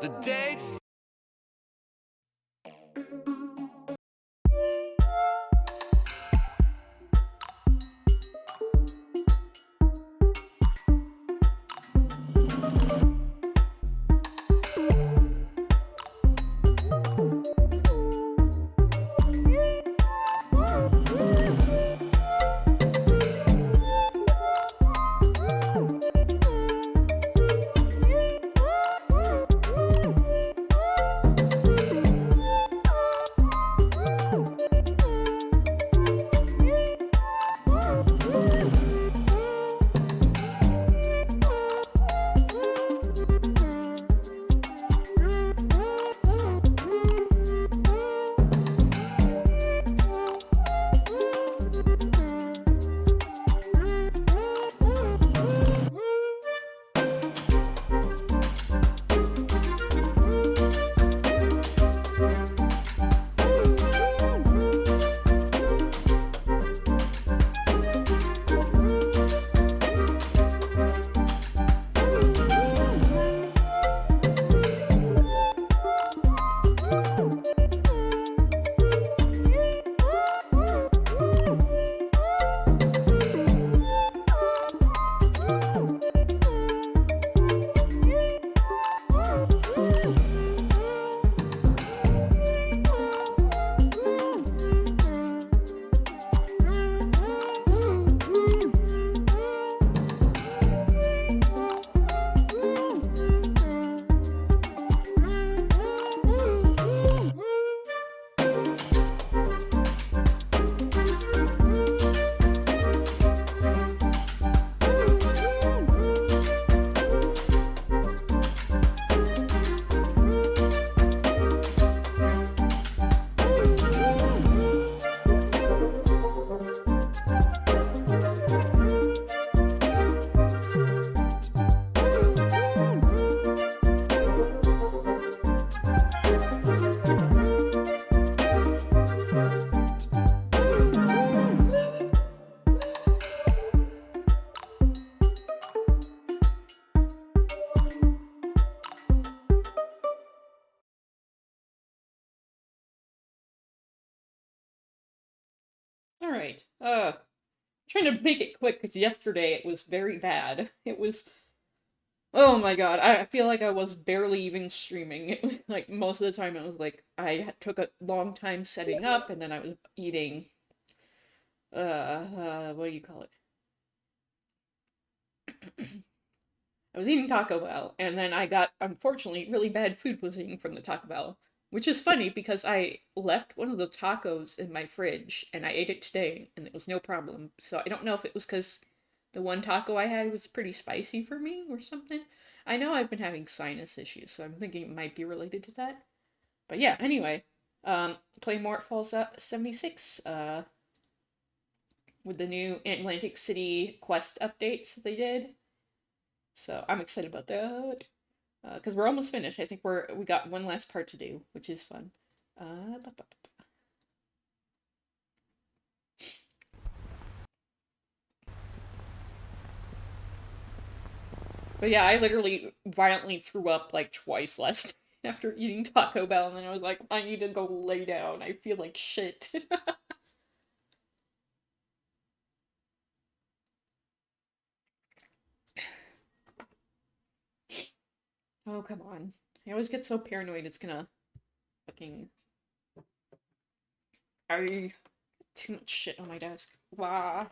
The dates. Alright. Trying to make it quick because yesterday it was very bad. It was. Oh my god, I feel like I was barely even streaming. It was like most of the time it was like took a long time setting up and then I was eating. What do you call it? I was eating Taco Bell, and then I got, unfortunately, really bad food poisoning from the Taco Bell. Which is funny because I left one of the tacos in my fridge and I ate it today and it was no problem. So I don't know if it was because the one taco I had was pretty spicy for me or something. I know I've been having sinus issues, so I'm thinking it might be related to that. But yeah, anyway, playing more at Falls 76, with the new Atlantic City quest updates that they did. So I'm excited about that. Because we're almost finished. I think we got one last part to do, which is fun. But yeah, I literally violently threw up like twice last after eating Taco Bell, and then I was like, I need to go lay down. I feel like shit. Oh, come on. I always get so paranoid it's gonna fucking. I. Too much shit on my desk. Wow.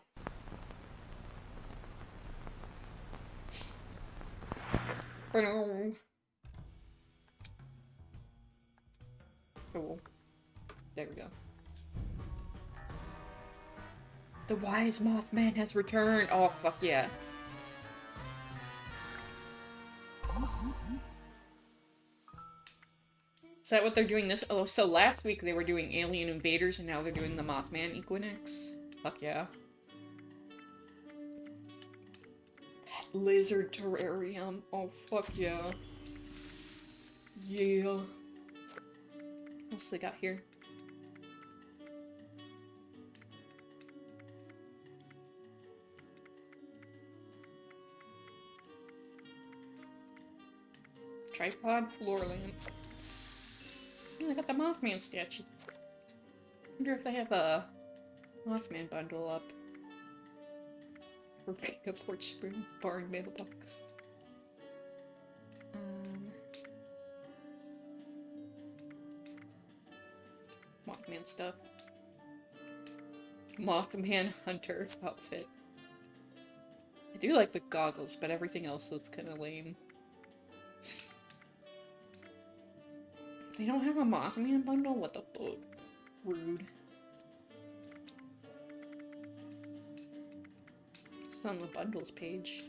Oh, there we go. The wise Mothman has returned. Oh, fuck yeah. Is that what they're doing this? Oh, so last week they were doing Alien Invaders and now they're doing the Mothman Equinox? Fuck yeah. Lizard Terrarium. Oh, fuck yeah. Yeah. What else they got here? Tripod floor lamp. Oh, I got the Mothman statue. Wonder if they have a Mothman bundle up. Or a porch spring barn mailbox. Mothman stuff. Mothman hunter outfit. I do like the goggles, but everything else looks kind of lame. They don't have a Mothman bundle? What the fuck? Rude. It's on the bundles page.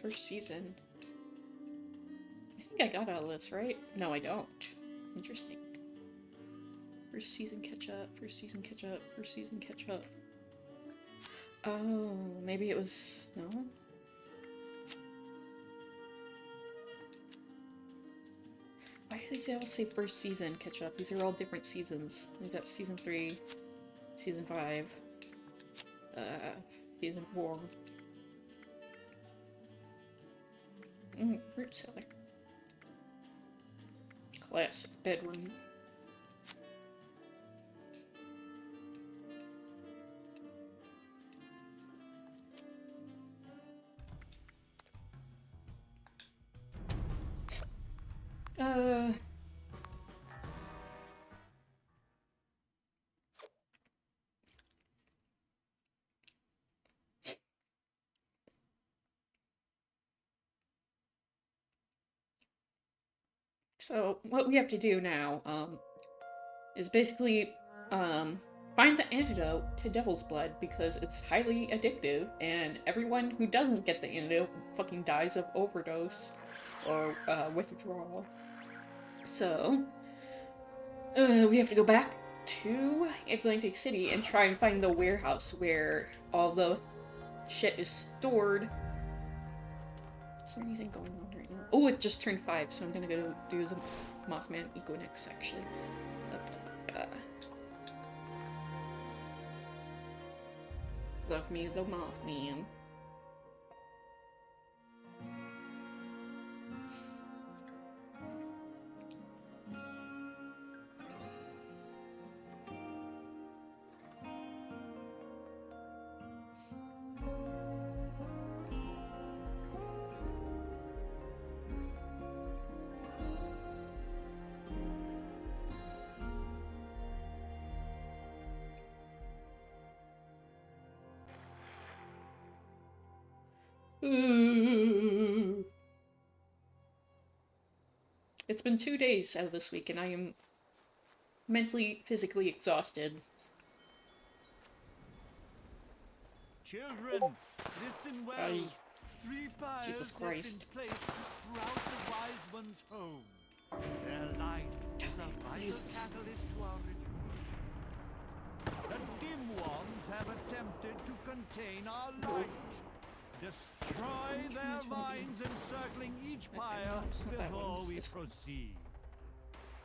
First season. I think I got all this, right? No, I don't. Interesting. First season catch up, first season catch up, first season catch up. Oh, maybe it was... no? Why do they all say first season catch up? These are all different seasons. We got season 3, season 5, season 4. Root cellar. Classic bedroom. So what we have to do now, is basically, find the antidote to Devil's Blood because it's highly addictive, and everyone who doesn't get the antidote fucking dies of overdose or withdrawal. So, we have to go back to Atlantic City and try and find the warehouse where all the shit is stored. Is there anything going on right now? Oh, it just turned 5, so I'm gonna go do the Mothman Equinox, actually. Love me the Mothman. It's been 2 days out of this week, and I am mentally, physically exhausted. Children, listen well. Three fires Jesus Christ. have been placed throughout the wise one's home. Their light is a vital catalyst to our renewal. The dim ones have attempted to contain our light. Destroy their vines encircling each pyre before we proceed.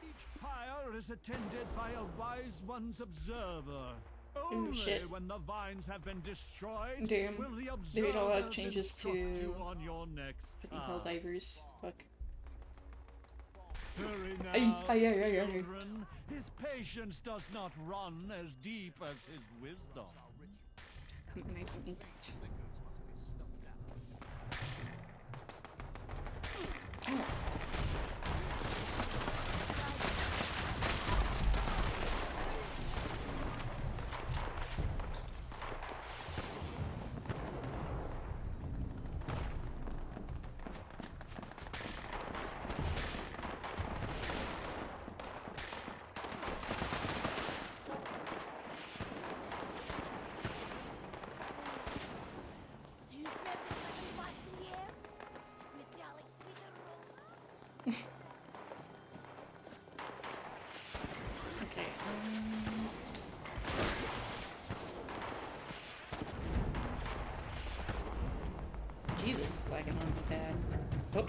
Each pyre is attended by a wise one's observer. Only when the vines have been destroyed will the observer they made a lot of changes to on your next Helldivers. Fuck. Hurry now, children. His patience does not run as deep as his wisdom. Oh. Jesus, it's lagging on the bad. Oh.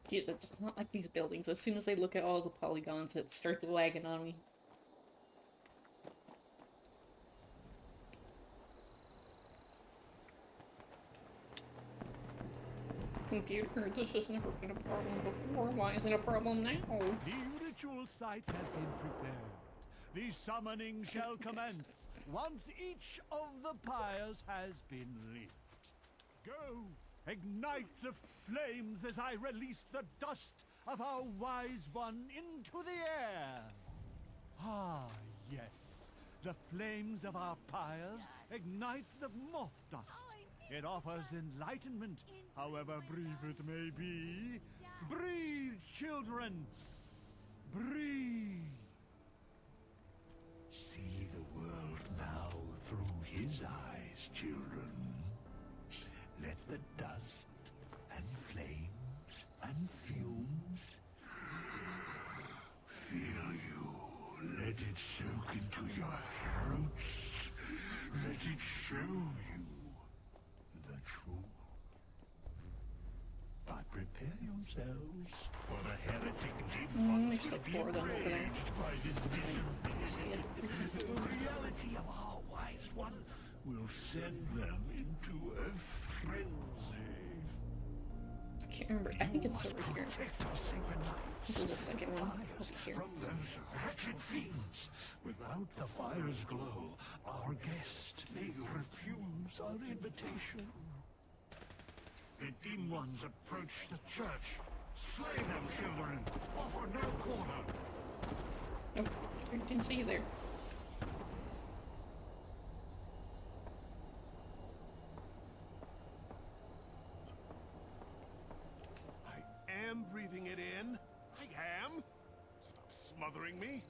Jeez, I do not like these buildings. As soon as I look at all the polygons, it starts lagging on me. Computer, this has never been a problem before. Why is it a problem now? The ritual sites have been prepared. The summoning shall commence once each of the pyres has been lit. Go, ignite the flames as I release the dust of our wise one into the air. Ah, yes. The flames of our pyres ignite the moth dust. It offers enlightenment, however brief it may be. Breathe, children! Breathe! See the world now through his eyes, children. Let the dust and flames and fumes fill you. Let it soak into your throats. Let it show you the truth. But prepare yourselves for the heretic demons There's will like be 4 of them over there. enraged by this vision. See it? The reality of our wise one will send them into a frenzy. I can't remember. I think it's over here. Protect our sacred lives. This is the second one over Fires here. from those wretched fiends. Without the fire's glow, our guest may refuse our invitation. The dim ones approach the church. Slay them, children. Offer no quarter. Oh, I didn't see you there. I am breathing it in. I am. Stop smothering me.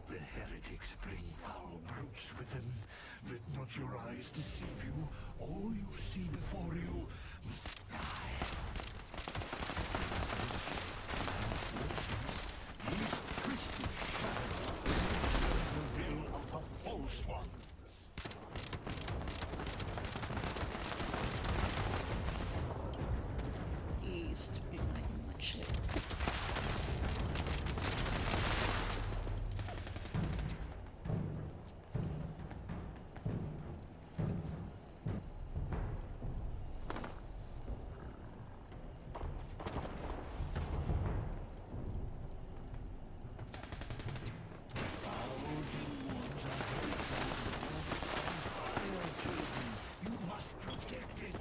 The heretics bring foul brutes with them. Let not your eyes deceive you. All you see before you must die. These twisted shadows the will of the false ones. East behind my ship. You must protect it.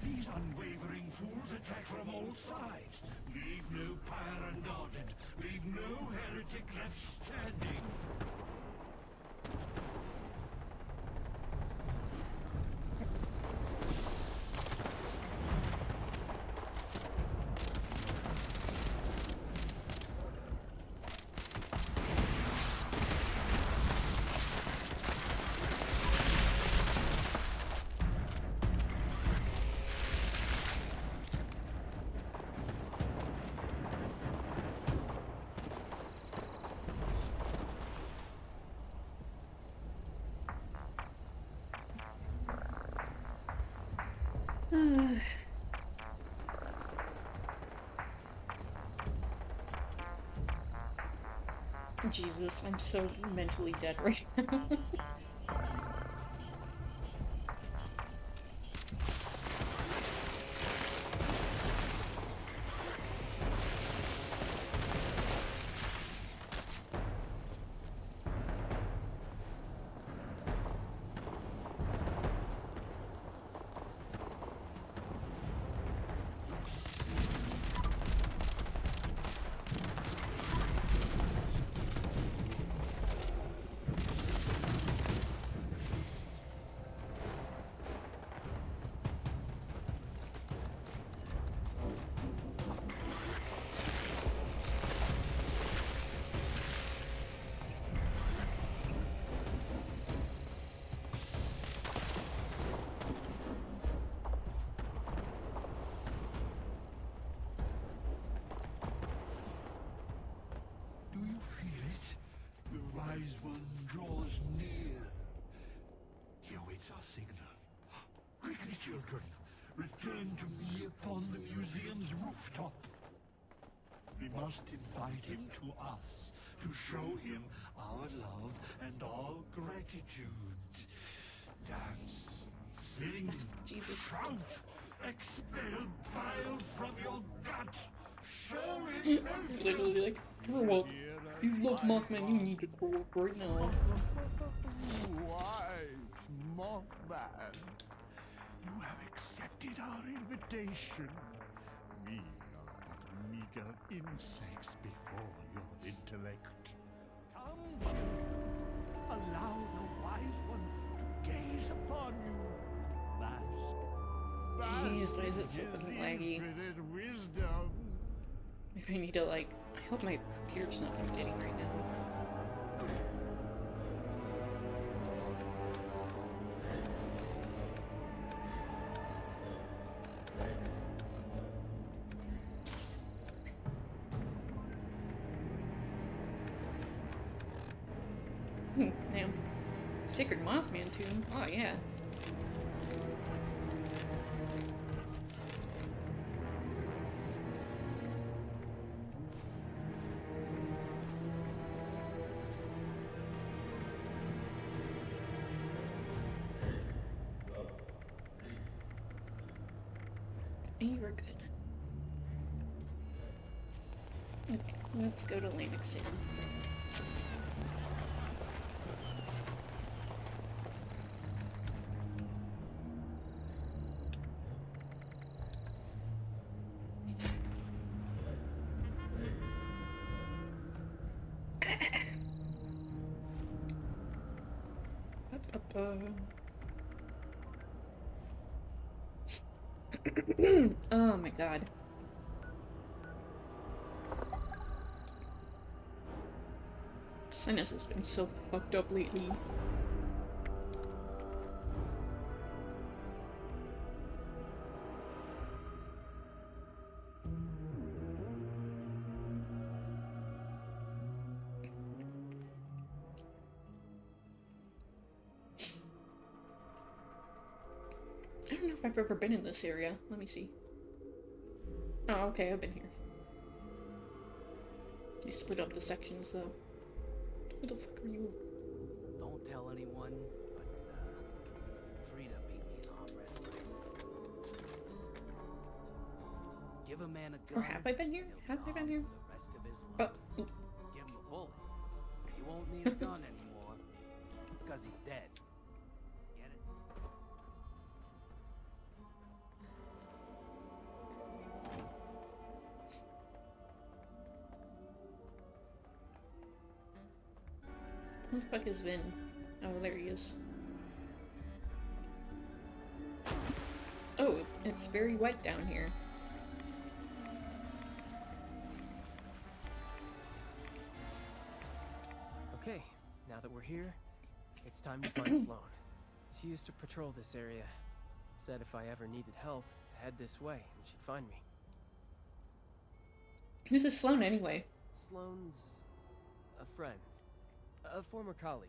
These unwavering fools attack from all sides. Leave no pyre unguarded. Leave no heretic left standing. Jesus, I'm so mentally dead right now. must invite him to us to show him our love and our gratitude. Dance, sing, Jesus. shout, expel bile from your gut. Show emotion. Literally like, grow up. You love Mothman, you need to grow up right now. Wise Mothman, you have accepted our invitation. We are but meager insects before your intellect. Come, children, allow the wise one to gaze upon you. Bask. Jeez, why is it so in fucking his laggy? infinite wisdom. Maybe I need to like, I hope my computer's not updating right now. Now, Sacred Mothman tomb. Oh yeah. You were good. Okay, let's go to Atlantic City. Oh my god. Sinus has been so fucked up lately. I don't know if I've ever been in this area. Let me see. Oh, okay, I've been here. They split up the sections, though. Who the fuck are you? Don't tell anyone, but Frida beat me in arm wrestling. Give a man a gun. Or have I been here? Have I been here? The rest of his life. Oh, Give him a bullet. He won't need a gun anymore because he's dead. Get it? who the fuck is Vin? Oh, there he is. Oh, it's very wet down here. Okay, now that we're here, it's time to find Sloane. She used to patrol this area. Said if I ever needed help, to head this way, and she'd find me. Who's this Sloane anyway? Sloane's a friend. A former colleague.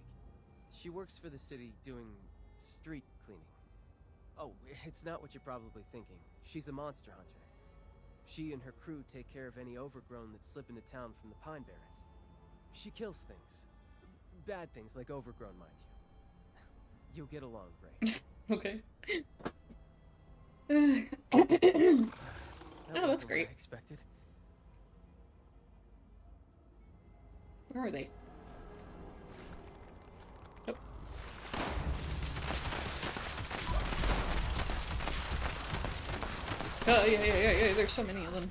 She works for the city doing street cleaning. Oh, it's not what you're probably thinking. She's a monster hunter. She and her crew take care of any overgrown that slip into town from the Pine Barrens. She kills things. Bad things, like overgrown, mind you. You'll get along great. Okay. That Oh, that's wasn't what great. I expected. Where are they? Oh. Oh, yeah, there's so many of them.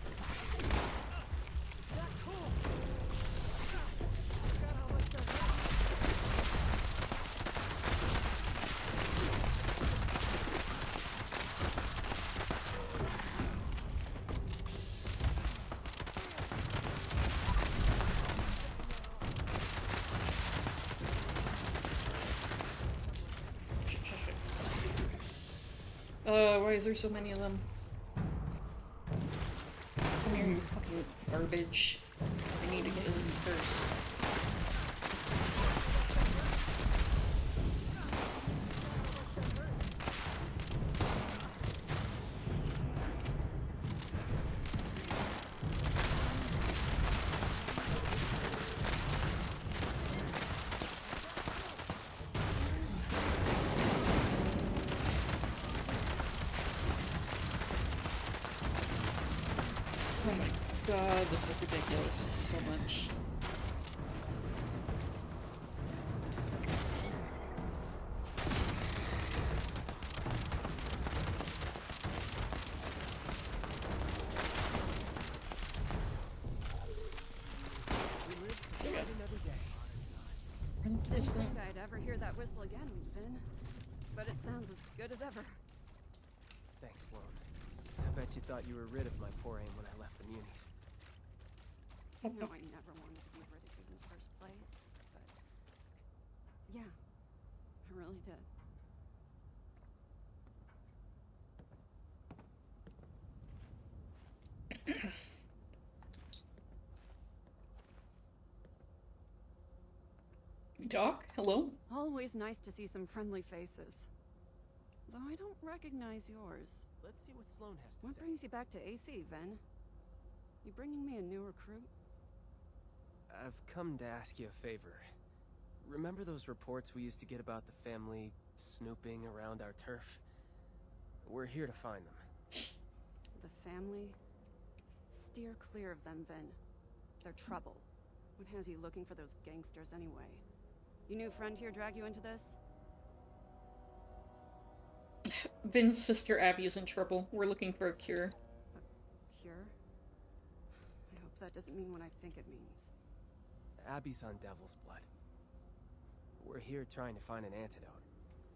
Why is there so many of them? Come here, you fucking garbage. I need to get in first. God, this is ridiculous. So much. I didn't think I'd ever hear that whistle again, Finn. But it sounds as good as ever. Thanks, Sloan. I bet you thought you were rid of my poor aim when I left the Munis. No, I never wanted to be rid of you in the first place, but yeah, I really did. Doc, hello? Always nice to see some friendly faces. Though I don't recognize yours. Let's see what Sloan has to What say. brings you back to AC, Ven? You bringing me a new recruit? I've come to ask you a favor. Remember those reports we used to get about the family snooping around our turf? We're here to find them. The family? Steer clear of them, Ven. They're trouble. What has you looking for those gangsters anyway? Your new friend here drag you into this? Vin's sister Abby is in trouble. We're looking for a cure. A cure? I hope that doesn't mean what I think it means. Abby's on Devil's Blood. We're here trying to find an antidote.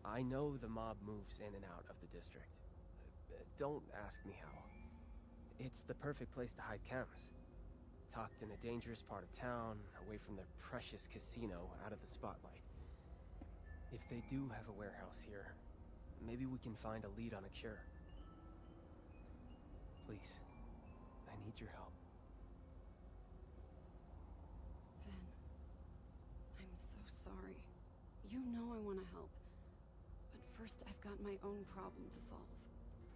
I know the mob moves in and out of the district. Don't ask me how. It's the perfect place to hide cameras. Tucked in a dangerous part of town, away from their precious casino, out of the spotlight. If they do have a warehouse here, maybe we can find a lead on a cure. Please, I need your help. Ven, I'm so sorry. You know I want to help. But first, I've got my own problem to solve.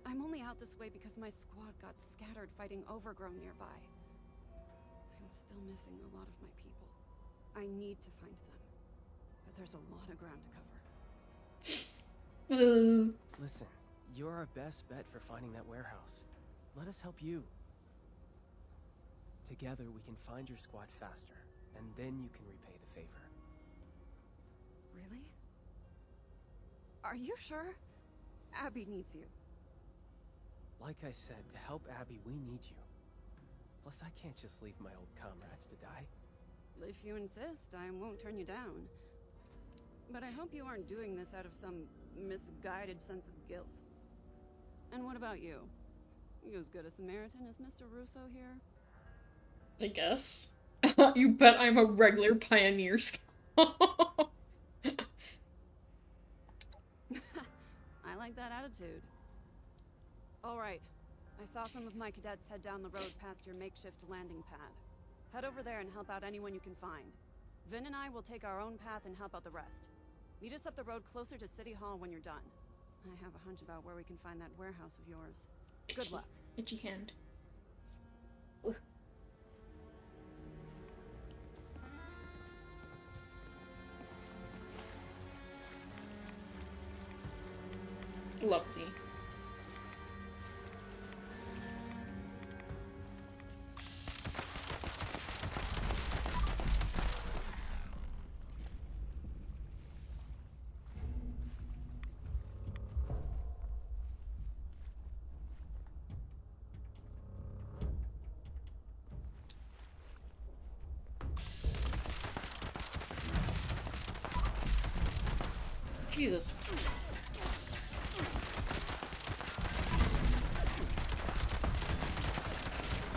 I'm only out this way because my squad got scattered fighting Overgrown nearby. I'm still missing a lot of my people. I need to find them. But there's a lot of ground to cover. Listen, you're our best bet for finding that warehouse. Let us help you. Together we can find your squad faster, and then you can repay the favor. Really? Are you sure? Abby needs you. Like I said, to help Abby, we need you. Plus, I can't just leave my old comrades to die. If you insist, I won't turn you down. But I hope you aren't doing this out of some misguided sense of guilt. And what about you? You as good a Samaritan as Mr. Russo here? I guess. You bet I'm a regular pioneer scout. I like that attitude. All right. I saw some of my cadets head down the road past your makeshift landing pad. Head over there and help out anyone you can find. Vin and I will take our own path and help out the rest. Meet us up the road closer to City Hall when you're done. I have a hunch about where we can find that warehouse of yours. Good luck. Itchy hand. Lovely. Jesus.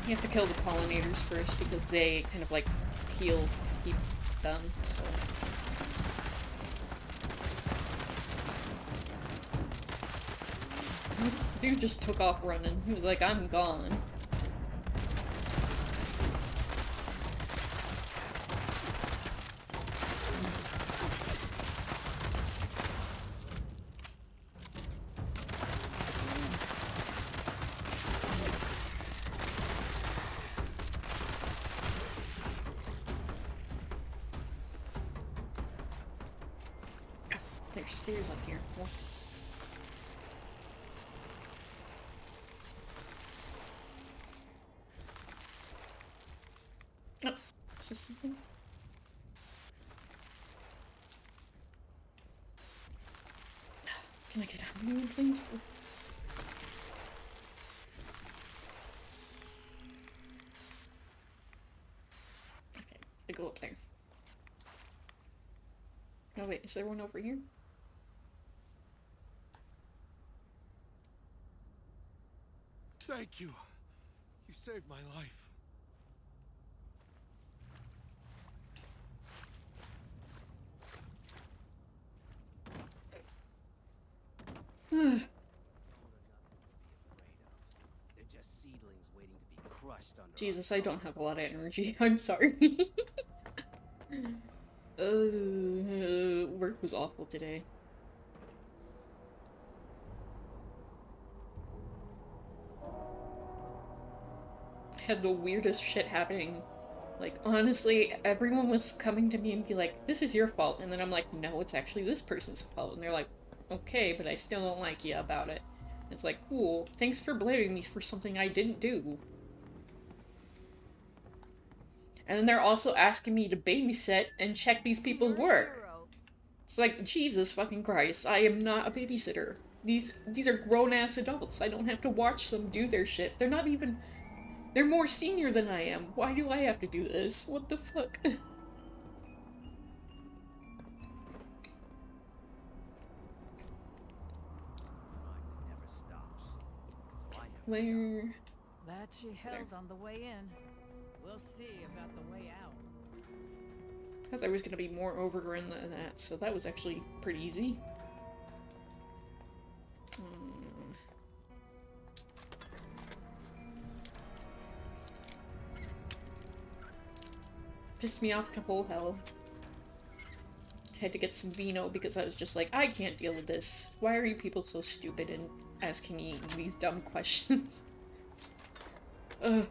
You have to kill the pollinators first because they kind of like heal keep them, so. Dude just took off running. He was like, I'm gone. There's stairs up here. Well, access something? Can I get out of here, please? Okay, I go up there. Oh wait, is there one over here? Thank you. You saved my life. They're just seedlings waiting to be crushed under. Jesus, I don't have a lot of energy. I'm sorry. Work was awful today. Had the weirdest shit happening. Like, honestly, everyone was coming to me and be like, this is your fault. And then I'm like, no, it's actually this person's fault. And they're like, okay, but I still don't like you about it. It's like, cool, thanks for blaming me for something I didn't do. And then they're also asking me to babysit and check these people's work. It's like, Jesus fucking Christ, I am not a babysitter. These are grown-ass adults. I don't have to watch them do their shit. They're not even... They're more senior than I am. Why do I have to do this? What the fuck? Where? That she held on the way in. We'll see about the way out. I thought there was gonna be more overrun than that, so that was actually pretty easy. Pissed me off to whole hell. Had to get some vino because I was just like, I can't deal with this. Why are you people so stupid and asking me these dumb questions? Ugh.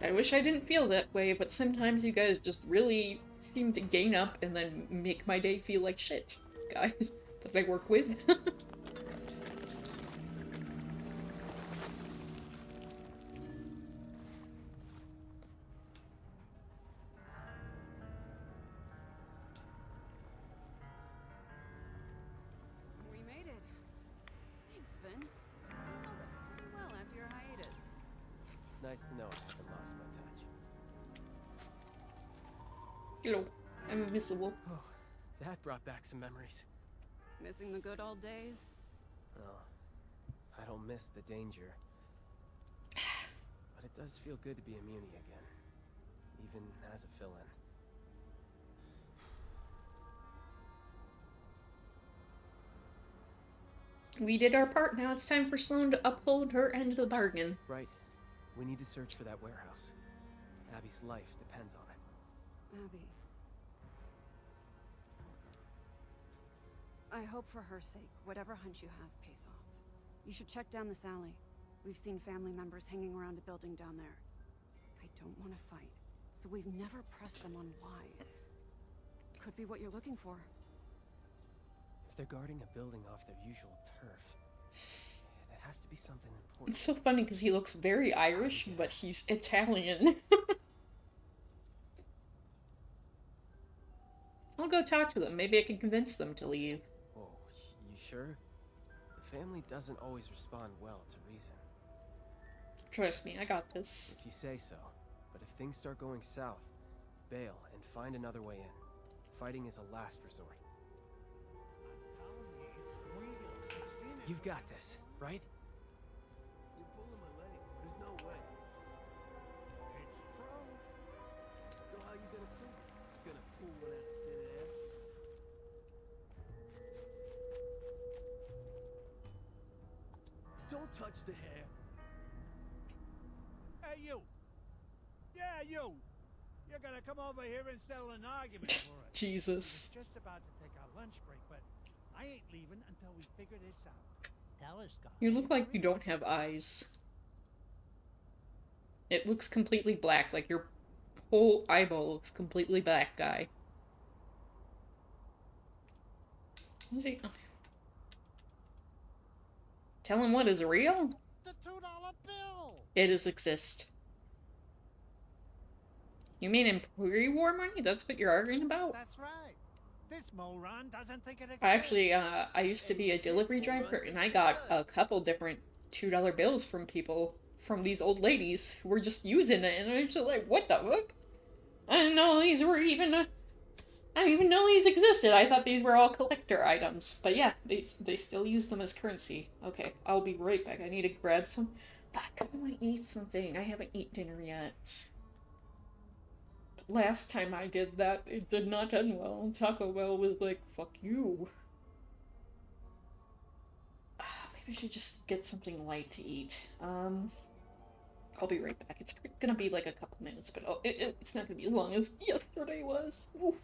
I wish I didn't feel that way, but sometimes you guys just really seem to gain up and then make my day feel like shit, guys, that I work with. We made it. Thanks, Finn. You held up pretty well after your hiatus. It's nice to know I haven't lost my touch. Hello, I'm invisible. Oh, that brought back some memories. Missing the good old days? Oh, I don't miss the danger. But it does feel good to be a Muni again. Even as a fill-in. We did our part, now it's time for Sloane to uphold her end of the bargain. Right. We need to search for that warehouse. Abby's life depends on it. Abby. I hope for her sake, whatever hunch you have pays off. You should check down this alley. We've seen family members hanging around a building down there. I don't want to fight, so we've never pressed them on why. Could be what you're looking for. If they're guarding a building off their usual turf, it has to be something important. It's so funny because he looks very Irish, but he's Italian. I'll go talk to them. Maybe I can convince them to leave. Whoa, you sure? The family doesn't always respond well to reason. Trust me, I got this. If you say so. But if things start going south, bail and find another way in. Fighting is a last resort. You've got this, right? You're pulling my leg. There's no way. It's true. So how you gonna prove it? Gonna pull one out of thin air? Don't touch the hair. Hey, you! Yeah, you! You're gonna come over here and settle an argument for us. Jesus. We're just about to take our lunch break, but I ain't leaving until we figure this out. Tell us, guys. You look like you don't have eyes. It looks completely black, like your whole eyeball looks completely black, guy. Is he? Tell him what is real? the $2 bill? It does exist. You mean in pre-war money? That's what you're arguing about? That's right. This moron doesn't think it exists. Actually, I used to be a delivery driver, and I got a couple different $2 bills from people, from these old ladies who were just using it, and I'm just like, what the fuck? I didn't know these were even, I didn't even know these existed. I thought these were all collector items. But yeah, they still use them as currency. Okay, I'll be right back. I need to grab some. Fuck, I want to eat something. I haven't eaten dinner yet. Last time I did that, it did not end well. Taco Bell was like, fuck you. Maybe I should just get something light to eat. I'll be right back. It's gonna be like a couple minutes, but it's not gonna be as long as yesterday was. Oof.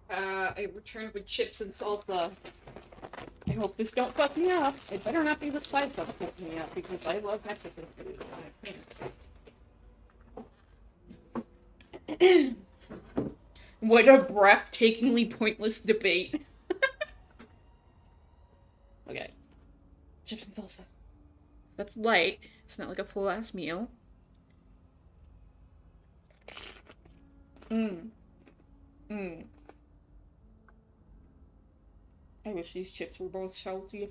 I returned with chips and salsa. I hope this don't fuck me up. It better not be the spice that fuck me up, because I love Mexican food. What a breathtakingly pointless debate. Okay. Chips and salsa. That's light. It's not like a full-ass meal. I wish these chips were both salty.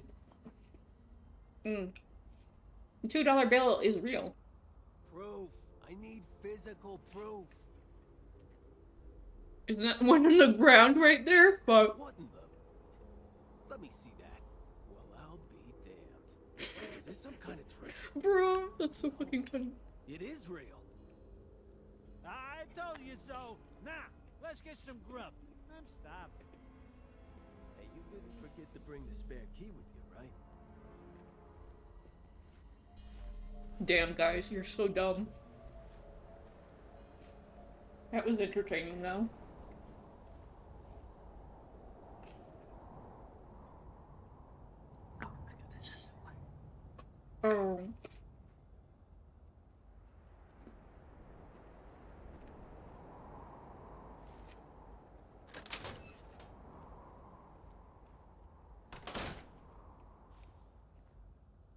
The $2 bill is real. Proof. I need physical proof. Isn't that one on the ground right there? But What in the... Let me see that. Well, I'll be damned. Is this some kind of trick? bro, that's so fucking funny. It is real. I told you so. Now, let's get some grub. I'm starving. Hey, you didn't forget to bring the spare key with you, right? Damn, guys, you're so dumb. That was entertaining, though. Oh my god, this is so Oh.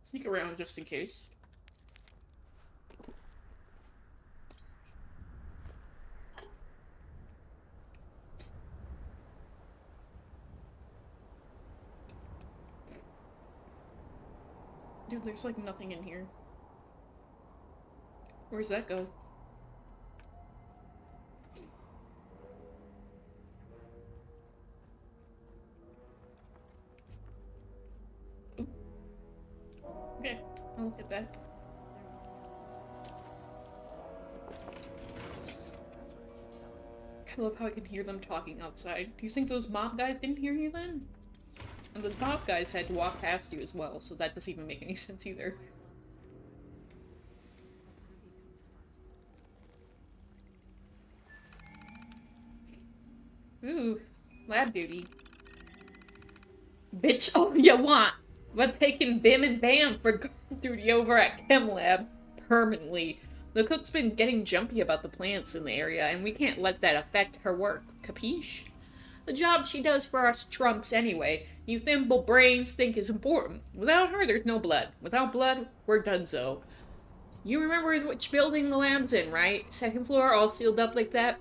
Sneak around just in case. Dude, there's like nothing in here. Where's that go? Ooh. Okay, I'll look at that. I love how I can hear them talking outside. Do you think those mob guys didn't hear you then? And the mob guys had to walk past you as well, so that doesn't even make any sense either. Ooh, lab duty. Bitch, all you want. We're taking Bim and Bam for guard duty over at Chem Lab permanently. The cook's been getting jumpy about the plants in the area, and we can't let that affect her work. Capiche? The job she does for us trumps anyway. You thimble brains think is important. Without her, there's no blood. Without blood, we're donezo. You remember which building the lab's in, right? Second floor, all sealed up like that?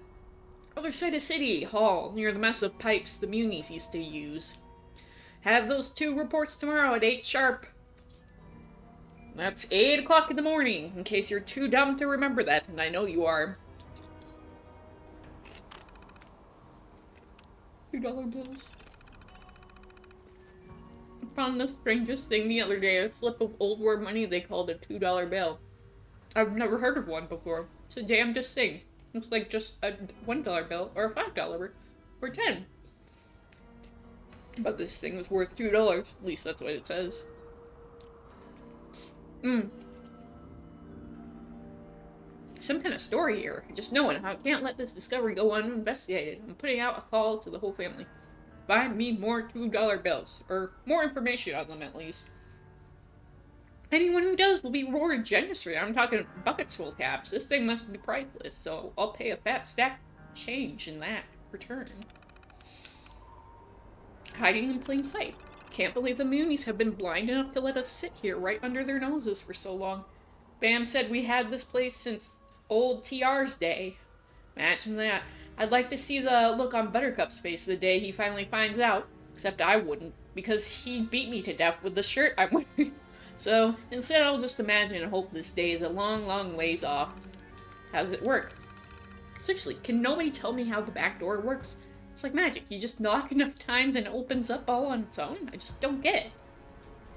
Other side of City Hall, near the mess of pipes the munis used to use. Have those 2 reports tomorrow at 8 sharp. That's 8 o'clock in the morning, in case you're too dumb to remember that, and I know you are. $2 bills. I found the strangest thing the other day, a slip of old war money they called a $2 bill. I've never heard of one before. It's a damnedest thing. Looks like just a $1 bill, or a $5, or 10. But this thing is worth $2, at least that's what it says. Some kind of story here. I just know it. I can't let this discovery go uninvestigated. I'm putting out a call to the whole family. Find me more $2 bills. Or more information on them, at least. Anyone who does will be rewarded generously. I'm talking buckets full caps. This thing must be priceless, so I'll pay a fat stack of change in that return. Hiding in plain sight. Can't believe the Moonies have been blind enough to let us sit here right under their noses for so long. Bam said we had this place since old TR's day. Imagine that. I'd like to see the look on Buttercup's face the day he finally finds out. Except I wouldn't, because he beat me to death with the shirt I'm wearing. So, instead I'll just imagine and hope this day is a long, long ways off. How does it work? Seriously, can nobody tell me how the back door works? It's like magic. You just knock enough times and it opens up all on its own? I just don't get it.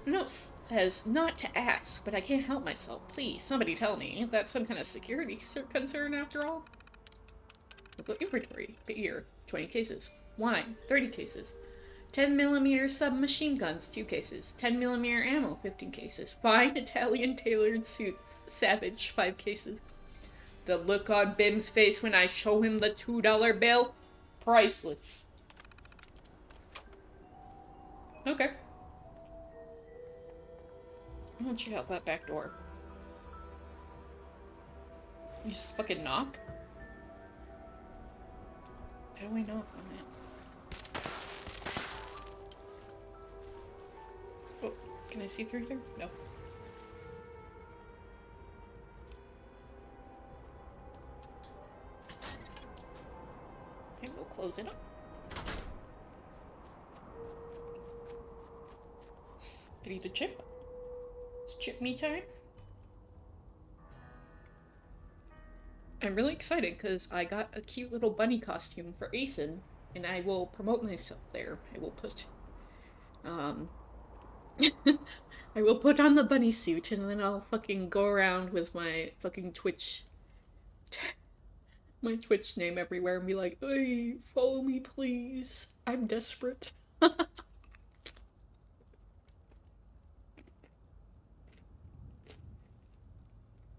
The note says not to ask, but I can't help myself. Please, somebody tell me. Ain't that some kind of security concern after all? Local inventory. Beer, 20 cases. Wine, 30 cases. 10mm submachine guns, 2 cases. 10mm ammo, 15 cases. Fine Italian tailored suits, Savage, 5 cases. The look on Bim's face when I show him the $2 bill? Priceless. Okay. I'm gonna check out that back door. You just fucking knock? How do I knock on that? Oh, can I see through here? No. Okay, we'll close it up. I need a chip. It's chip me time. I'm really excited because I got a cute little bunny costume for Asen, and I will promote myself there. I will put, I will put on the bunny suit, and then I'll fucking go around with my fucking Twitch, my Twitch name everywhere and be like, hey, follow me please. I'm desperate.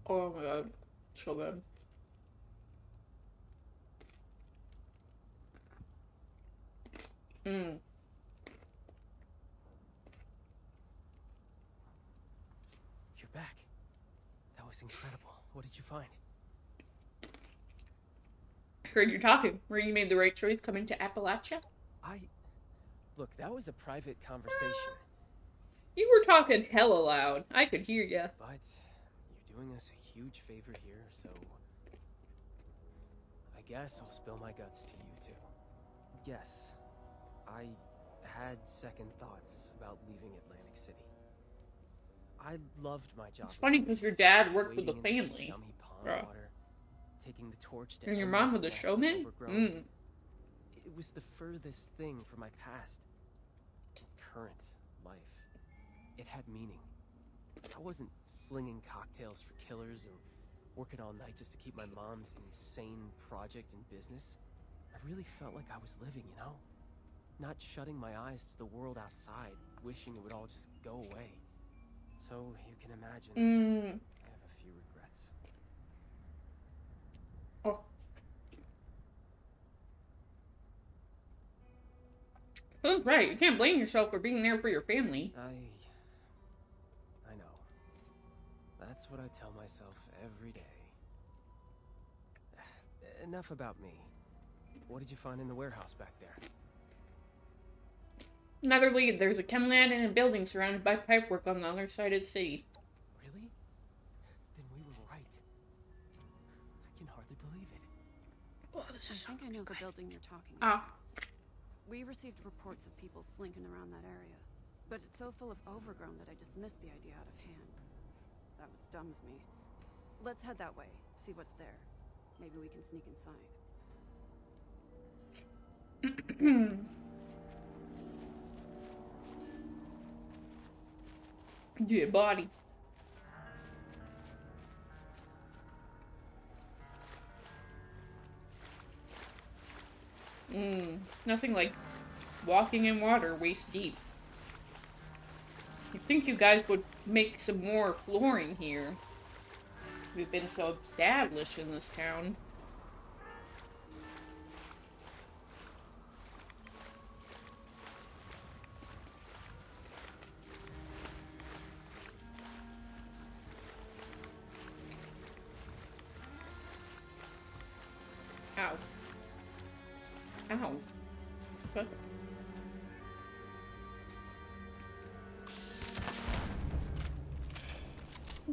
Oh my god, so good. You're back. That was incredible. What did you find? I heard you talking. Where you made the right choice coming to Appalachia? Look, that was a private conversation. You were talking hella loud. I could hear ya. But you're doing us a huge favor here, so I guess I'll spill my guts to you too. Yes, I had second thoughts about leaving Atlantic City. I loved my job. It's funny because your dad worked with the wading into family. scummy pond Bruh. water, taking the torch to And your mom endless was a nests of showman? overgrown- It was the furthest thing from my past current life. It had meaning. I wasn't slinging cocktails for killers or working all night just to keep my mom's insane project in business. I really felt like I was living, you know? Not shutting my eyes to the world outside, wishing it would all just go away. So you can imagine, I have a few regrets. Oh. That's right. You can't blame yourself for being there for your family. I know. That's what I tell myself every day. Enough about me. What did you find in the warehouse back there? Another lead. There's a chem lab and a building surrounded by pipework on the other side of the city. Really? Then we were right. I can hardly believe it. Oh, this I is think I know the building you're talking about. Ah. We received reports of people slinking around that area, but it's so full of overgrown that I dismissed the idea out of hand. That was dumb of me. Let's head that way, see what's there. Maybe we can sneak inside. Yeah, body. Nothing like walking in water waist deep. You'd think you guys would make some more flooring here. We've been so established in this town. Ow. Ow. What?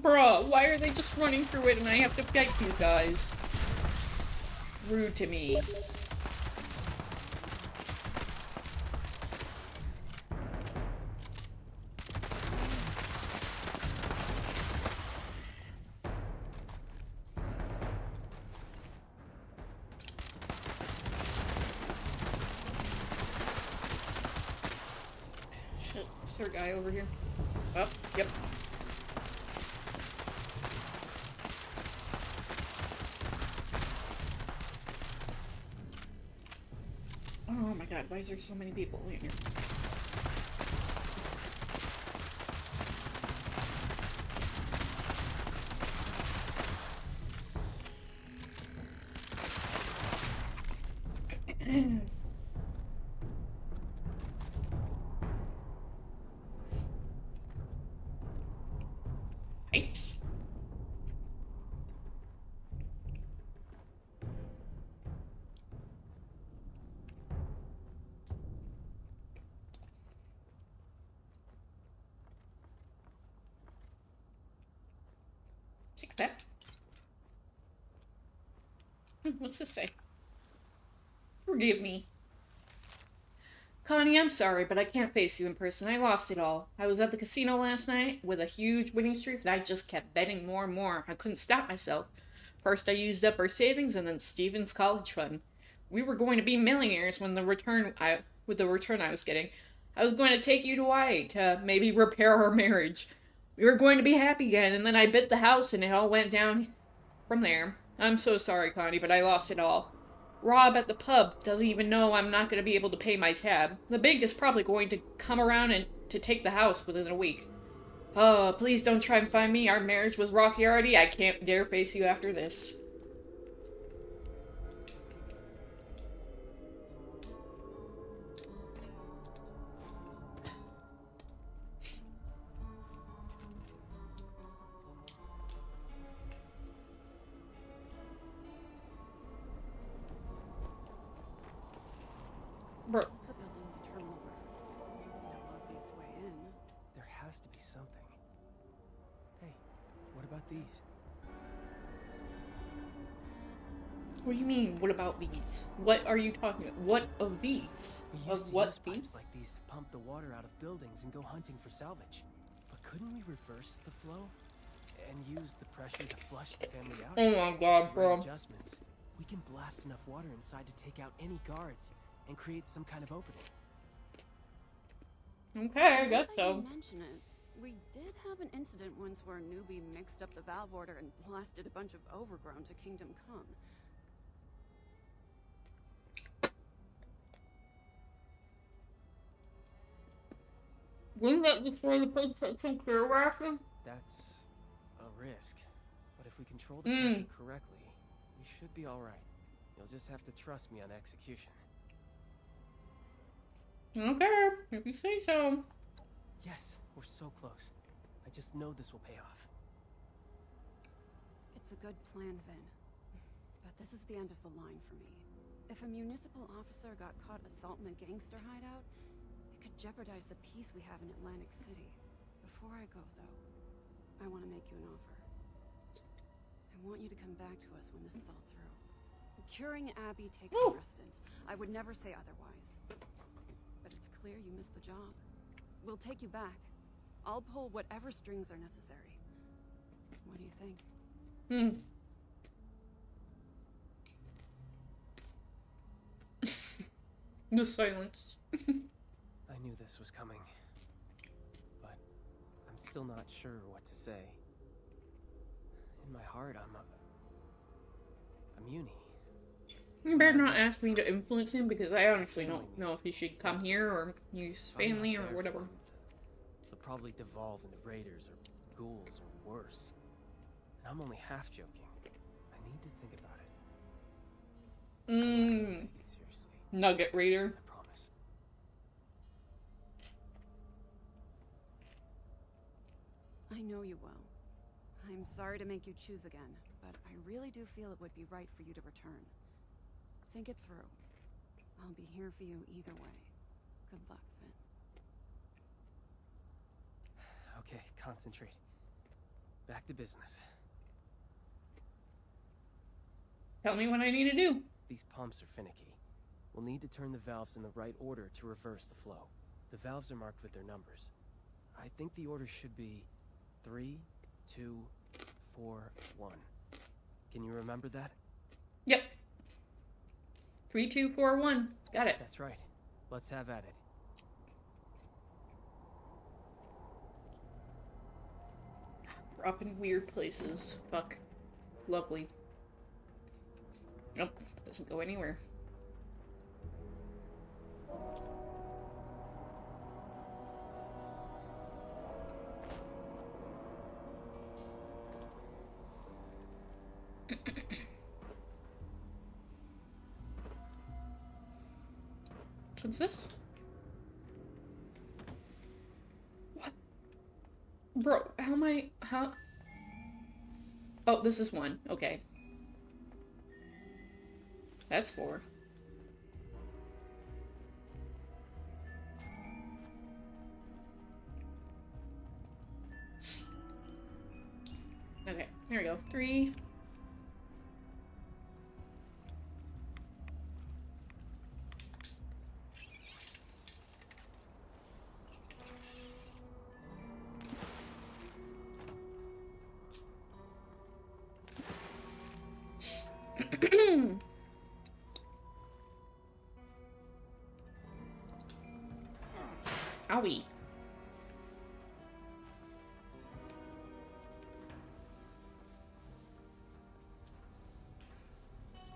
Bruh, why are they just running through it and I have to fight you guys? Rude to me. Shit, is there a guy over here? Oh, yep. Oh my god, why is there so many people in here? Pipes. Take that. What's this say? Forgive me. Connie, I'm sorry, but I can't face you in person. I lost it all. I was at the casino last night with a huge winning streak, and I just kept betting more and more. I couldn't stop myself. First, I used up our savings, and then Steven's college fund. We were going to be millionaires with the return I was getting. I was going to take you to Hawaii to maybe repair our marriage. We were going to be happy again, and then I bit the house, and it all went down from there. I'm so sorry, Connie, but I lost it all. Rob at the pub doesn't even know I'm not going to be able to pay my tab. The bank is probably going to come around and to take the house within a week. Oh, please don't try and find me. Our marriage was rocky already. I can't dare face you after this. Bro. This is the building the terminal referenced. No obvious way in. There has to be something. Hey, what about these? What do you mean, what about these? What are you talking about? What of these? We used Of to what use pipes these? like these to pump the water out of buildings and go hunting for salvage. But couldn't we reverse the flow and use the pressure to flush the family out? Oh my god, With the right bro. adjustments, we can blast enough water inside to take out any guards and create some kind of opening. Okay, I Now guess that so. you mention it, we did have an incident once where a newbie mixed up the valve order and blasted a bunch of overgrown to Kingdom Come. Wouldn't that destroy the protection clear raffle? That's a risk. But if we control the pressure correctly, we should be alright. You'll just have to trust me on execution. Okay, if you say so. Yes, we're so close. I just know this will pay off. It's a good plan, Vin. But this is the end of the line for me. If a municipal officer got caught assaulting a gangster hideout, it could jeopardize the peace we have in Atlantic City. Before I go, though, I want to make you an offer. I want you to come back to us when this is all through. Curing Abby takes precedence. I would never say otherwise. But it's clear you missed the job. We'll take you back. I'll pull whatever strings are necessary. What do you think? No silence. I knew this was coming, but I'm still not sure what to say. In my heart, I'm Uni. You better not ask me to influence him because I honestly don't know if he should come here or use family or whatever. They'll probably devolve into raiders or ghouls or worse. And I'm only half joking. I need to think about it. I won't take it seriously. Nugget Raider. I promise. I know you well. I'm sorry to make you choose again, but I really do feel it would be right for you to return. Think it through. I'll be here for you either way. Good luck, Finn. Okay, concentrate. Back to business. Tell me what I need to do. These pumps are finicky. We'll need to turn the valves in the right order to reverse the flow. The valves are marked with their numbers. I think the order should be 3, 2, 4, 1. Can you remember that? Yep. 3, 2, 4, 1. Got it. That's right. Let's have at it. We're up in weird places. Fuck. Lovely. Nope. Doesn't go anywhere. What's this? What? Bro, how am I... How... Oh, this is 1. Okay. That's 4. Okay, there we go. 3. Owie.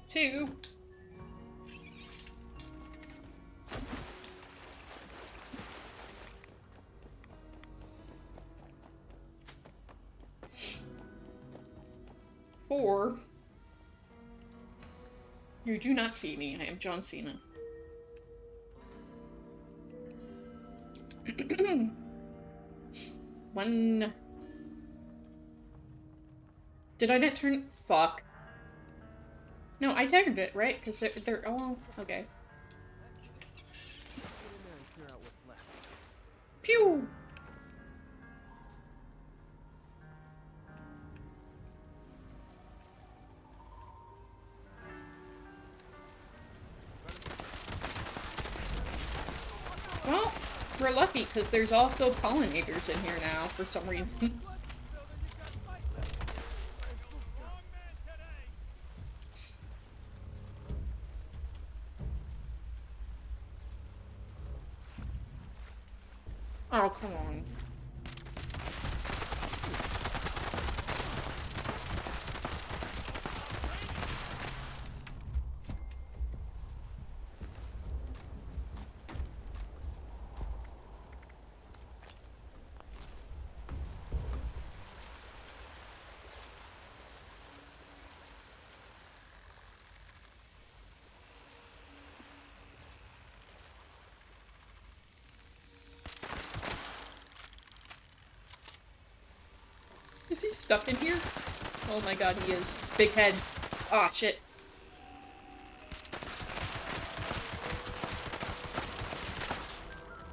Two. Four. You do not see me. I am John Cena. One. Did I not turn? Fuck. No, I tagged it, right? Because they're all okay. Get in there and clear out what's left. Pew! Well, we're lucky because there's also pollinators in here now for some reason. Oh, come on. Is he stuck in here? Oh my god, he is. His big head. Aw, shit.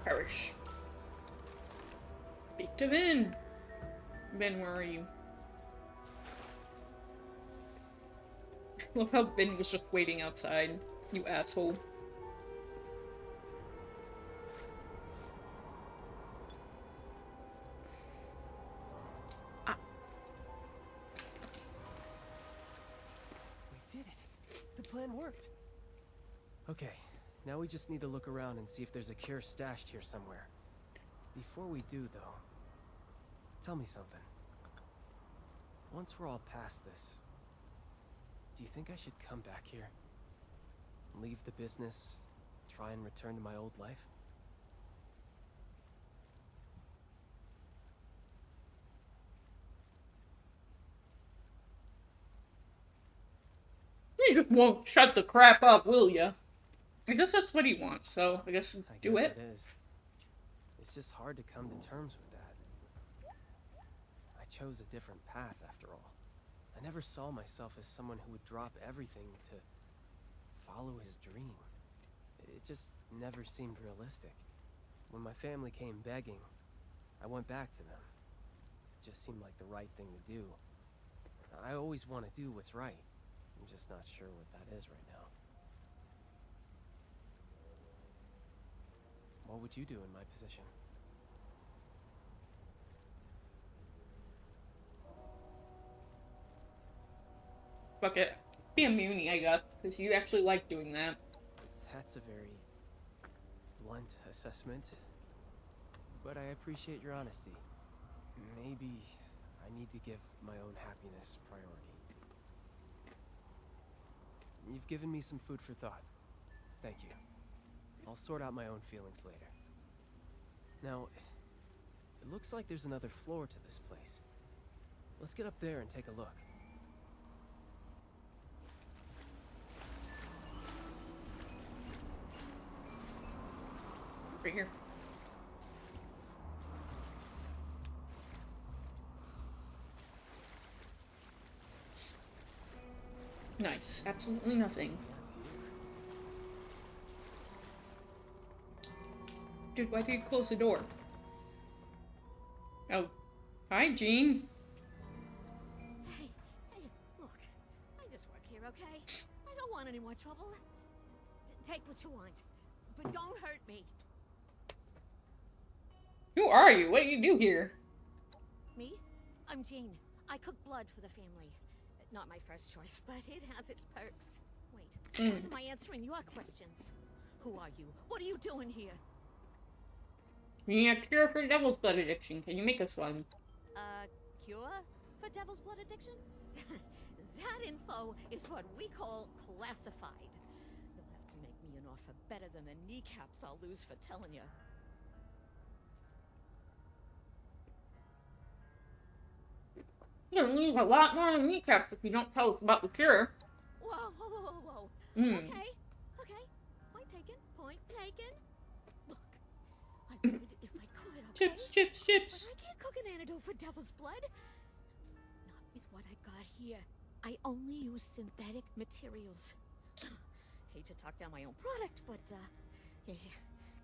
Perish. Speak to Vin. Vin, where are you? I love how Vin was just waiting outside. You asshole. worked. Okay, now we just need to look around and see if there's a cure stashed here somewhere. Before we do, though, tell me something. Once we're all past this, do you think I should come back here? Leave the business, try and return to my old life? You just won't shut the crap up, will ya? I guess that's what he wants, so I guess do guess it. It is. It's just hard to come to terms with that. I chose a different path after all. I never saw myself as someone who would drop everything to follow his dream. It just never seemed realistic. When my family came begging, I went back to them. It just seemed like the right thing to do. I always want to do what's right. I'm just not sure what that is right now. What would you do in my position? Fuck it. Be a Muni, I guess, because you actually like doing that. That's a very blunt assessment, but I appreciate your honesty. Maybe I need to give my own happiness priority. You've given me some food for thought. Thank you. I'll sort out my own feelings later. Now, it looks like there's another floor to this place. Let's get up there and take a look. Right here. Nice. Absolutely nothing. Dude, why did you close the door? Oh. Hi, Jean. Hey, look. I just work here, okay? I don't want any more trouble. Take what you want, but don't hurt me. Who are you? What do you do here? Me? I'm Jean. I cook blood for the family. Not my first choice, but it has its perks. Wait, when am I answering your questions? Who are you? What are you doing here? We need a cure for devil's blood addiction. Can you make us one? Cure for devil's blood addiction? That info is what we call classified. You'll have to make me an offer better than the kneecaps I'll lose for telling you. You're gonna lose a lot more than kneecaps if you don't tell us about the cure. Whoa, whoa, whoa, whoa, whoa. Okay, okay. Point taken, point taken. Look, I would if I could, okay? Chips. But I can't cook an antidote for devil's blood. Not with what I got here. I only use synthetic materials. Hate to talk down my own product, but, yeah,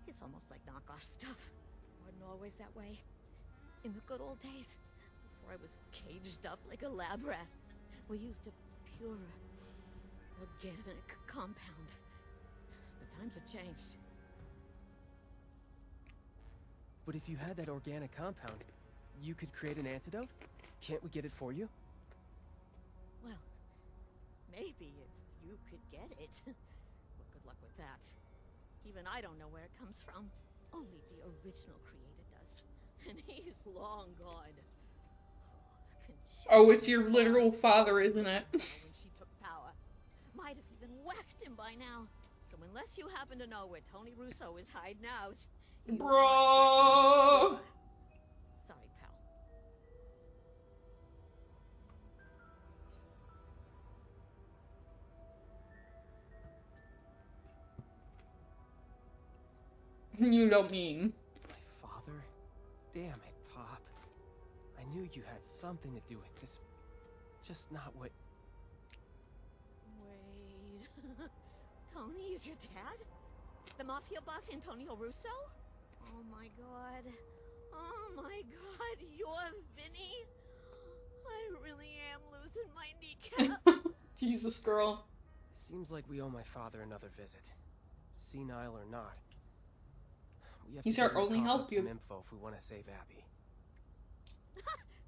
it's almost like knockoff stuff. Wasn't always that way. In the good old days, before I was caged up like a lab rat, we used a purer, organic compound. The times have changed. But if you had that organic compound, you could create an antidote? Can't we get it for you? Well, maybe if you could get it. But good luck with that. Even I don't know where it comes from. Only the original creator does. And he's long gone. Oh, it's your literal father, isn't it? When she took power. Might have even whacked him by now. So unless you happen to know where Tony Russo is hiding out... Bro! Sorry, pal. You don't mean. My father? Damn it, Pop. I knew you had something to do with this. Just not what... Wait... Tony is your dad? The mafia boss Antonio Russo? Oh my god. Oh my god, you're Vinny? I really am losing my kneecaps. Jesus, girl. Seems like we owe my father another visit. Senile or not. We have He's to our get him only cough help, up you. some info if we want to save Abby.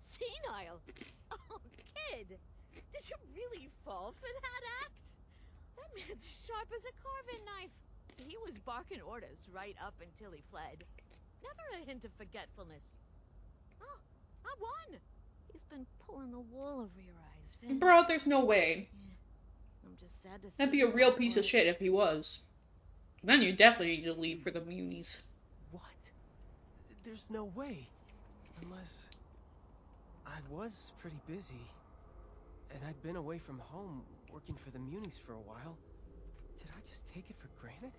Senile? Oh, kid. Did you really fall for that act? That man's sharp as a carving knife. He was barking orders right up until he fled. Never a hint of forgetfulness. Oh, I won. He's been pulling the wool over your eyes, Vin. Bro, there's no way. Yeah. I'm just sad to see That'd be a you real that piece of way. shit if he was. Then you definitely need to leave for the Munies. What? There's no way. Unless... I was pretty busy. And I'd been away from home, working for the Munies for a while. Did I just take it for granted?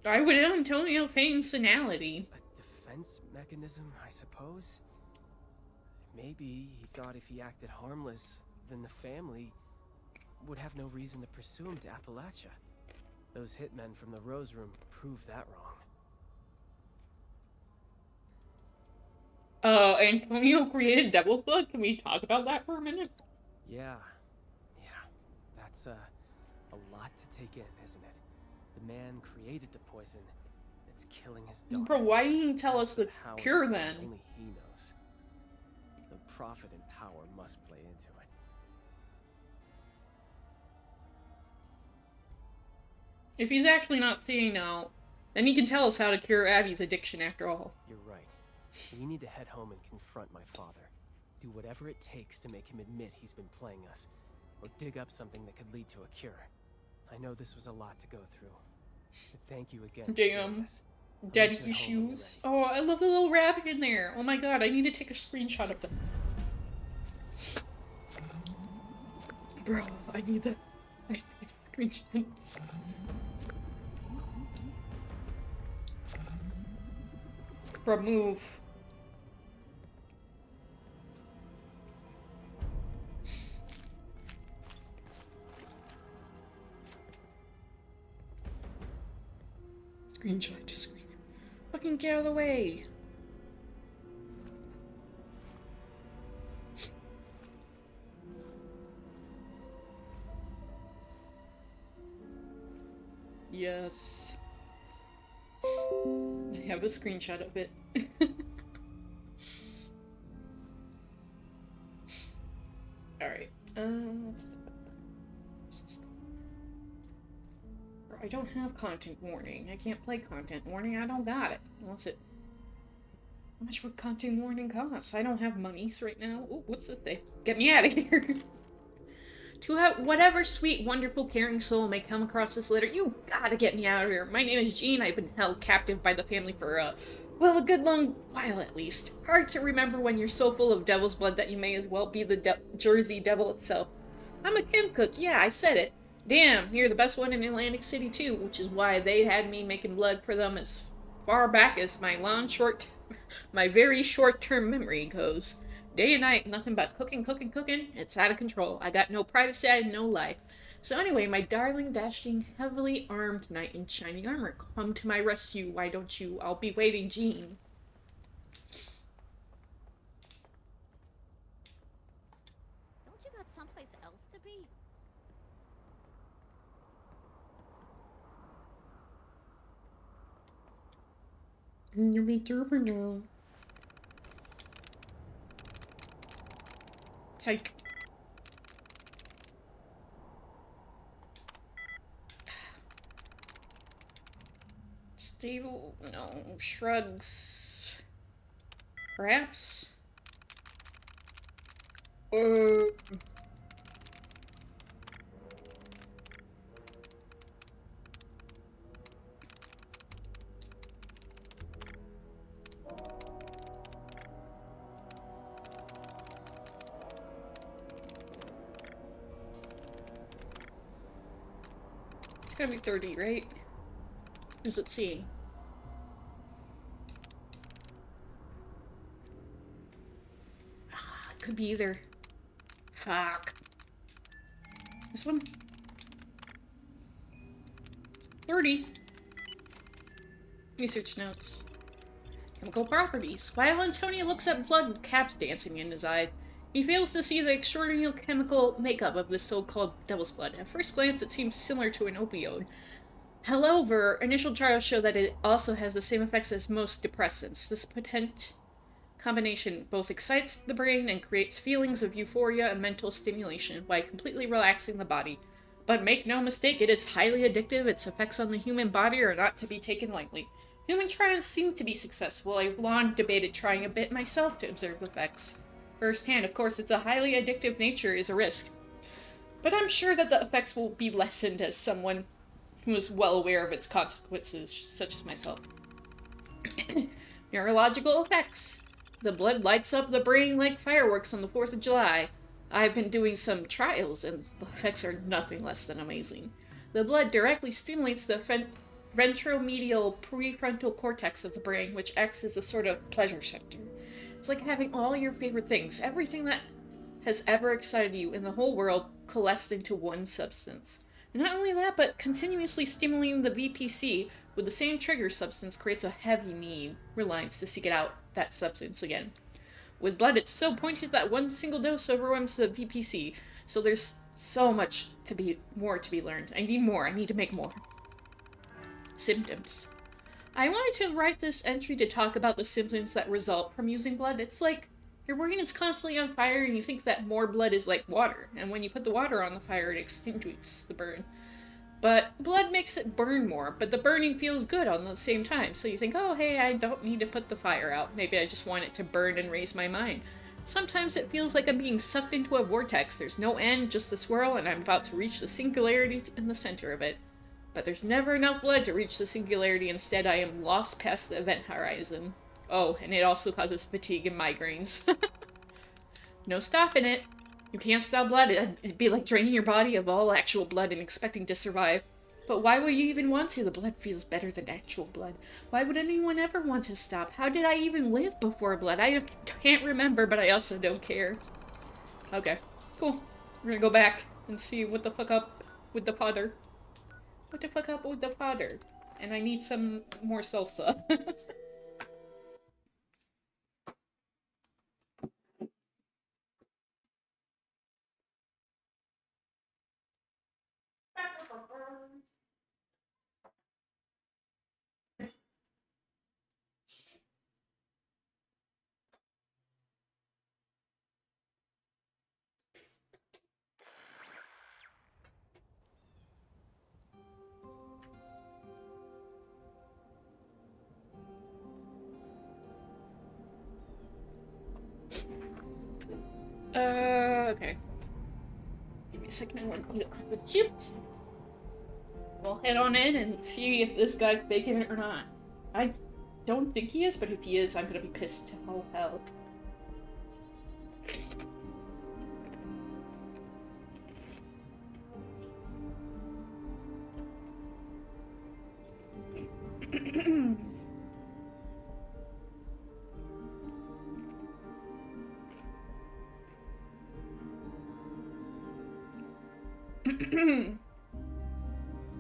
Why would Antonio feign senility? A defense mechanism, I suppose? Maybe he thought if he acted harmless, then the family would have no reason to pursue him to Appalachia. Those hitmen from the Rose Room proved that wrong. Antonio created Devil's Blood? Can we talk about that for a minute? Yeah. That's a lot to take in, isn't it? The man created the poison that's killing his daughter. Bro, why didn't he tell us the How cure then? Only he knows. The profit and power must play into it. If he's actually not seeing now, then he can tell us how to cure Abby's addiction after all. You're right. We need to head home and confront my father. Do whatever it takes to make him admit he's been playing us, or dig up something that could lead to a cure. I know this was a lot to go through. But thank you again. Damn. I'll Daddy meet you at home when you're issues. ready. Oh, I love the little rabbit in there. Oh my god, I need to take a screenshot of that. Bro, I need that. I need a screenshot. Bro, move. Screenshot, just screen. Fucking get out of the way. Yes. I have a screenshot of it. Alright. I don't have content warning. I can't play content warning. I don't got it. Unless it... How much would content warning cost? I don't have monies right now. Ooh, what's this thing? Get me out of here. To whatever sweet, wonderful, caring soul may come across this letter, you gotta get me out of here. My name is Jean. I've been held captive by the family for, well, a good long while at least. Hard to remember when you're so full of devil's blood that you may as well be the Jersey Devil itself. I'm a chem cook. Yeah, I said it. Damn, you're the best one in Atlantic City too, which is why they had me making blood for them as far back as my very short-term memory goes. Day and night, nothing but cooking. It's out of control. I got no privacy, I had no life. So anyway, my darling, dashing, heavily armed knight in shining armor, come to my rescue, why don't you? I'll be waiting, Jean. Don't you got someplace else to be? You'll be derper now. Psych. Stable, no, shrugs. Perhaps? It's gotta be 30, right? Who's it seeing? Could be either. Fuck. This one? 30. Research notes. Chemical properties. While Antonio looks at blood with caps dancing in his eyes, he fails to see the extraordinary chemical makeup of this so-called devil's blood. At first glance, it seems similar to an opioid. However, initial trials show that it also has the same effects as most depressants. This potent combination both excites the brain and creates feelings of euphoria and mental stimulation while completely relaxing the body. But make no mistake, it is highly addictive. Its effects on the human body are not to be taken lightly. Human trials seem to be successful. I've long debated trying a bit myself to observe effects firsthand. Of course, its a highly addictive nature is a risk. But I'm sure that the effects will be lessened as someone who is well aware of its consequences, such as myself. Neurological effects. The blood lights up the brain like fireworks on the 4th of July. I've been doing some trials, and the effects are nothing less than amazing. The blood directly stimulates the ventromedial prefrontal cortex of the brain, which acts as a sort of pleasure center. It's like having all your favorite things, everything that has ever excited you in the whole world, coalesced into one substance. And not only that, but continuously stimulating the VPC with the same trigger substance creates a heavy need, reliance to seek it out, that substance again. With blood, it's so pointed that one single dose overwhelms the VPC, so there's so much more to be learned. I need more. I need to make more. Symptoms. I wanted to write this entry to talk about the symptoms that result from using blood. It's like your brain is constantly on fire and you think that more blood is like water, and when you put the water on the fire, it extinguishes the burn. But blood makes it burn more, but the burning feels good on the same time, so you think, oh hey, I don't need to put the fire out. Maybe I just want it to burn and raise my mind. Sometimes it feels like I'm being sucked into a vortex. There's no end, just the swirl, and I'm about to reach the singularity in the center of it. But there's never enough blood to reach the singularity. Instead, I am lost past the event horizon. Oh, and it also causes fatigue and migraines. No stopping it. You can't stop blood. It'd be like draining your body of all actual blood and expecting to survive. But why would you even want to? The blood feels better than actual blood. Why would anyone ever want to stop? How did I even live before blood? I can't remember, but I also don't care. Okay, cool. We're gonna go back and see what the fuck up with the fodder. What the fuck up with the fodder? And I need some more salsa. Okay. Give me a second, I want to eat a couple of chips. We'll head on in and see if this guy's baking it or not. I don't think he is, but if he is, I'm gonna be pissed to oh hell.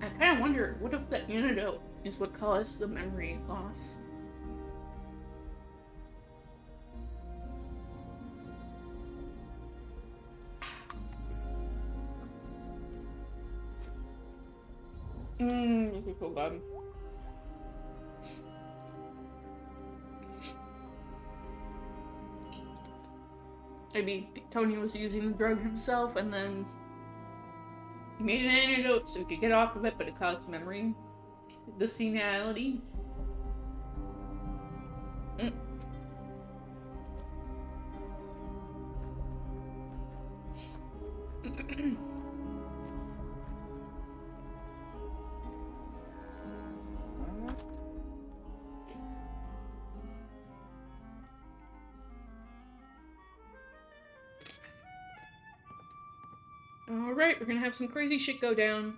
I kind of wonder, what if the antidote is what caused the memory loss? This is so bad. Maybe Tony was using the drug himself and then he made an antidote so he could get off of it, but it caused memory. The senility. Alright, we're gonna have some crazy shit go down.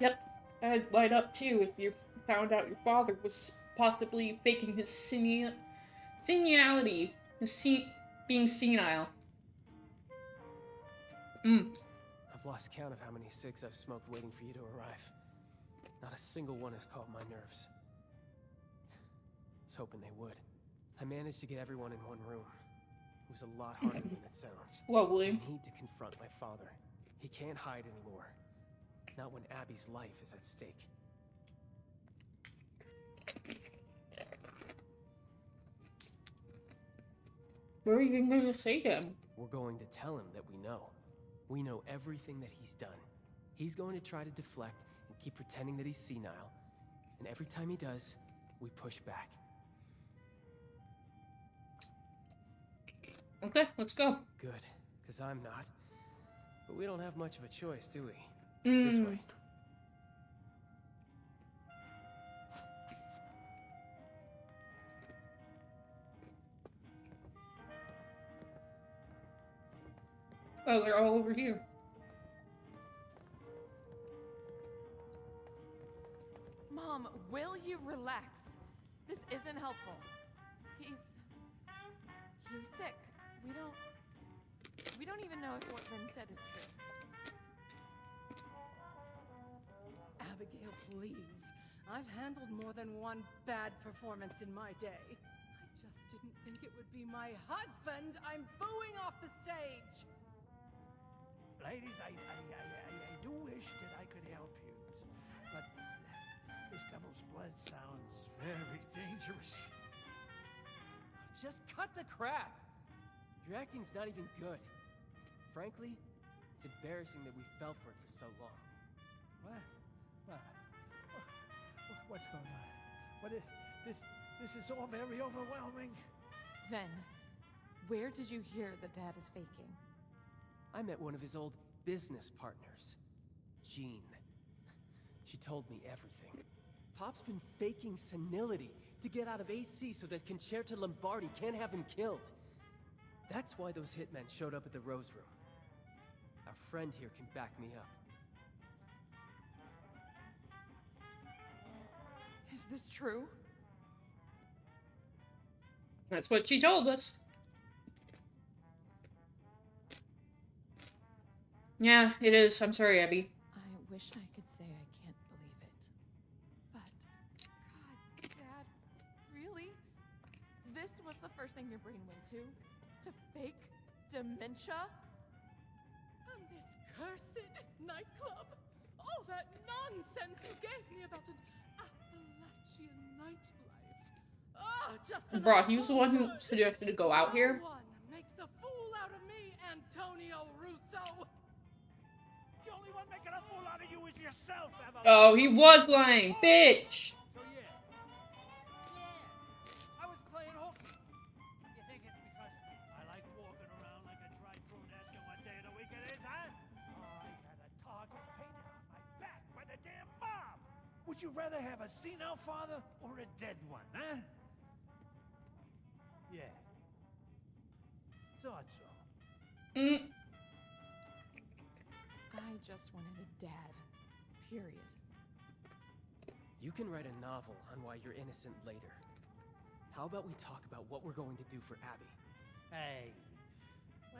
Yep, I'd light up too if you found out your father was possibly faking his senility, being senile. I've lost count of how many cigs I've smoked waiting for you to arrive. Not a single one has caught my nerves. I was hoping they would. I managed to get everyone in one room. It was a lot harder than it sounds. Lovely. I need to confront my father. He can't hide anymore. Not when Abby's life is at stake. What are you going to say to him? We're going to tell him that we know. We know everything that he's done. He's going to try to deflect and keep pretending that he's senile. And every time he does, we push back. Okay, let's go. Good, because I'm not. But we don't have much of a choice, do we? This way. Oh, they're all over here. Mom, will you relax? This isn't helpful. He's sick. We don't even know if what Vin said is true. Abigail, please. I've handled more than one bad performance in my day. I just didn't think it would be my husband I'm booing off the stage. Ladies, I do wish that I could help you, but this devil's blood sounds very dangerous. Just cut the crap! Your acting's not even good. Frankly, it's embarrassing that we fell for it for so long. What's going on? This is all very overwhelming. Ven, where did you hear that Dad is faking? I met one of his old business partners, Jean. She told me everything. Pop's been faking senility to get out of AC so that Concerta Lombardi can't have him killed. That's why those hitmen showed up at the Rose Room. Our friend here can back me up. Is this true? That's what she told us. Yeah, it is. I'm sorry, Abby. I wish I could say I can't believe it. But, God, Dad, really? This was the first thing your brain went to? To fake dementia? And this cursed nightclub. All that nonsense you gave me about an Appalachian nightlife. Ah, just Bro, he was the one who suggested to go out here. No one makes a fool out of me, Antonio Russo. The only one making a fool out of you is yourself, Evelyn. Oh, he was lying, bitch. So yeah, I was playing hooky. You think it's because I like walking around like a dry prune asking what day of the week it is, huh? I got a target painted on my back by the damn mob. Would you rather have a senile father or a dead one, huh? Yeah. Thought so. I just wanted a dad. Period. You can write a novel on why you're innocent later. How about we talk about what we're going to do for Abby? Hey,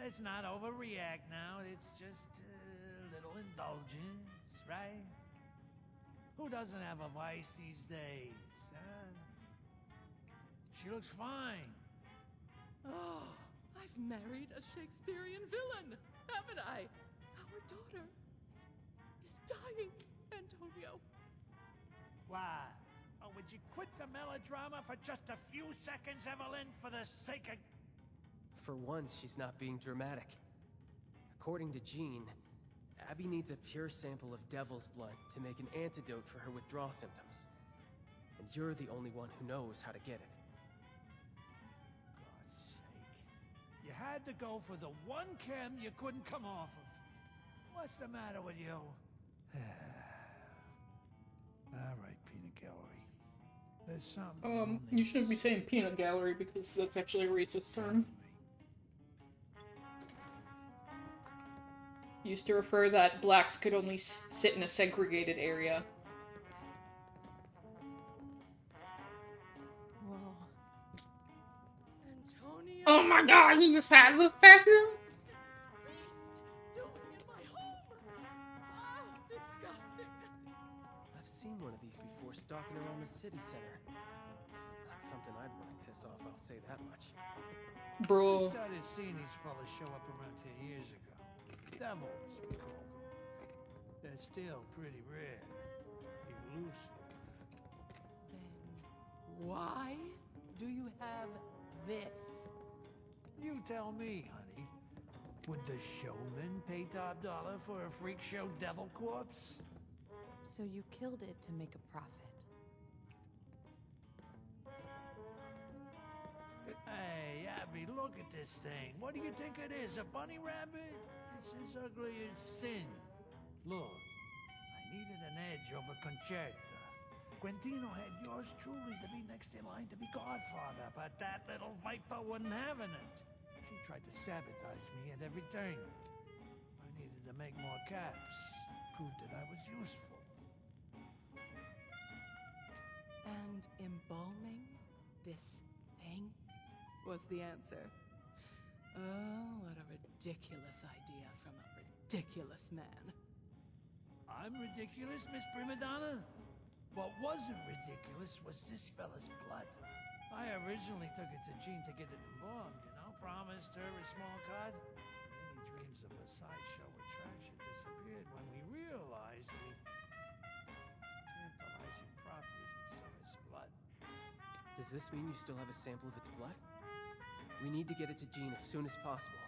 let's not overreact now. It's just a little indulgence, right? Who doesn't have a vice these days, huh? She looks fine. Oh, I've married a Shakespearean villain, haven't I? Our daughter is dying, Antonio. Why? Oh, would you quit the melodrama for just a few seconds, Evelyn, for the sake of... For once, she's not being dramatic. According to Jean, Abby needs a pure sample of devil's blood to make an antidote for her withdrawal symptoms. And you're the only one who knows how to get it. God's sake. You had to go for the one chem you couldn't come off of. What's the matter with you? All right, peanut gallery. There's something... You shouldn't be saying peanut gallery because that's actually a racist term. Used to refer that blacks could only sit in a segregated area. Whoa. Antonio. Oh my god, he just had this bathroom? Beast doing in my home. Ah, disgusting. I've seen one of these before stalking around the city center. Not something something I'd want to piss off, I'll say that much. We Bro. started seeing these fellas show up around 10 years ago. Devils, we call them. They're still pretty rare. Elusive. Then why do you have this? You tell me, honey. Would the showman pay top dollar for a freak show devil corpse? So you killed it to make a profit. Hey, Abby, look at this thing. What do you think it is, a bunny rabbit? It's as ugly as sin. Look, I needed an edge over Concerta. Quintino had yours truly to be next in line to be godfather, but that little viper wasn't having it. She tried to sabotage me at every turn. I needed to make more caps, prove that I was useful. And embalming this thing was the answer. Oh, what a ridiculous idea from a ridiculous man. I'm ridiculous, Miss Primadonna? What wasn't ridiculous was this fella's blood. I originally took it to Jean to get it embalmed, you know, promised her a small cut. Any dreams of a sideshow attraction disappeared when we realized the tantalizing properties of its blood. Does this mean you still have a sample of its blood? We need to get it to Jean as soon as possible.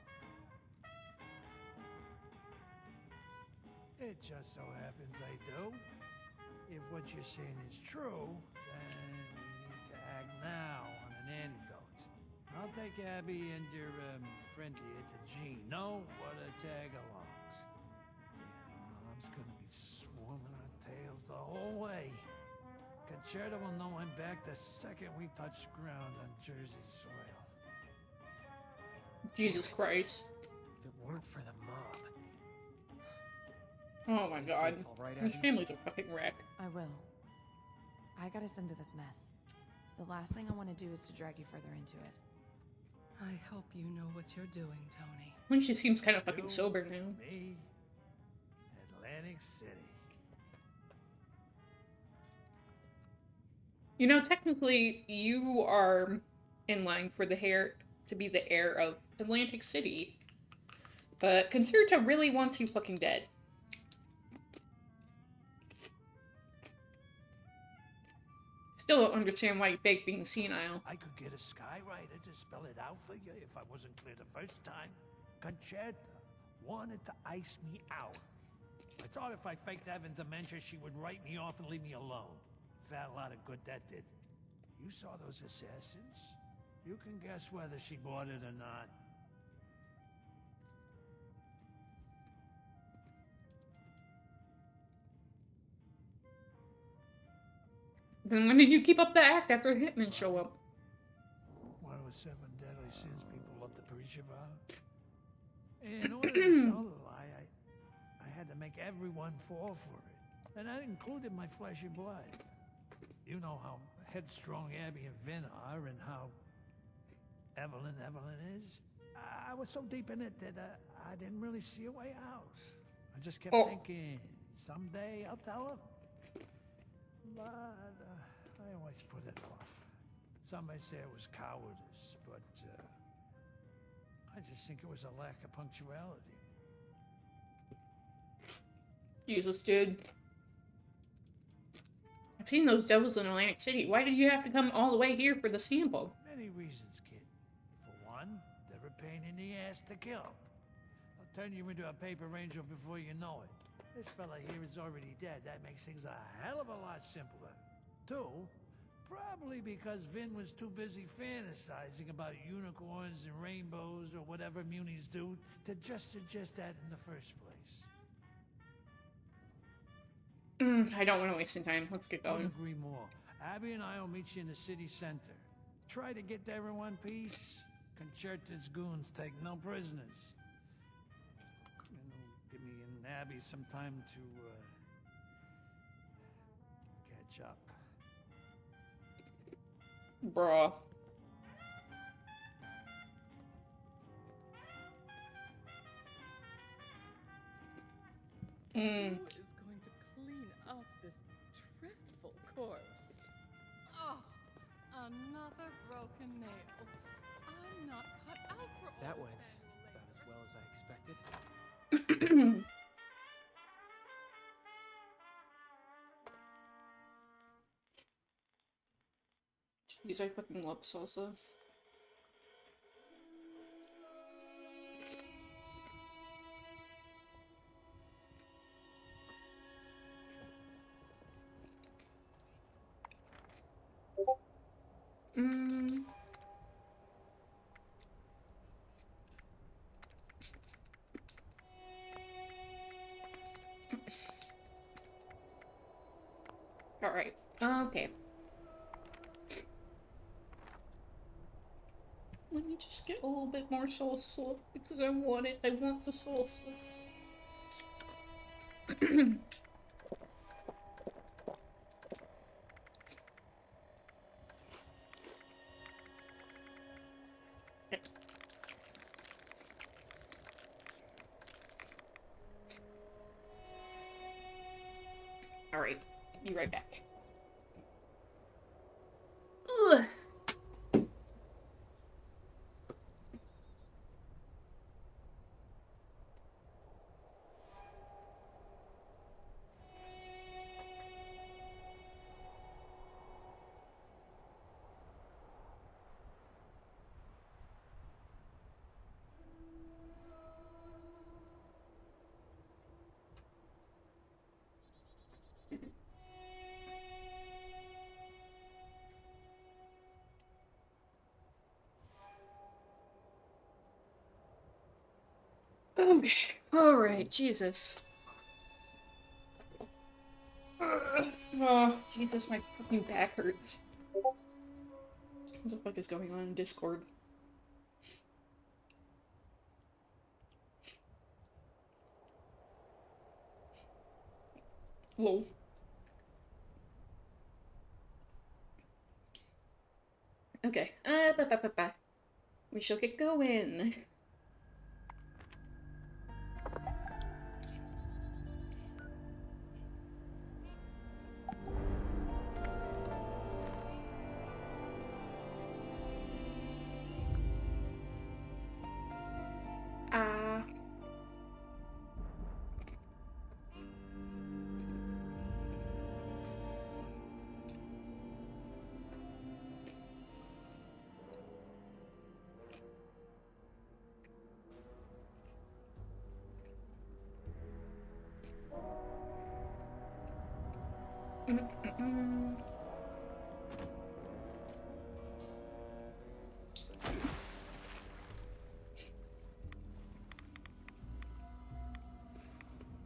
It just so happens I do. If what you're saying is true, then we need to act now on an antidote. I'll take Abby and your friend here to Jean. No water tag-alongs. Damn, Mom's gonna be swarming our tails the whole way. Concerta will know I'm back the second we touch ground on Jersey soil. Jesus Christ. If it weren't for the mob. Oh my Stay god. safe, all right, His Abby? family's a fucking wreck. I will. I got us into this mess. The last thing I want to do is to drag you further into it. I hope you know what you're doing, Tony. I think she seems kind of fucking You, sober now. Me, Atlantic City. You know, technically, you are in line for the heir to be the heir of Atlantic City. But Concerta really wants you fucking dead. Still don't understand why you fake being senile. I could get a skywriter to spell it out for you if I wasn't clear the first time. Concerta wanted to ice me out. I thought if I faked having dementia, she would write me off and leave me alone. Fat lot of good that did. You saw those assassins? You can guess whether she bought it or not. Then when did you keep up the act after hitmen show up? One of the 7 deadly sins people love to preach about. In order to sell the lie, I had to make everyone fall for it. And that included my flesh and blood. You know how headstrong Abby and Vin are and how Evelyn is. I was so deep in it that I didn't really see a way out. I just kept thinking, someday I'll tell him. But I always put it off. Some may say it was cowardice, but I just think it was a lack of punctuality. Jesus, dude. I've seen those devils in Atlantic City. Why did you have to come all the way here for the sample? Many reasons, kid. For one, they're a pain in the ass to kill. They'll turn you into a paper ranger before you know it. This fella here is already dead. That makes things a hell of a lot simpler. 2, probably because Vin was too busy fantasizing about unicorns and rainbows or whatever munis do to just suggest that in the first place. I don't want to waste any time. Let's get going. Couldn't agree more. Abby and I will meet you in the city center. Try to get there in one piece. Concerta's goons take no prisoners. You know, give me and Abby some time to catch up. Bruh. Who is going to clean up this dreadful corpse? Oh, Another broken nail. I'm not cut out for all That this went manual about as labor. well as I expected. Jeez, I fucking love salsa. Mm. All right. Okay. Let me just get a little bit more salsa because I want it. I want the salsa. All right. Be right back. Ugh. Okay. All right. Jesus. Oh, Jesus, my fucking back hurts. What the fuck is going on in Discord? Lol. Okay. We shall get going.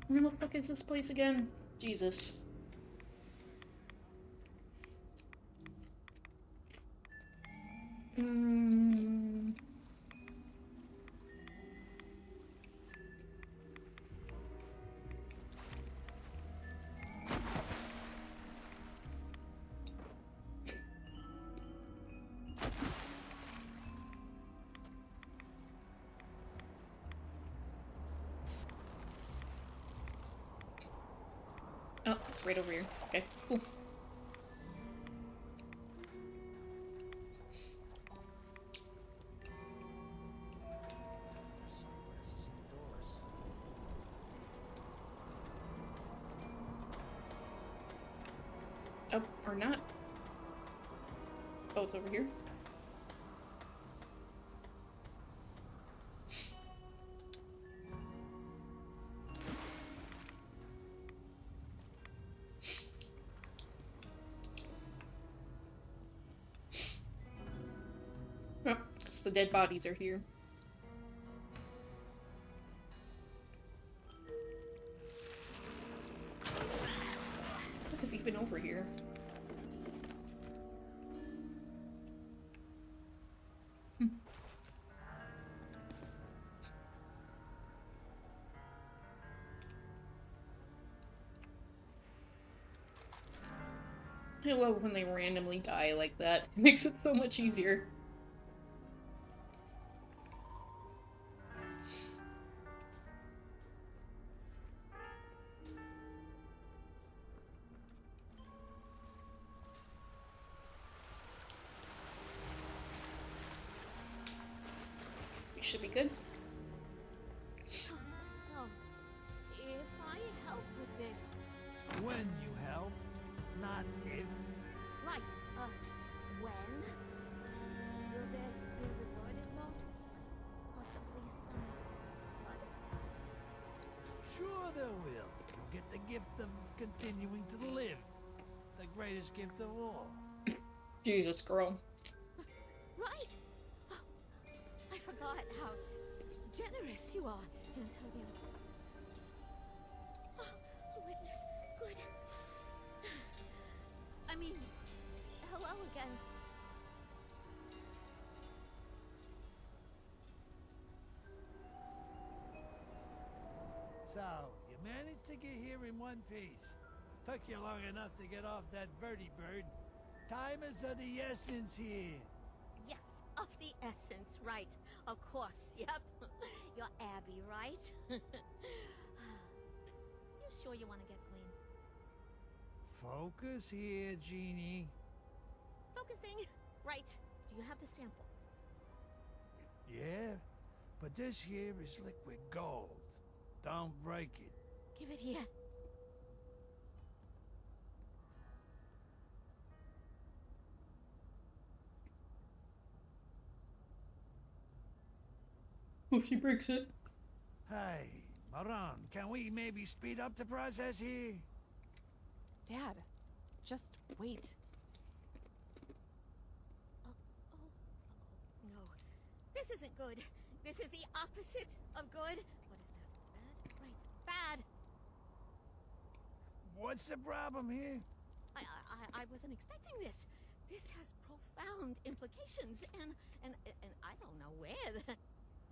Where the fuck is this place again? Jesus. Oh, it's right over here. Okay, cool. Oh, or not. Oh, it's over here. Oh, because the dead bodies are here. What is even over here? I love when they randomly die like that. It makes it so much easier. should be good. So, if I help with this, When you help, not if. right, when? Will there be a rewarded note? Possibly some blood? Sure there will. You'll get the gift of continuing to live. The greatest gift of all. Jesus, girl. Right! Oh, I forgot how generous you are, Antonio. Oh, a witness. Good. I mean, hello again. So, you managed to get here in one piece. Took you long enough to get off that vertibird. Time is of the essence here. Yes, of the essence, right. Of course, yep. You're Abby, right? You sure you want to get clean? Focus here, Jeannie. Focusing. Right. Do you have the sample? Yeah, but this here is liquid gold. Don't break it. Give it here. Oh, she breaks it. Hey, Maran, can we maybe speed up the process here? Dad, just wait. No. This isn't good. This is the opposite of good. What is that? Bad? Right. Bad. What's the problem here? I wasn't expecting this. This has profound implications, and I don't know where.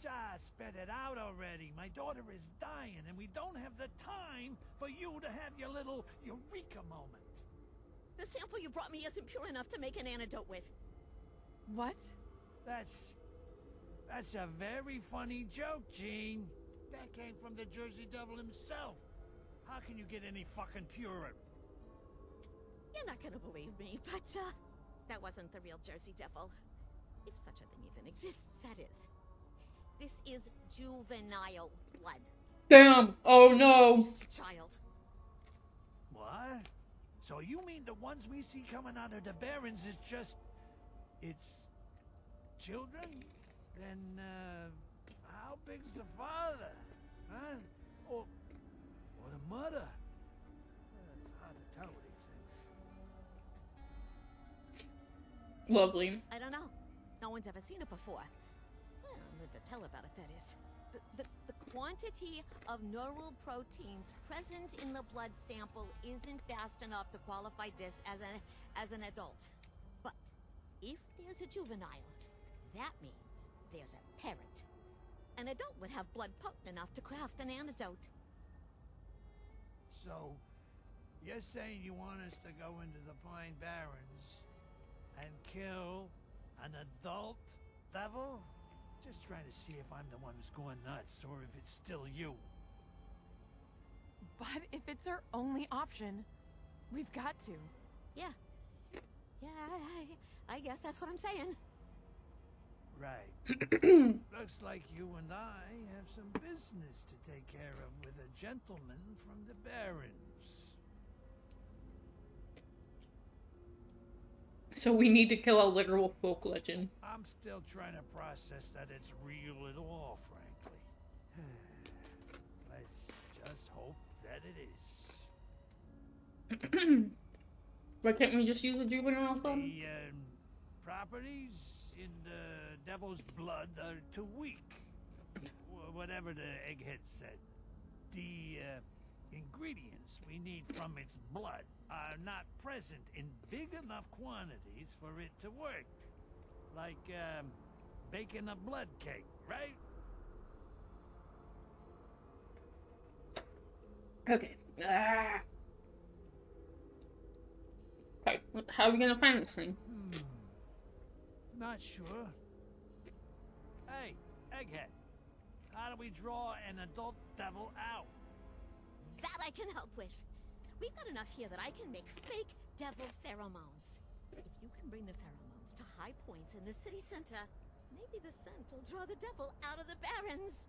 Just spit it out already. My daughter is dying, and we don't have the time for you to have your little eureka moment. The sample you brought me isn't pure enough to make an antidote with. What? That's a very funny joke, Gene. That came from the Jersey Devil himself. How can you get any fucking purer? You're not gonna believe me, but that wasn't the real Jersey Devil. If such a thing even exists, that is. This is juvenile blood. Damn! Oh no! Just a child. What? So you mean the ones we see coming out of the Barrens is just... it's... children? Then, how big's the father? Huh? Or the mother? It's hard to tell with these things. Lovely. I don't know. No one's ever seen it before. Well, live to tell about it, that is. The quantity of neural proteins present in the blood sample isn't vast enough to qualify this as an adult. But if there's a juvenile, that means there's a parent. An adult would have blood potent enough to craft an antidote. So, you're saying you want us to go into the Pine Barrens and kill an adult devil? Just trying to see if I'm the one who's going nuts, or if it's still you. But if it's our only option, we've got to. Yeah. Yeah, I guess that's what I'm saying. Right. Looks like you and I have some business to take care of with a gentleman from the Barrens. So we need to kill a literal folk legend. I'm still trying to process that it's real at all, frankly. Let's just hope that it is. Why can't we just use a juvenile phone? The properties in the Devil's Blood are too weak. Whatever the egghead said. The ingredients we need from its blood are not present in big enough quantities for it to work. Like, baking a blood cake, right? Okay. Okay, how are we gonna find this thing? Not sure. Hey, Egghead. How do we draw an adult devil out? That I can help with. We've got enough here that I can make fake devil pheromones. If you can bring the pheromones to high points in the city center, Maybe the scent will draw the devil out of the barrens.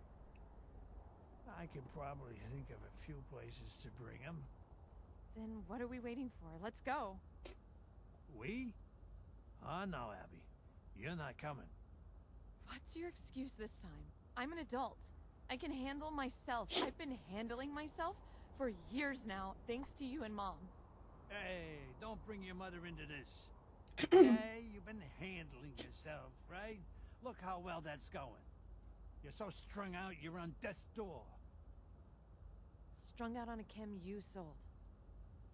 I could probably think of a few places to bring him. Then what are we waiting for? Let's go. We? Oh, no, Abby. You're not coming. What's your excuse this time? I'm an adult. I can handle myself. I've been handling myself for years now, thanks to you and Mom. Hey, don't bring your mother into this. Hey, you've been handling yourself, right? Look how well that's going. You're so strung out, you're on death's door. Strung out on a chem you sold.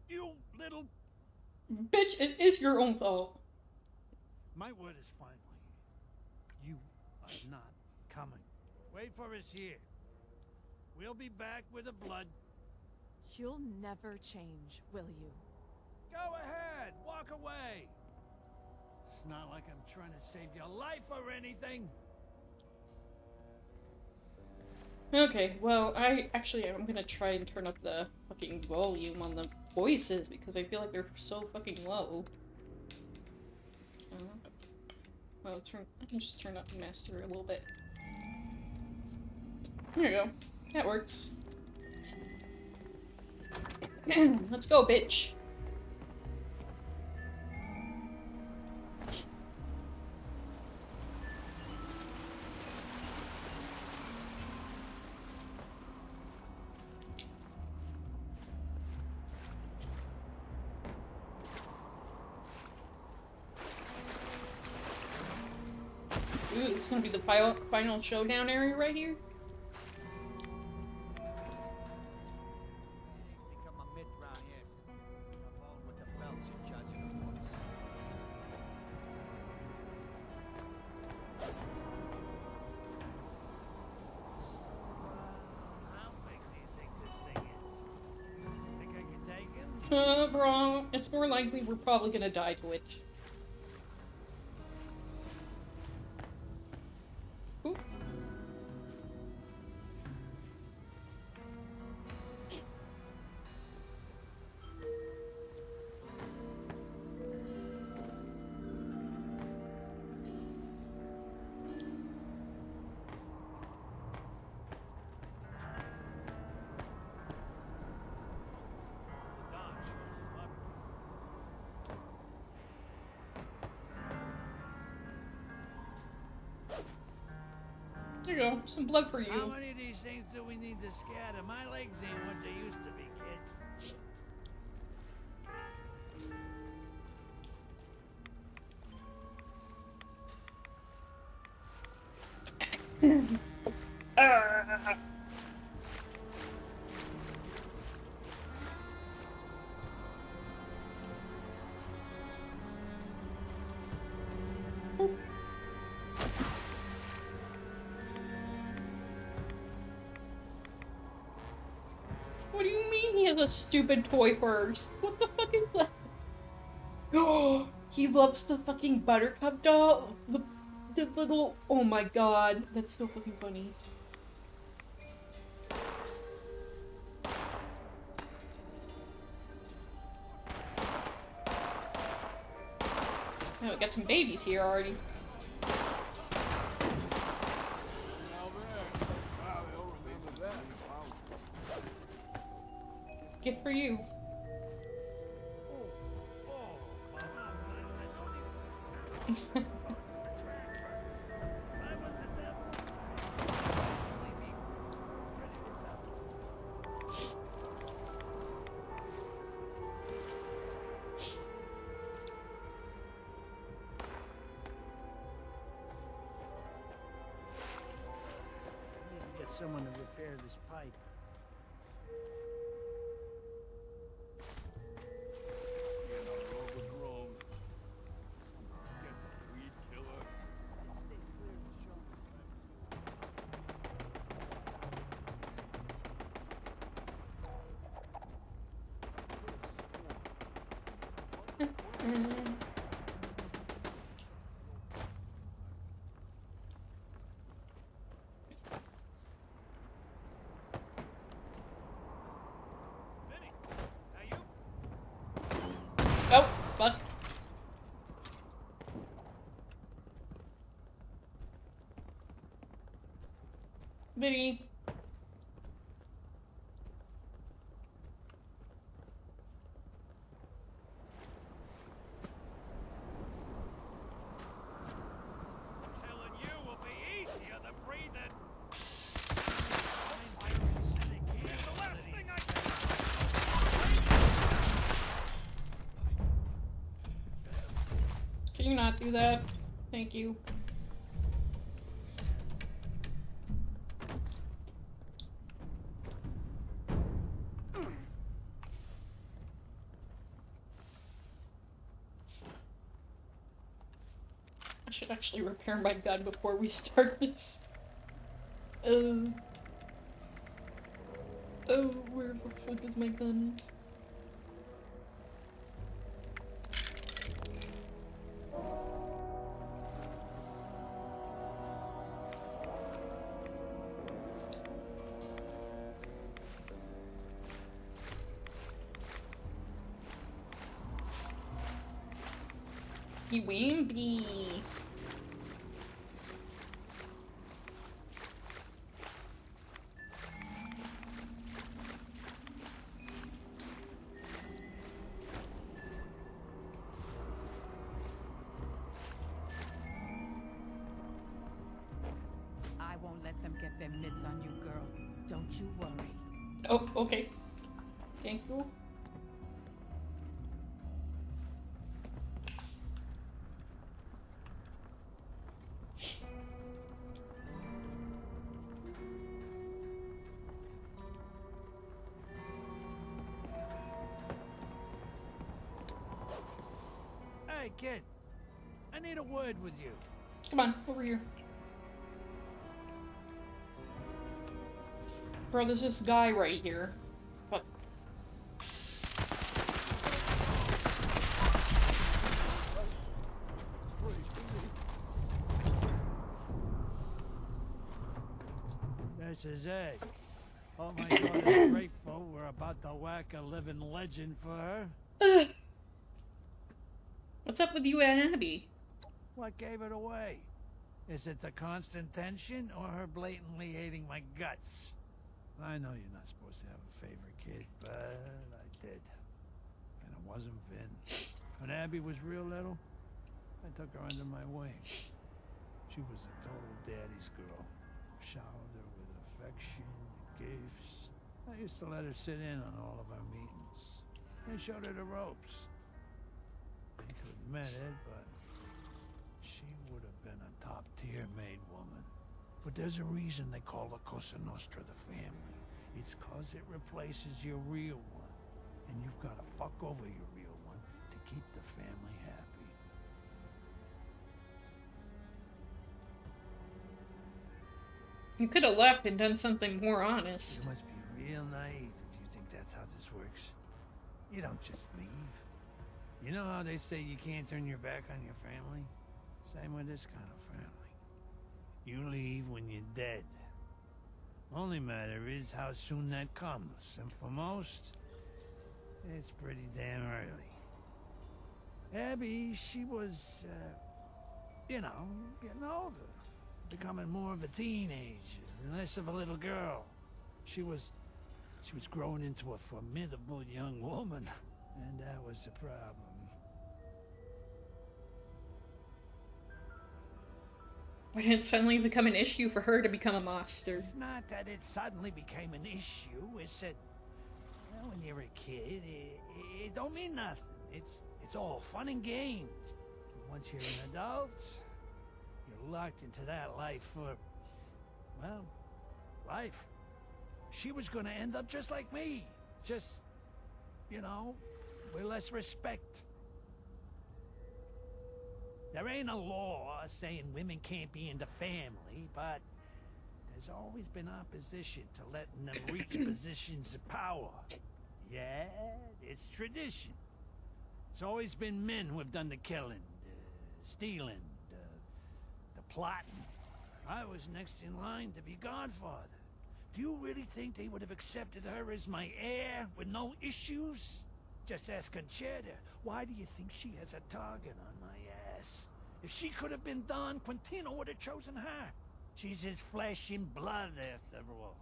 You little... Bitch, it is your own fault. My word is finally. You are not coming. Wait for us here. We'll be back with the blood. You'll never change, will you? Go ahead, walk away. It's not like I'm trying to save your life or anything. Okay, well, I'm gonna try and turn up the fucking volume on the voices because I feel like they're so fucking low. Well, I can just turn up the master a little bit. There you go. That works. Let's go, bitch. Ooh, it's gonna be the final showdown area right here. Bro, it's more likely we're probably gonna die to it. Ooh. There you go, some blood for you. How many of these things do we need to scatter? My legs ain't what they used to be, kid. What do you mean he has a stupid toy purse? What the fuck is that? Oh, he loves the fucking Buttercup doll. The little... Oh my god, that's so fucking funny. Oh, we got some babies here already. Gift for you. Get someone to repair this pipe. Oh, fuck. Kitty. Killing you will be easier than breathing. It's the last thing I Can you not do that? Thank you. I should actually repair my gun before we start this. Oh, where the fuck is my gun? You Wimby. I won't let them get their mitts on you, girl. Don't you worry. Oh, okay. Thank you. Hey, kid. I need a word with you. Come on, over here. Bro, there's this guy right here. What? This is it. Oh, my daughter's grateful we're about to whack a living legend for her. What's up with you and Abby? What gave it away? Is it the constant tension or her blatantly hating my guts? I know you're not supposed to have a favorite kid, but I did. And it wasn't Vin. When Abby was real little, I took her under my wing. She was a total daddy's girl. Showered her with affection, gifts. I used to let her sit in on all of our meetings. I showed her the ropes. I hate to admit it, but she would have been a top-tier maid woman. But there's a reason they call her Cosa Nostra the family. It's 'cause it replaces your real one. And you've got to fuck over your real one to keep the family happy. You could have left and done something more honest. You must be real naive if you think that's how this works. You don't just leave. You know how they say you can't turn your back on your family? Same with this kind of family. You leave when you're dead. Only matter is how soon that comes, and for most, it's pretty damn early. Abby, she was, you know, getting older. Becoming more of a teenager, and less of a little girl. She was growing into a formidable young woman, and that was the problem. Why did it suddenly become an issue for her to become a monster? It's not that it suddenly became an issue, it's that, well, when you're a kid, it don't mean nothing. It's all fun and games. But once you're an adult, you're locked into that life for, well, life. She was gonna end up just like me. Just, you know, with less respect. There ain't a law saying women can't be in the family, but there's always been opposition to letting them reach positions of power. Yeah, it's tradition. It's always been men who have done the killing, stealing, the plotting. I was next in line to be godfather. Do you really think they would have accepted her as my heir with no issues? Just ask Conchetta. Why do you think she has a target on my ass? If she could have been Don, Quintino would have chosen her. She's his flesh and blood, after all.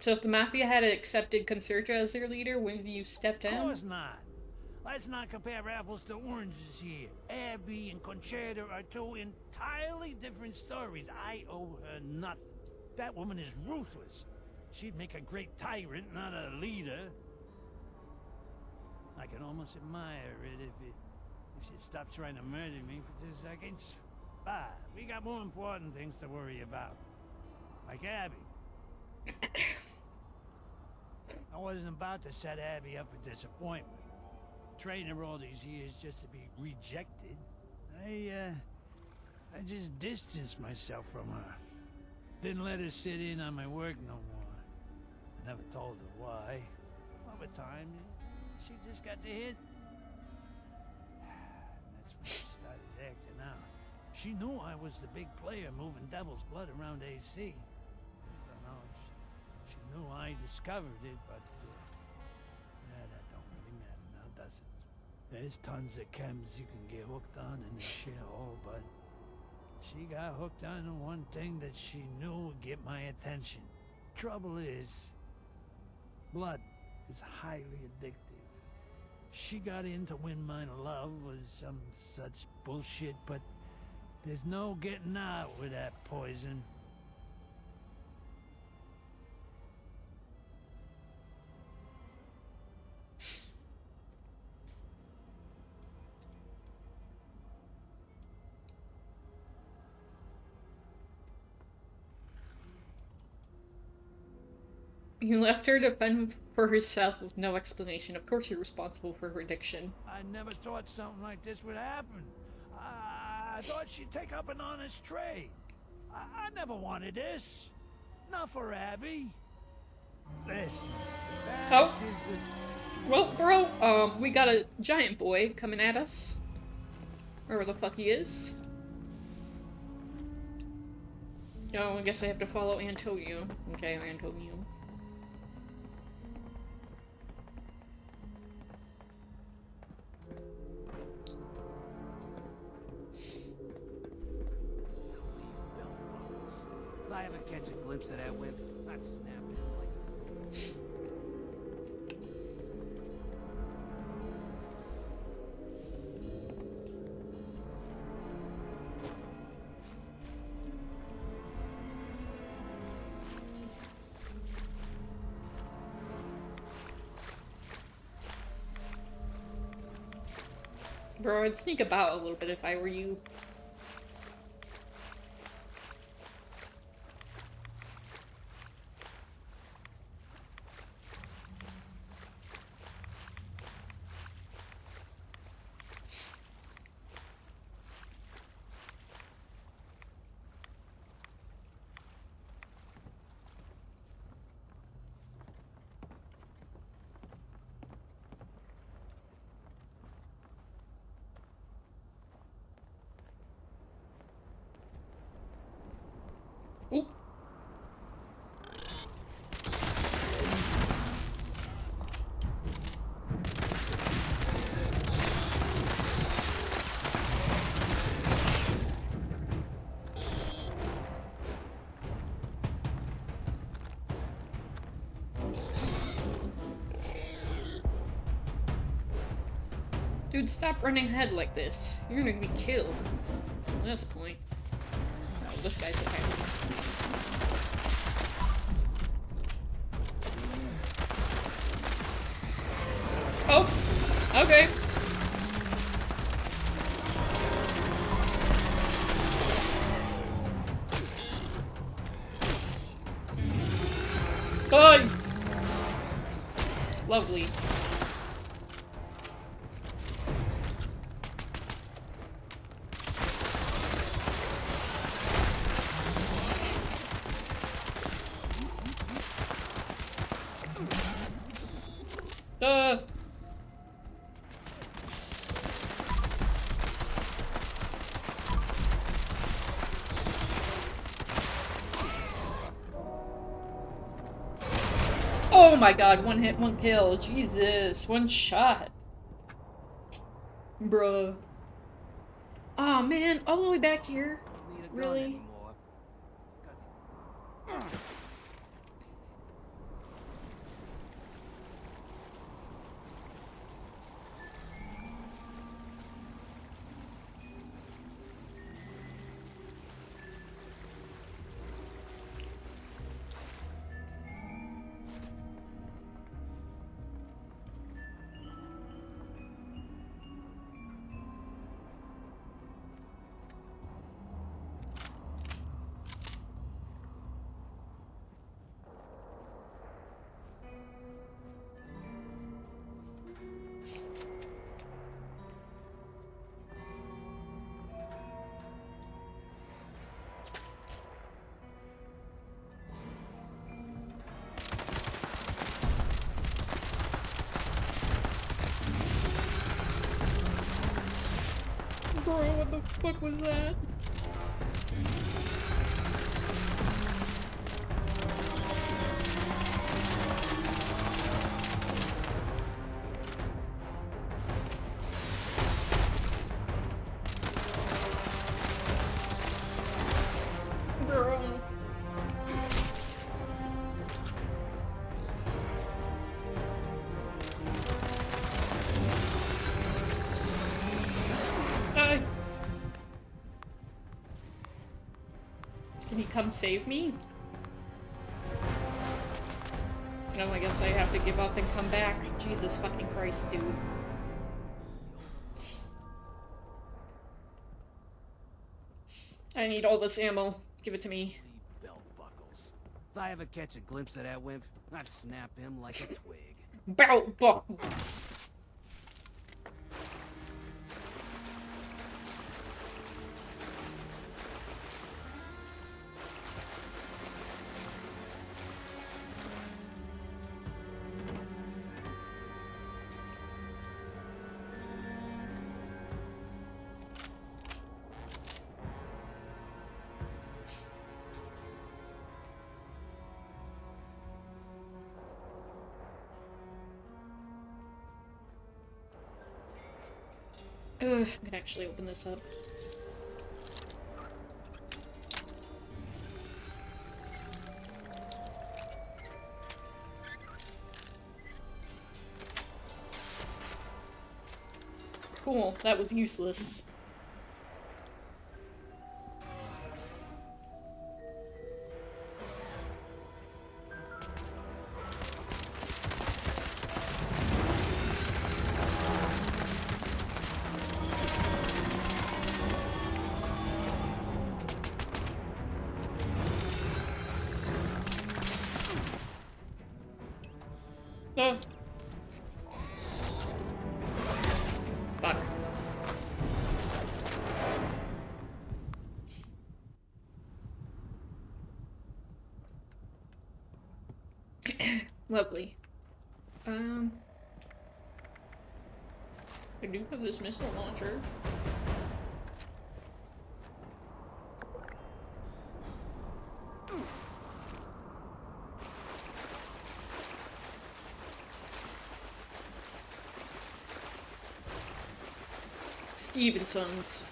So if the Mafia had accepted Concerta as their leader, wouldn't you step Of down? course not. Let's not compare apples to oranges here. Abby and Concerta are two entirely different stories. I owe her nothing. That woman is ruthless. She'd make a great tyrant, not a leader. I can almost admire it if she'd stop trying to murder me for 2 seconds. But we got more important things to worry about. Like Abby. I wasn't about to set Abby up for disappointment. Trained her all these years just to be rejected. I just distanced myself from her. Didn't let her sit in on my work no more. I never told her why. Over time, she just got the hint. And that's when she started acting out. She knew I was the big player moving Devil's Blood around AC. I don't know if she knew I discovered it, but that don't really matter now, does it? There's tons of chems you can get hooked on in this shithole, but she got hooked on the one thing that she knew would get my attention. Trouble is, blood is highly addictive. She got in to win my love with some such bullshit, but there's no getting out with that poison. You left her to fend for herself with no explanation. Of course you're responsible for her addiction. I never thought something like this would happen. I thought she'd take up an honest trade. I never wanted this. Not for Abby. Listen. Oh. Well, bro, we got a giant boy coming at us. Wherever the fuck he is. Oh, I guess I have to follow Antonio. Okay, Antonio. If I ever catch a glimpse of that whip, I'd snap it like... Bro, I'd sneak about a little bit if I were you. Oop. Dude, stop running ahead like this. You're gonna be killed. At this point. Oh, this guy's attacking. Oh! Okay. Good! Lovely. Oh Oh my god, one hit, one kill. Jesus, one shot. Bruh. Aw, man, all the way back here? Don't need a gun Really? anymore. 'Cause Bro, what the fuck was that? Bro. Can he come save me? No, I guess I have to give up and come back. Jesus fucking Christ, dude. I need all this ammo. Give it to me. belt buckles. If I ever catch a glimpse of that wimp, I'd snap him like a twig. Belt buckles. Ugh, I can actually open this up. Cool, that was useless. Oh. Fuck. Lovely. I do have this missile launcher. Stevenson's.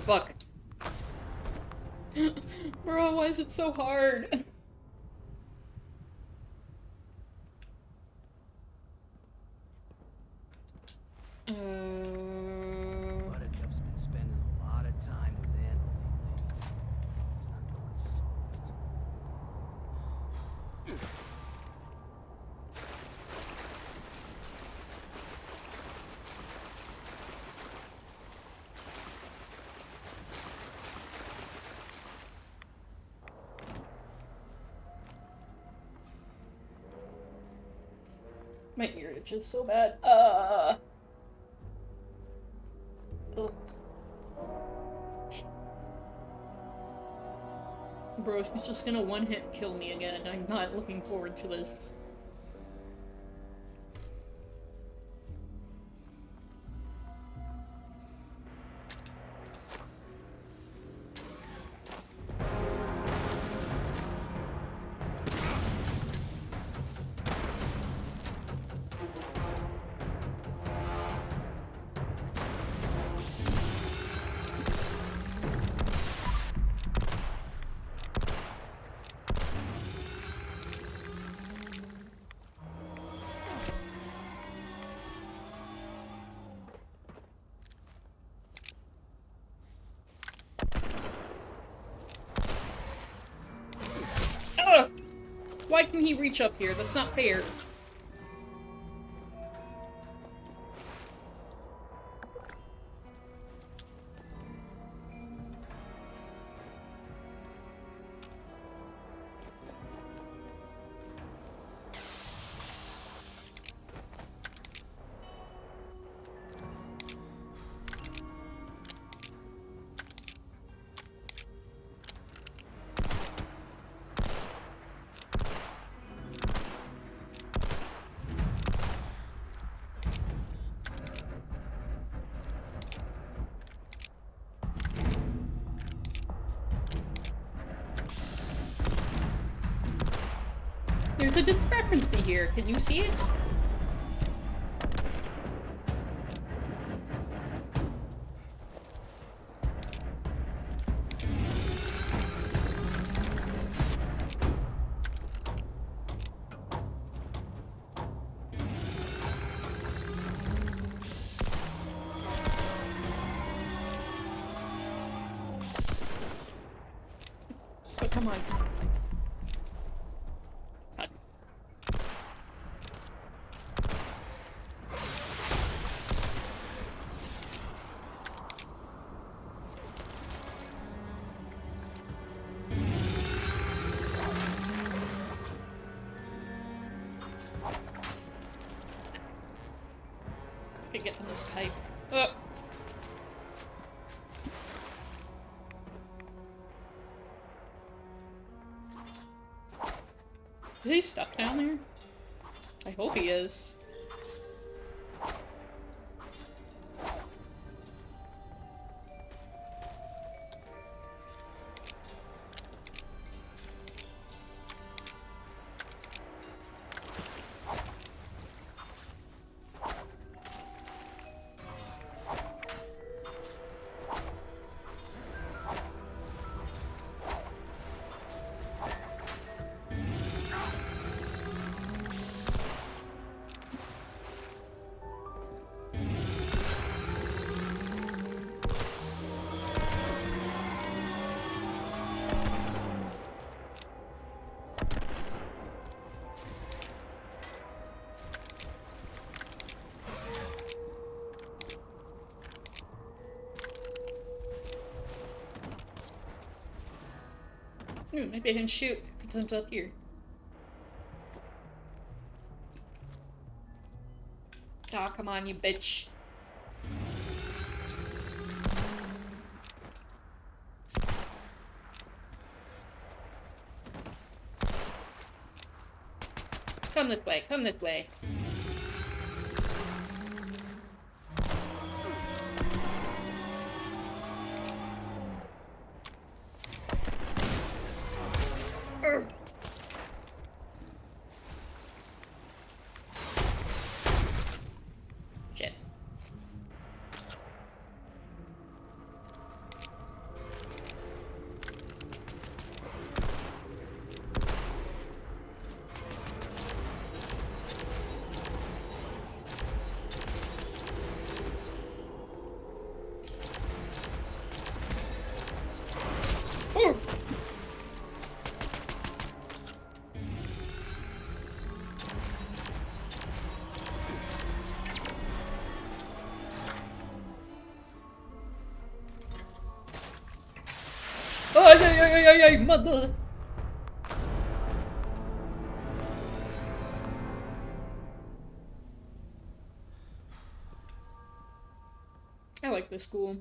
Fuck. Bro, why is it so hard? Buttercup's been spending a lot of time with Anna lately. It's not going soft. My ear itches so bad. Ugh. Bro, he's just gonna one-hit kill me again. I'm not looking forward to this. Why can he reach up here? That's not fair. There's a discrepancy here. Can you see it? Oh, come on. Get in this pipe. Oh. Is he stuck down there? I hope he is. Ooh, maybe I can shoot if he comes up here. Aw, come on, you bitch. Come this way, come this way. Shit. Ay, mother. I like this school.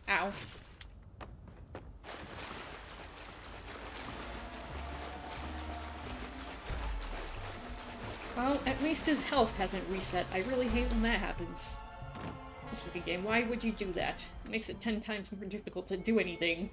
Ow. Well, at least his health hasn't reset. I really hate when that happens. This fucking game, why would you do that? It makes it 10 times more difficult to do anything.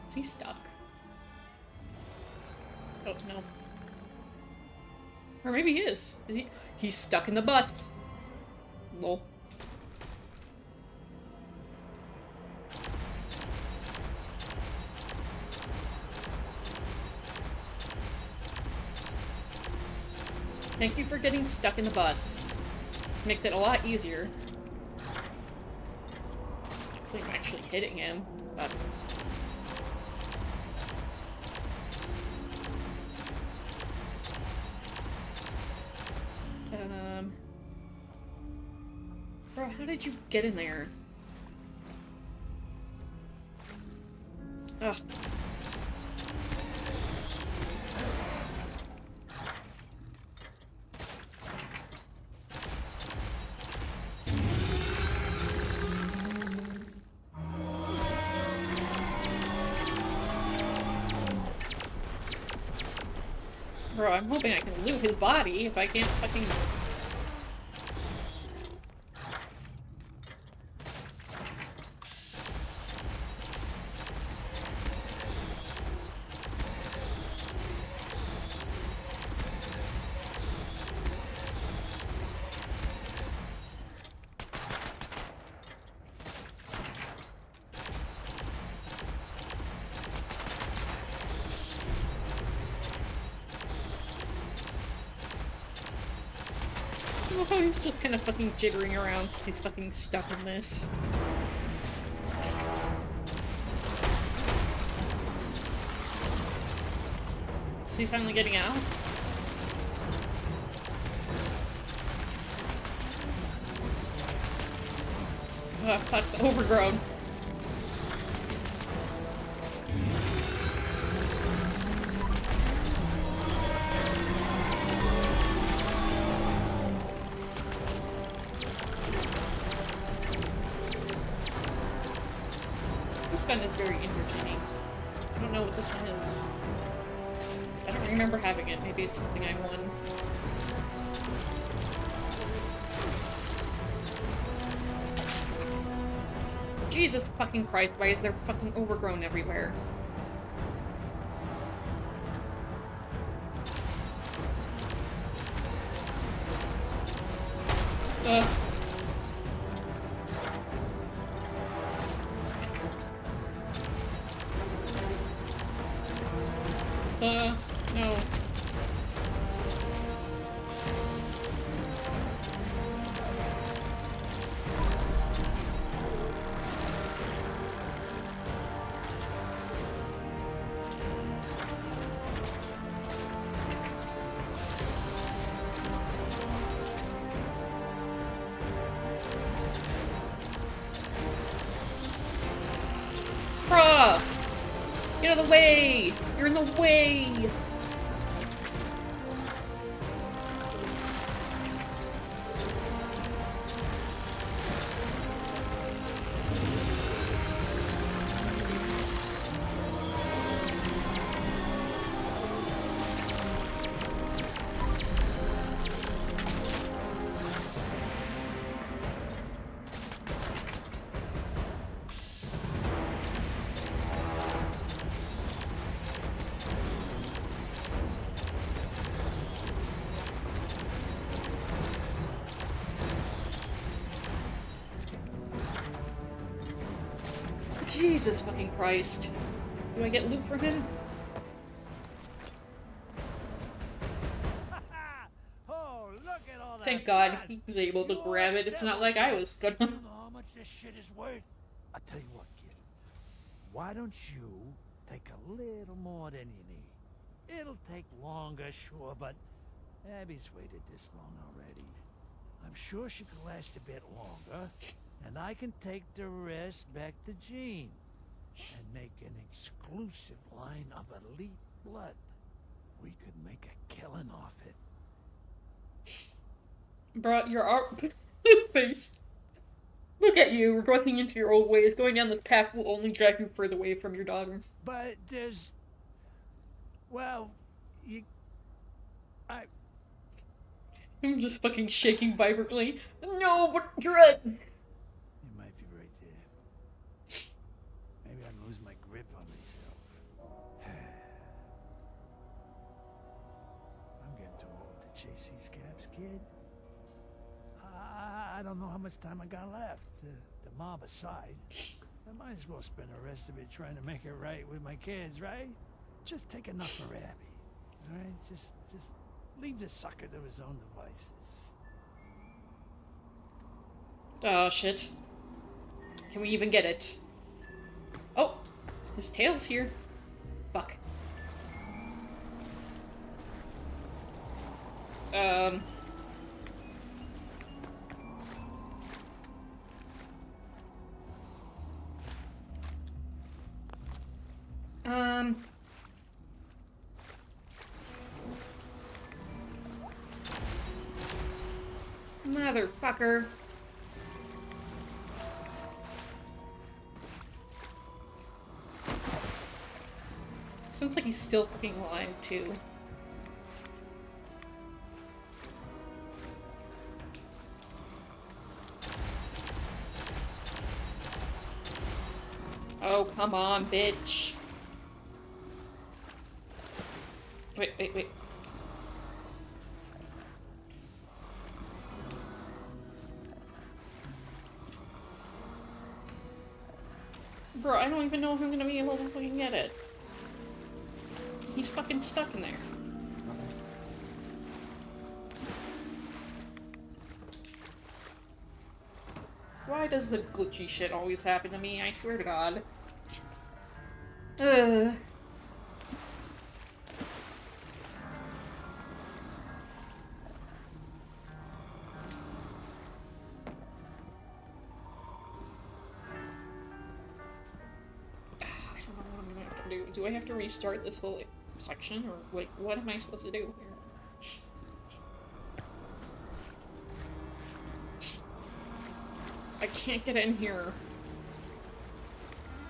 Is he stuck? Oh, no. Or maybe he is. Is he? He's stuck in the bus. Lol. Thank you for getting stuck in the bus. Makes it a lot easier. I think I'm actually hitting him, but... Bro, how did you get in there? Ugh. Bro, I'm hoping I can loot his body if I can't fucking... Oh, he's just kind of fucking jittering around because he's fucking stuck in this. Is he finally getting out? Oh, fuck, overgrown. This gun is very entertaining. I don't know what this one is. I don't remember having it. Maybe it's something I won. Jesus fucking Christ, why is there fucking overgrown everywhere? Ugh. No. Bruh! Get out of the way! You're in the way! Jesus fucking Christ. Do I get loot from him? Oh, look at all that. Thank God he was able to grab it. It's not like I was gonna. You know how much this shit is worth? I'll tell you what, kid. Why don't you take a little more than you need? It'll take longer, sure, but Abby's waited this long already. I'm sure she could last a bit longer, and I can take the rest back to Jean and make an exclusive line of elite blood. We could make a killing off it. Bro, your art face. Look at you, regressing into your old ways. Going down this path will only drag you further away from your daughter. But there's... Well, I'm just fucking shaking vibrantly. No, but you're right. You might be right there. Maybe I lose my grip on myself. I'm getting too old to chase these scabs, kid. I don't know how much time I got left. The mob aside, I might as well spend the rest of it trying to make it right with my kids, right? Just take enough for Abby, all right? Just leave the sucker to his own devices. Oh, shit. Can we even get it? Oh, his tail's here. Fuck. Motherfucker. Sounds like he's still fucking alive, too. Oh, come on, bitch. Wait. Bro, I don't even know if I'm gonna be able to fucking get it. He's fucking stuck in there. Why does the glitchy shit always happen to me? I swear to God. Ugh. Do I have to restart this whole section, or like, what am I supposed to do here? I can't get in here.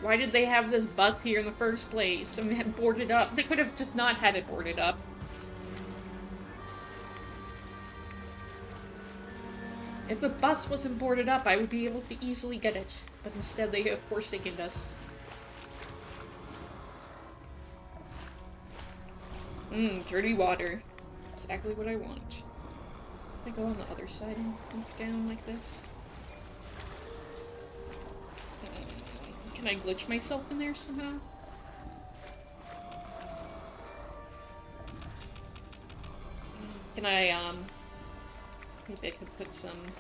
Why did they have this bus here in the first place and had boarded up? They could have just not had it boarded up. If the bus wasn't boarded up, I would be able to easily get it. But instead, they have forsaken us. Dirty water. Exactly what I want. Can I go on the other side and look down like this? Can I glitch myself in there somehow? Can I, maybe I could put some...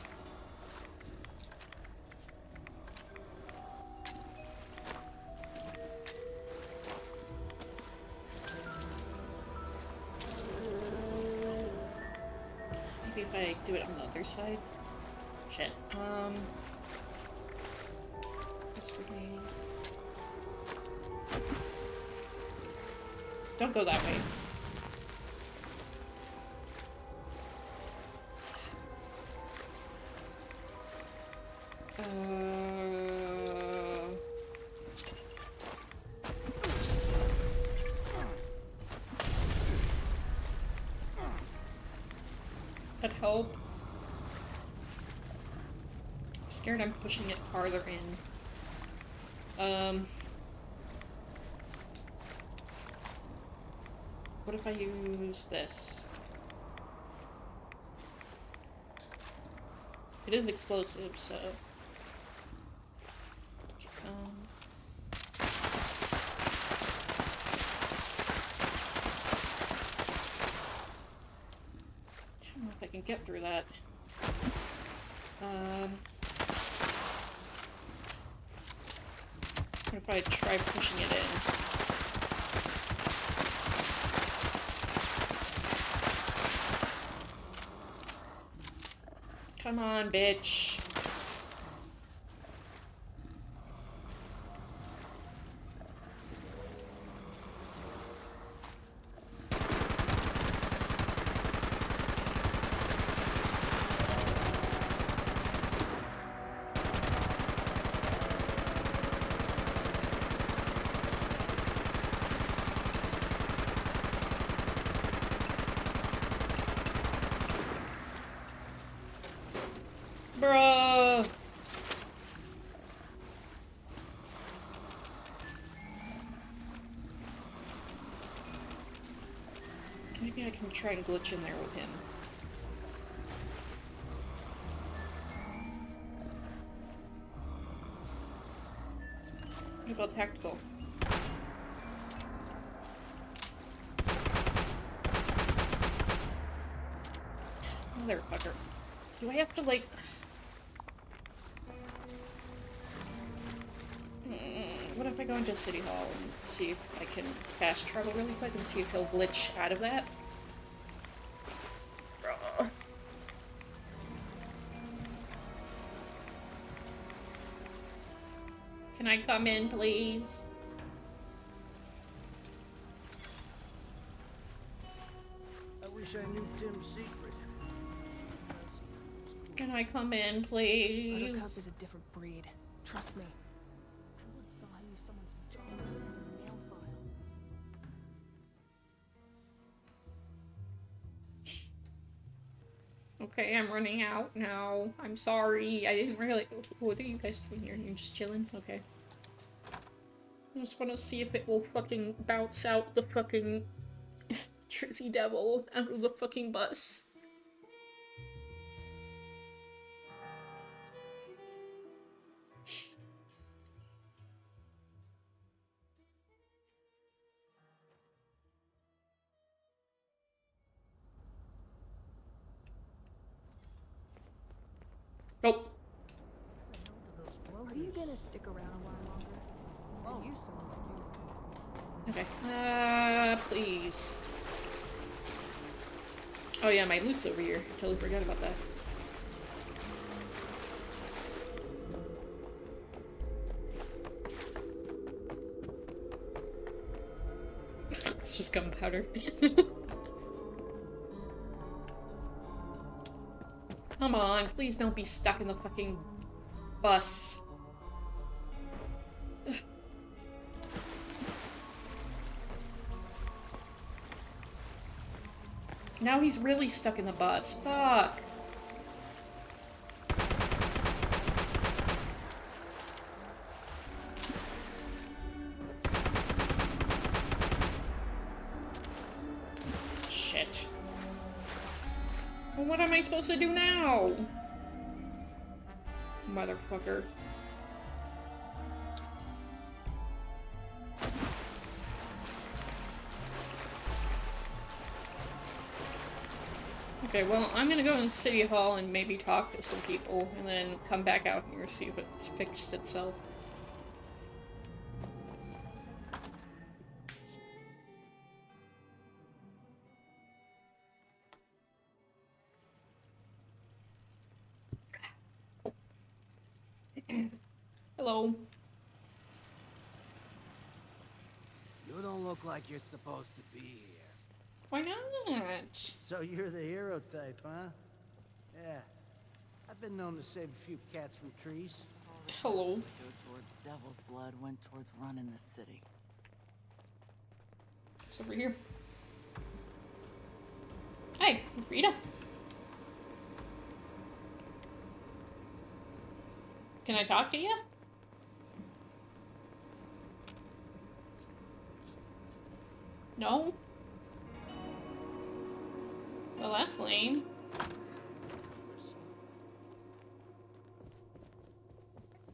If I do it on the other side. Shit. Yesterday. Don't go that way. That help? I'm scared I'm pushing it farther in. What if I use this? It is explosive, so... I don't know if I can get through that. What if I try pushing it in? Come on, bitch. Bruh. Maybe I can try and glitch in there with him. What about tactical? Motherfucker. Do I have to, like... What if I go into City Hall and see if I can fast travel really quick and see if he'll glitch out of that? Bruh. Can I come in, please? I wish I knew Tim's secret. Can I come in, please? Buttercup is a different breed. Trust me. I once saw him use someone's jawbone as a nail file. Okay, I'm running out now. I'm sorry. I didn't really... What are you guys doing here? You're just chilling? Okay. I just want to see if it will fucking bounce out the fucking Jersey Devil out of the fucking bus. Nope. Are you gonna stick around a while longer? I use someone like you. Okay. Please. Oh yeah, my loot's over here. Totally forgot about that. It's just gunpowder. Come on, please don't be stuck in the fucking bus. Now he's really stuck in the bus. Fuck. Shit. Well, what am I supposed to do now? Motherfucker. Okay, well, I'm gonna go in City Hall and maybe talk to some people, and then come back out here, see if it's fixed itself. Hello. You don't look like you're supposed to be here. Why not? So you're the hero type, huh? Yeah. I've been known to save a few cats from trees. Hello. Go towards Devil's Blood went towards running the city. It's over here. Hi, Rita. Can I talk to you? No? Well, that's lame.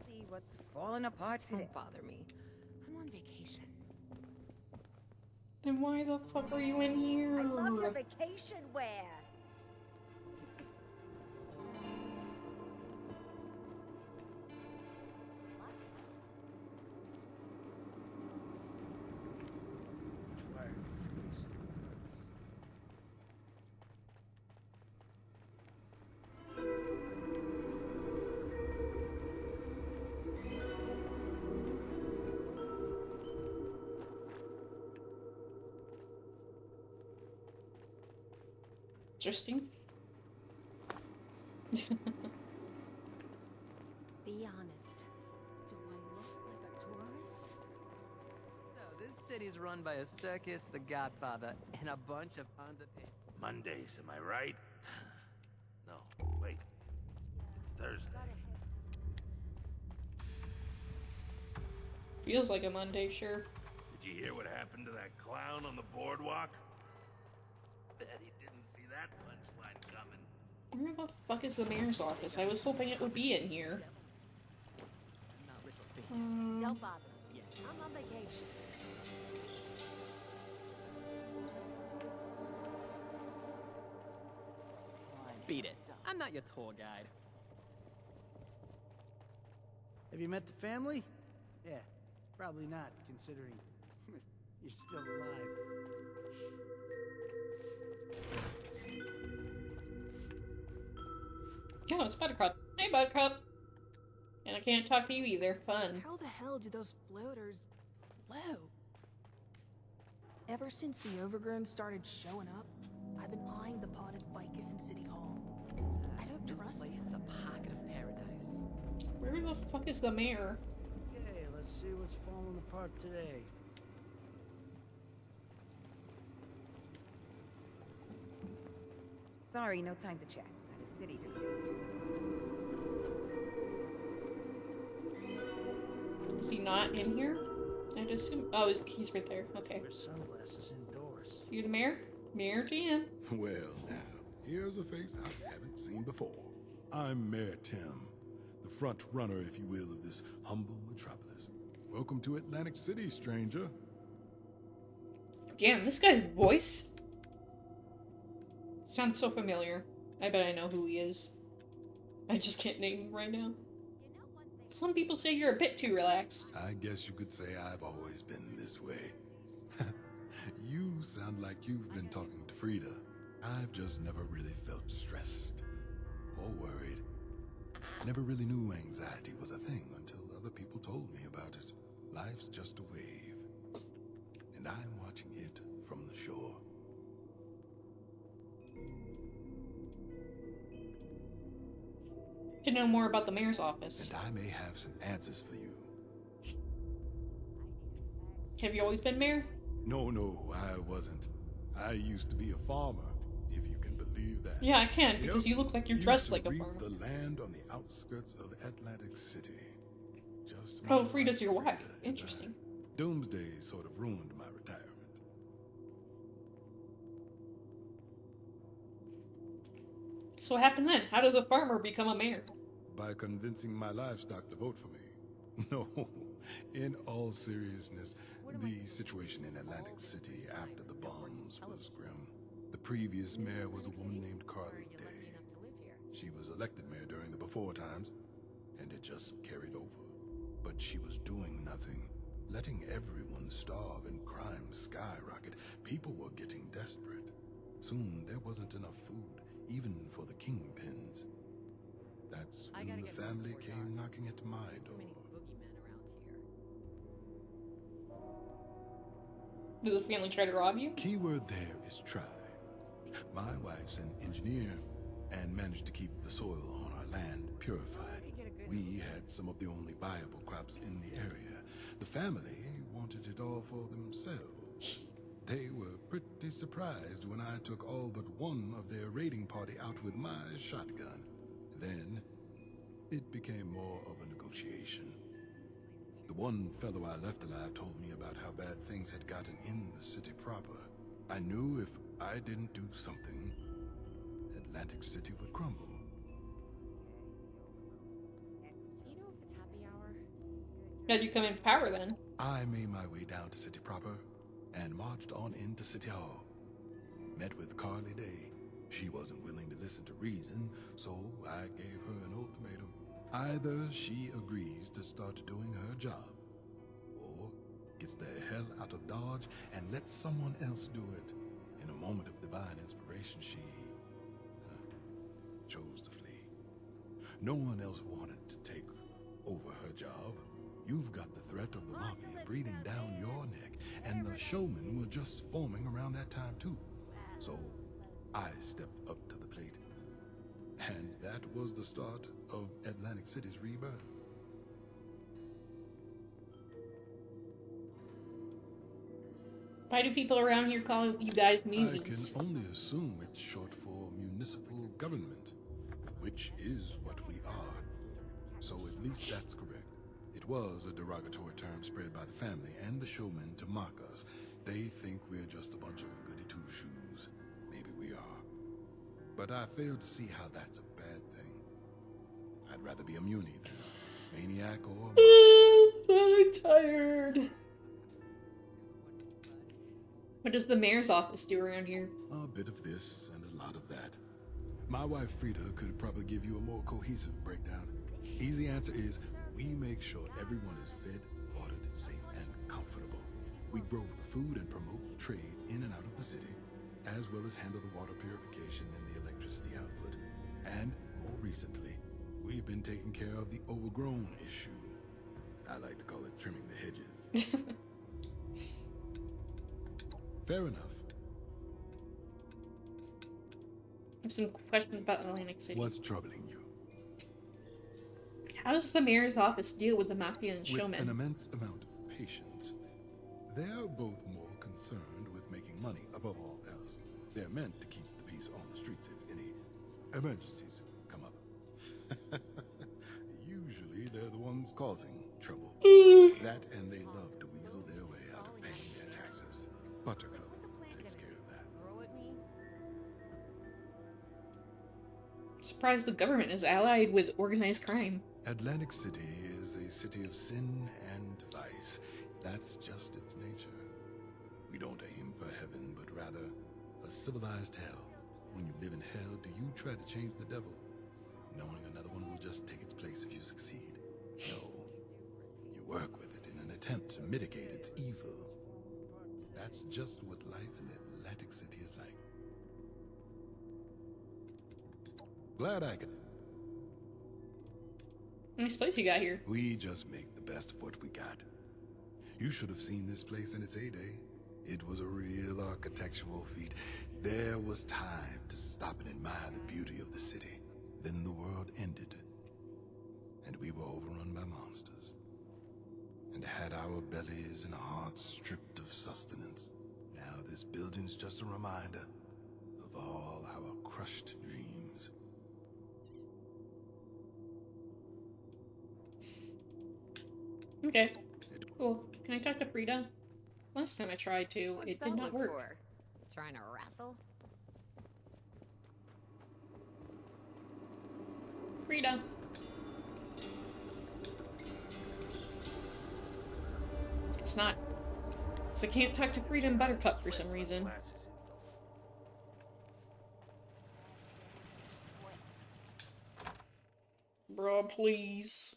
See what's falling apart today. Don't bother me. I'm on vacation. Then why the fuck are you in here? I love your vacation wear. Interesting. Be honest. Do I look like a tourist? So this city's run by a circus, the Godfather, and a bunch of underpaid. Mondays, am I right? No, wait. It's Thursday. Feels like a Monday, sure. Did you hear what happened to that clown on the boardwalk? Bet he didn't see that punchline coming. Where the fuck is the mayor's office? I was hoping it would be in here. Don't bother. I'm on vacation. Beat it. I'm not your tour guide. Have you met the family? Yeah, probably not, considering you're still alive. Oh, it's Buttercup. Hey, Buttercup. And I can't talk to you either. Fun. How the hell do those floaters float? Ever since the Overgrown started showing up, I've been eyeing the potted ficus in City Hall. I don't trust it. This place a pocket of paradise. Where the fuck is the mayor? Okay, let's see what's falling apart today. Sorry, no time to chat. Got a city to do. Is he not in here? I'd assume. Oh, he's right there. Okay. Wear sunglasses indoors. You the mayor? Mayor Tim. Well, now, here's a face I haven't seen before. I'm Mayor Tim, the front runner, if you will, of this humble metropolis. Welcome to Atlantic City, stranger. Damn, this guy's voice sounds so familiar. I bet I know who he is. I just can't name him right now. Some people say you're a bit too relaxed. I guess you could say I've always been this way. You sound like you've been talking to Frida. I've just never really felt stressed or worried. Never really knew anxiety was a thing until other people told me about it. Life's just a wave, and I'm watching it from the shore. To know more about the mayor's office. And I may have some answers for you. Have you always been mayor? No, I wasn't. I used to be a farmer, if you can believe that. Yeah, I can, because you look like you're dressed like a reap farmer. the land on the outskirts of Atlantic City. Just Oh, Frida's your wife. Interesting. Doomsday sort of ruined my retirement. So what happened then? How does a farmer become a mayor? By convincing my livestock to vote for me. No, in all seriousness, the situation in Atlantic City after the bombs was grim. The previous mayor was a woman named Carly Day. She was elected mayor during the before times, and it just carried over. But she was doing nothing, letting everyone starve and crime skyrocket. People were getting desperate. Soon there wasn't enough food, even for the kingpins. That's when the family came knocking at my door. Did the family try to rob you? Keyword there is try. My wife's an engineer and managed to keep the soil on our land purified. We had some of the only viable crops in the area. The family wanted it all for themselves. They were pretty surprised when I took all but one of their raiding party out with my shotgun. Then, it became more of a negotiation. The one fellow I left alive told me about how bad things had gotten in the city proper. I knew if I didn't do something, Atlantic City would crumble. Do you know if it's happy hour? How'd you come into power then? I made my way down to City proper and marched on into City Hall. Met with Carly Day. She wasn't willing to listen to reason, so I gave her an ultimatum. Either she agrees to start doing her job, or gets the hell out of Dodge and lets someone else do it. In a moment of divine inspiration, she chose to flee. No one else wanted to take over her job. You've got the threat of the mafia breathing down your neck, and the showmen were just forming around that time too. So I stepped up to the plate. And that was the start of Atlantic City's rebirth. Why do people around here call you guys muties? I can only assume it's short for municipal government, which is what we are. So at least that's correct. It was a derogatory term spread by the family and the showmen to mock us. They think we're just a bunch of goody two-shoes. Maybe we are. But I fail to see how that's a bad thing. I'd rather be a munie than a maniac or a I'm tired. What does the mayor's office do around here? A bit of this and a lot of that. My wife Frida could probably give you a more cohesive breakdown. Easy answer is, we make sure everyone is fed, watered, safe, and comfortable. We grow the food and promote trade in and out of the city, as well as handle the water purification and the electricity output. And more recently, we've been taking care of the overgrown issue. I like to call it trimming the hedges. Fair enough. I have some questions about Atlantic City. What's troubling you? How does the mayor's office deal with the mafia and showmen? With an immense amount of patience. They're both more concerned with making money above all else. They're meant to keep the peace on the streets if any emergencies come up. Usually they're the ones causing trouble. That and they love to weasel their way out of paying their taxes. Buttercup takes care of that. Surprised the government is allied with organized crime. Atlantic City is a city of sin and vice. That's just its nature. We don't aim for heaven, but rather a civilized hell. When you live in hell, do you try to change the devil, knowing another one will just take its place if you succeed? No. You work with it in an attempt to mitigate its evil. That's just what life in Atlantic City is like. Glad I could. Nice place you got here. We just make the best of what we got. You should have seen this place in its heyday. It was a real architectural feat. There was time to stop and admire the beauty of the city. Then the world ended, and we were overrun by monsters, and had our bellies and hearts stripped of sustenance. Now this building's just a reminder of all our crushed dreams. Okay, cool. Can I talk to Frida? Last time I tried to, it did not work. For? Trying to wrestle? Frida. It's not. So I can't talk to Frida and Buttercup for some reason. Bruh, please.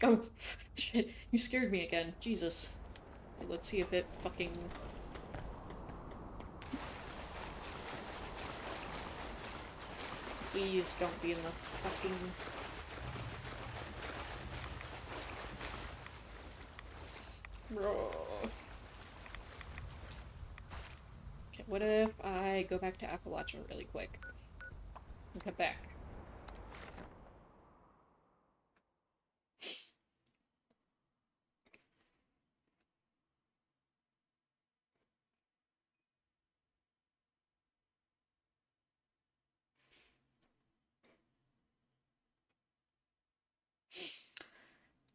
Oh, shit. You scared me again. Jesus. Okay, let's see if it fucking... Please don't be in the fucking... Bro. Okay, what if I go back to Appalachia really quick? And come back.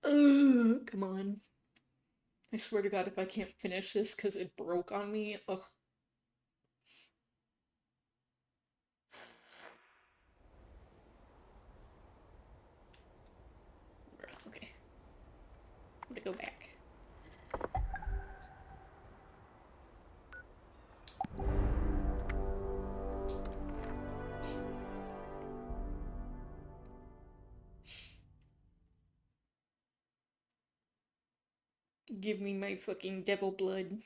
Ugh, come on. I swear to God, if I can't finish this because it broke on me, ugh. Okay. I'm gonna go back. Give me my fucking devil blood.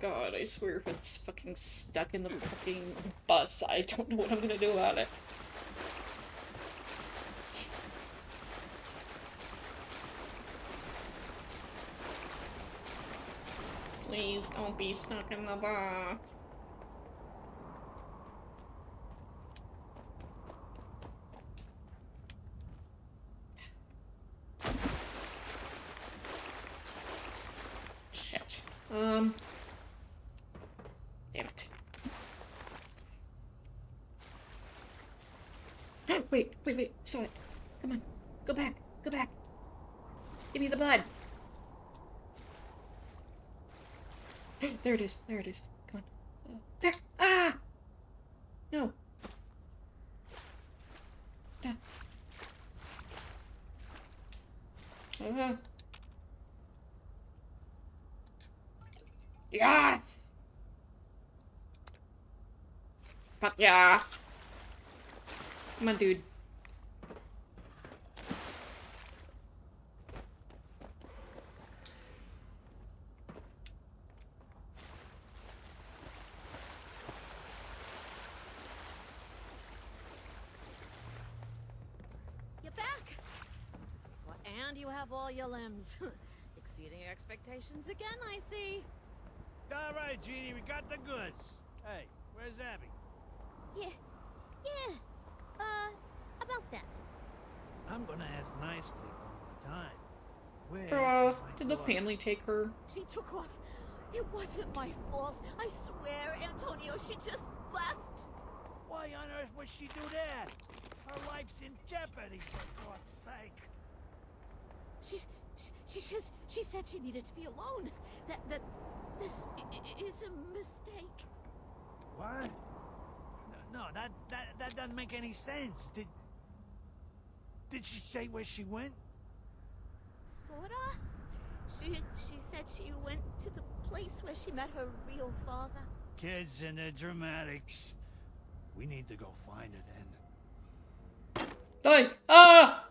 God, I swear if it's fucking stuck in the fucking bus, I don't know what I'm gonna do about it. Please don't be stuck in the bus. Shit. Damn it. Wait, saw it. Come on. Go back. Give me the blood. There it is. Come on. There. Ah! No. Yes! Fuck yeah! Come on, dude. You're back! Well, and you have all your limbs. Exceeding expectations again, I see. All right, Jeannie, we got the goods. Hey, where's Abby? Yeah. About that. I'm gonna ask nicely one more time. Where Bro, is my did the daughter? family take her? She took off. It wasn't my fault. I swear, Antonio, she just left. Why on earth would she do that? Her life's in jeopardy, for God's sake. She said she needed to be alone. That this is a mistake. What? No, that doesn't make any sense. Did she say where she went? Sorta. She said she went to the place where she met her real father. Kids and their dramatics. We need to go find her then. Die! Ah!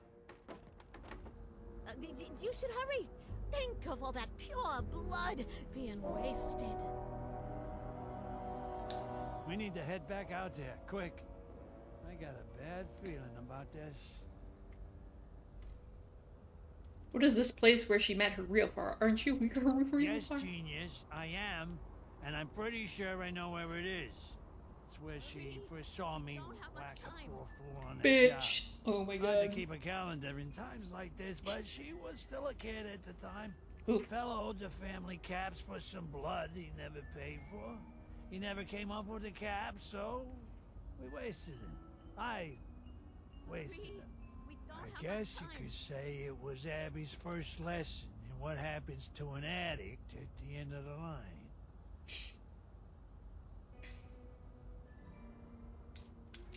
You should hurry. Think of all that pure blood being wasted. We need to head back out there, quick. I got a bad feeling about this. What is this place where she met her real father? Aren't you her real Yes, father? genius, I am. And I'm pretty sure I know where it is. It's where she first saw me whack a poor fool on that Bitch! job. Oh my I had god. to keep a calendar in times like this, but she was still a kid at the time. Oof. Fella owed the family caps for some blood he never paid for. He never came up with a cap, so we wasted him. I wasted him. I guess you could say it was Abby's first lesson in what happens to an addict at the end of the line.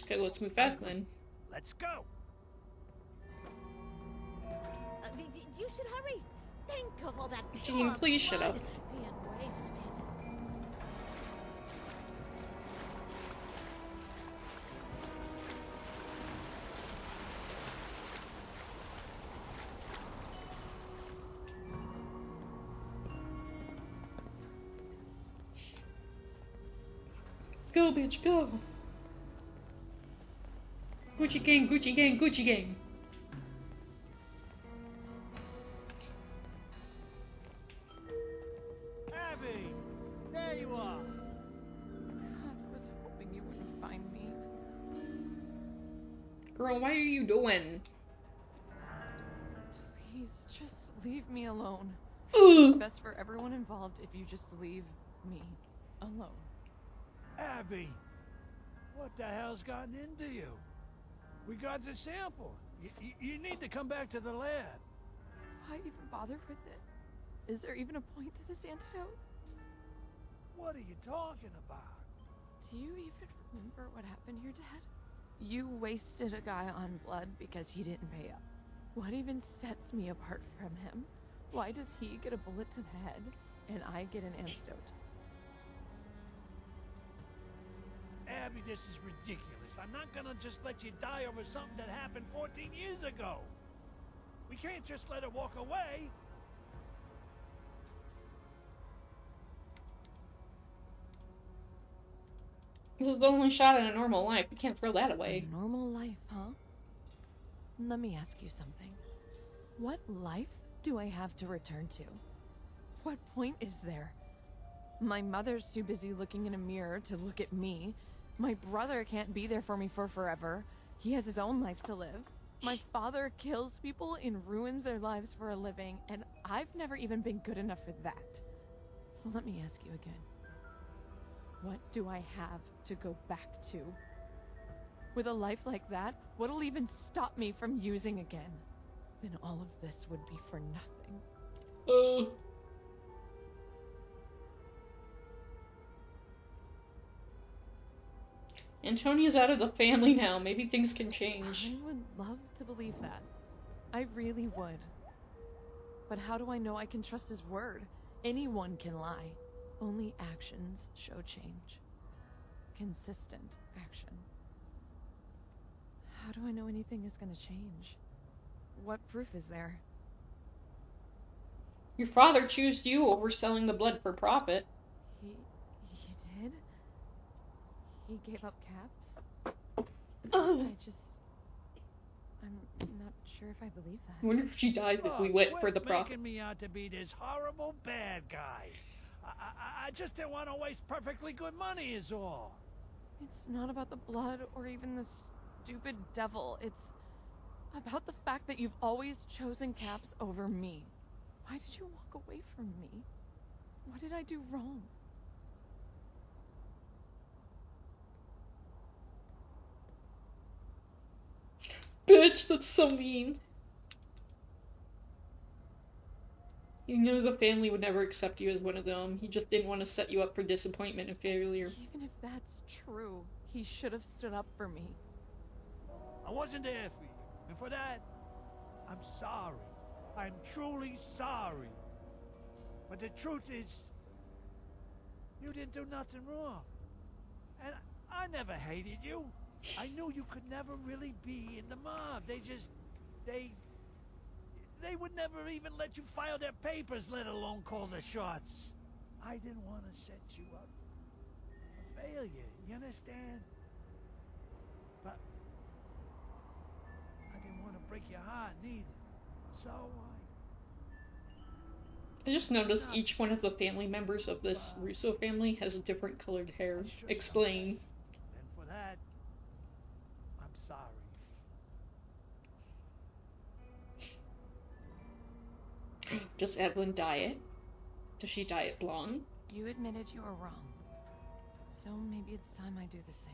Okay, let's move fast then. Let's go! You should hurry. Think of all that pure Jean, please shut blood up. being wasted. Go, bitch, go! Gucci gang, Gucci gang, Gucci gang! Abby! There you are! God, I was hoping you wouldn't find me. Girl, what are you doing? Please, just leave me alone. Ugh. It's best for everyone involved if you just leave me alone. Abby! What the hell's gotten into you? We got the sample. You need to come back to the lab. Why even bother with it? Is there even a point to this antidote? What are you talking about? Do you even remember what happened here, Dad? You wasted a guy on blood because he didn't pay up. What even sets me apart from him? Why does he get a bullet to the head and I get an antidote? Abby, this is ridiculous. I'm not gonna just let you die over something that happened 14 years ago. We can't just let her walk away. This is the only shot at a normal life. We can't throw that away. A normal life, huh? Let me ask you something. What life do I have to return to? What point is there? My mother's too busy looking in a mirror to look at me. My brother can't be there for me for forever. He has his own life to live. My father kills people and ruins their lives for a living, and I've never even been good enough for that. So let me ask you again. What do I have to go back to? With a life like that, what'll even stop me from using again? Then all of this would be for nothing. Antonia's out of the family now. Maybe things can change. I would love to believe that. I really would. But how do I know I can trust his word? Anyone can lie. Only actions show change. Consistent action. How do I know anything is gonna change? What proof is there? Your father chose you over selling the blood for profit. He did? He gave up caps? I'm not sure if I believe that. I wonder if she dies if we went for the Quit profit. making me out to be this horrible bad guy. I just didn't want to waste perfectly good money is all. It's not about the blood or even the stupid devil. It's about the fact that you've always chosen Caps over me. Why did you walk away from me? What did I do wrong? Bitch, that's so mean. He knew the family would never accept you as one of them. He just didn't want to set you up for disappointment and failure. Even if that's true, he should have stood up for me. I wasn't there for you, and for that, I'm sorry. I'm truly sorry. But the truth is, you didn't do nothing wrong. And I never hated you. I knew you could never really be in the mob. They would never even let you file their papers, let alone call the shots. I didn't want to set you up for failure, you understand? But I didn't want to break your heart neither. So I just noticed each one of the family members of this Russo family has different colored hair. Explain. And for that, I'm sorry. Does Evelyn diet? Does she diet blonde? You admitted you were wrong. So maybe it's time I do the same.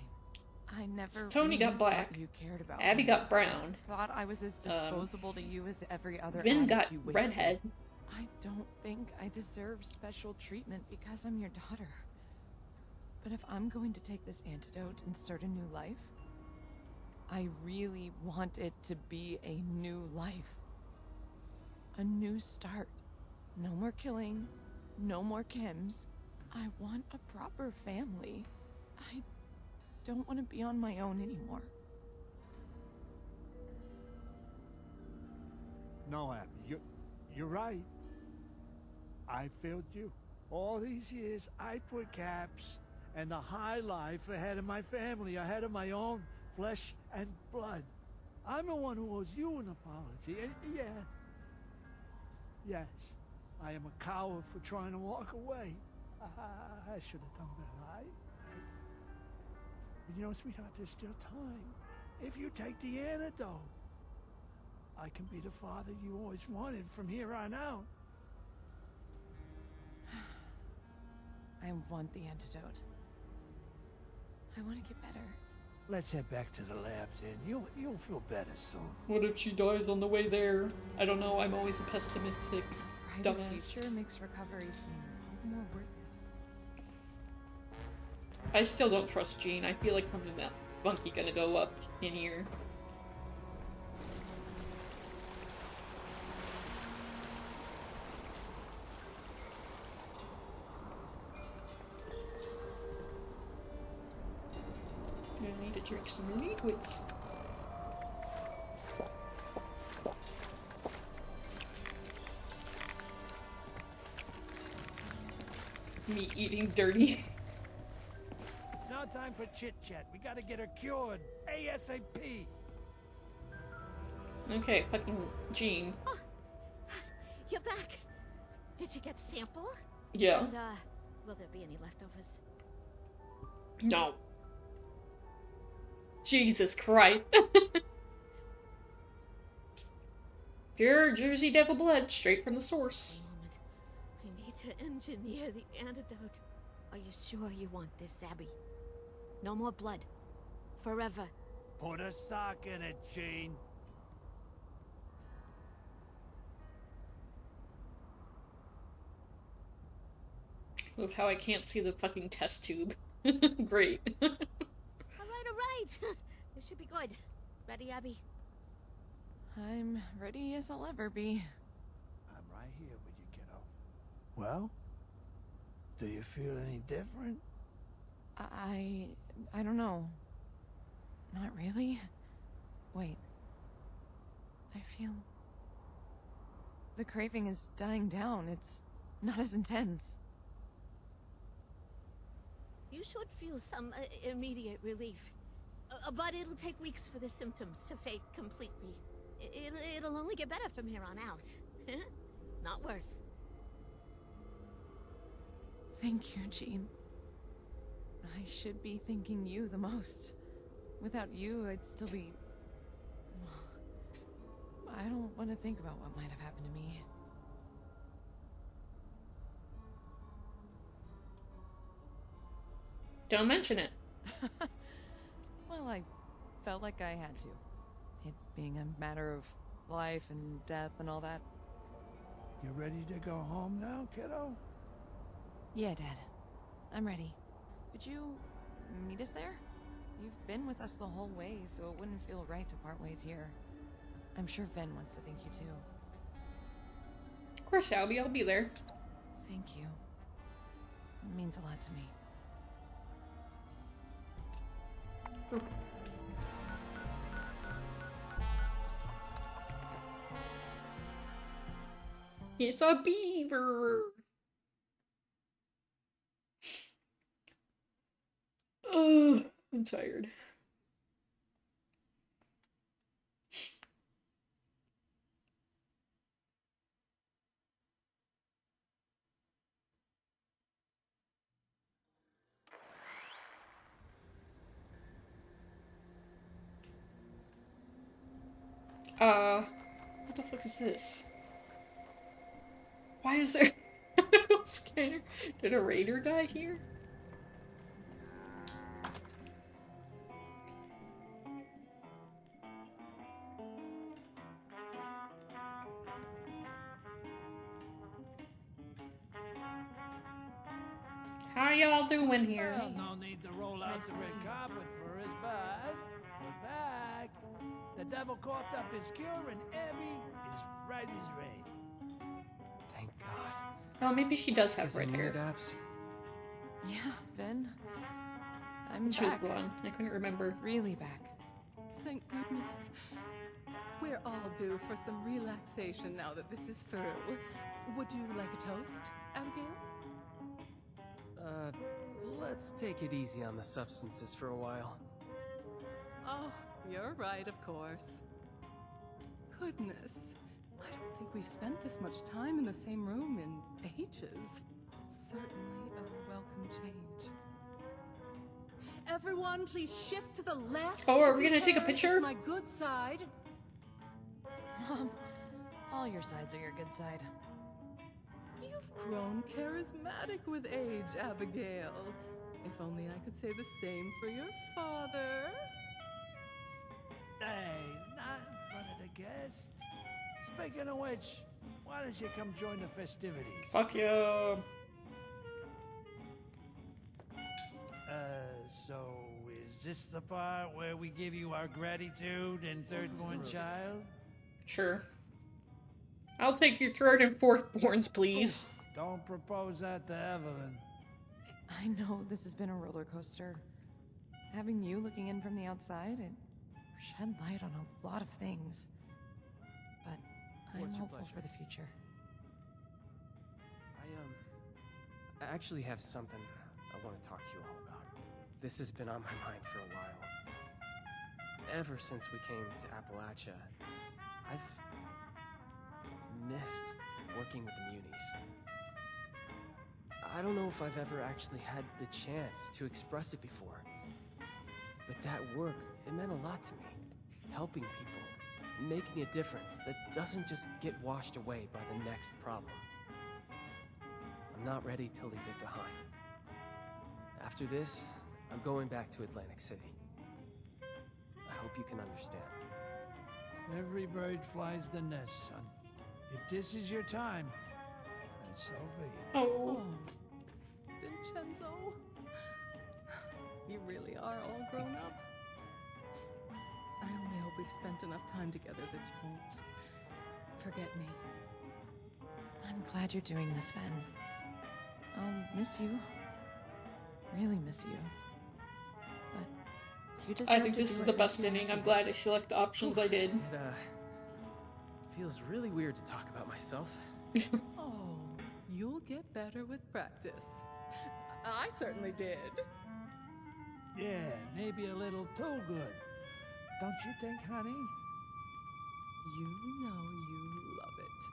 I never Tony got really black. thought you cared about Abby me. got brown. Thought I was as disposable to you as every other Vin addict got you wasted. redhead. I don't think I deserve special treatment because I'm your daughter. But if I'm going to take this antidote and start a new life, I really want it to be a new life. A new start. No more killing, no more Kims. I want a proper family. I don't want to be on my own anymore. No, Abby, you're right. I failed you. All these years, I put Caps and the high life ahead of my family, ahead of my own flesh and blood. I'm the one who owes you an apology, and yes, I am a coward for trying to walk away. I should have done better. You know, sweetheart, there's still time. If you take the antidote, I can be the father you always wanted from here on out. I want the antidote. I want to get better. Let's head back to the lab then. You'll feel better soon. What if she dies on the way there? I don't know, I'm always a pessimistic Brighter dumbass. future makes recovery seem all the more worth it. I still don't trust Jean. I feel like something that funky gonna go up in here. need to drink some liquids. Me eating dirty. No time for chit-chat. We gotta get her cured. ASAP! Okay, fucking Jean. Oh, you're back. Did you get the sample? Yeah. And, will there be any leftovers? No. Jesus Christ. Pure Jersey Devil blood, straight from the source. I need to engineer the antidote. Are you sure you want this, Abby? No more blood. Forever. Put a sock in it, Jean. Love how I can't see the fucking test tube. Great. All right. This should be good. Ready, Abby? I'm ready as I'll ever be. I'm right here with you, kiddo. Well? Do you feel any different? I don't know. Not really. Wait. I feel... the craving is dying down. It's not as intense. You should feel some immediate relief. But it'll take weeks for the symptoms to fade completely. It'll only get better from here on out. Not worse. Thank you, Jean. I should be thanking you the most. Without you, I'd still be... I don't want to think about what might have happened to me. Don't mention it. Well, I felt like I had to. It being a matter of life and death and all that. You ready to go home now, kiddo? Yeah, Dad. I'm ready. Would you meet us there? You've been with us the whole way, so it wouldn't feel right to part ways here. I'm sure Ven wants to thank you too. Of course, Albie, I'll be there. Thank you. It means a lot to me. It's a beaver. Oh, I'm tired. What the fuck is this? Why is there no scanner? Did a raider die here? How y'all doing here? Well, no need to roll out the red carpet for us, but we're back. The devil caught up his cure and Abby is right as rain. Thank God. Oh, maybe she does have Is it red hair. Daps? Yeah, Ven. I'm She was back. blonde. I couldn't remember. Really back. Thank goodness. We're all due for some relaxation now that this is through. Would you like a toast, Abigail? Let's take it easy on the substances for a while. Oh, you're right, of course. Goodness. I don't think we've spent this much time in the same room in ages. It's certainly a welcome change. Everyone, please shift to the left. Oh, are we gonna If take a you can, picture? it's my good side. Mom, all your sides are your good side. You've grown charismatic with age, Abigail. If only I could say the same for your father. Hey, not in front of the guest. Speaking of which, why don't you come join the festivities? Fuck yeah. So is this the part where we give you our gratitude and third-born child? Sure. I'll take your third and fourth borns, please. Don't propose that to Evelyn. I know this has been a roller coaster. Having you looking in from the outside, it shed light on a lot of things. But I'm What's your hopeful pleasure? for the future. I actually have something I want to talk to you all about. This has been on my mind for a while. Ever since we came to Appalachia, I've missed working with the Munis. I don't know if I've ever actually had the chance to express it before. But that work, it meant a lot to me. Helping people, making a difference that doesn't just get washed away by the next problem. I'm not ready to leave it behind. After this, I'm going back to Atlantic City. I hope you can understand. Every bird flies the nest, son. If this is your time, then so be it. Oh. Vincenzo, you really are all grown up. I only hope we've spent enough time together that you won't forget me. I'm glad you're doing this, Ven. I'll miss you. Really miss you. But you deserve I think to this do is what the makes best you ending. I'm happy. glad I select the options I did. It feels really weird to talk about myself. Oh, you'll get better with practice. I certainly did. Yeah, maybe a little too good. Don't you think, honey? You know you love it.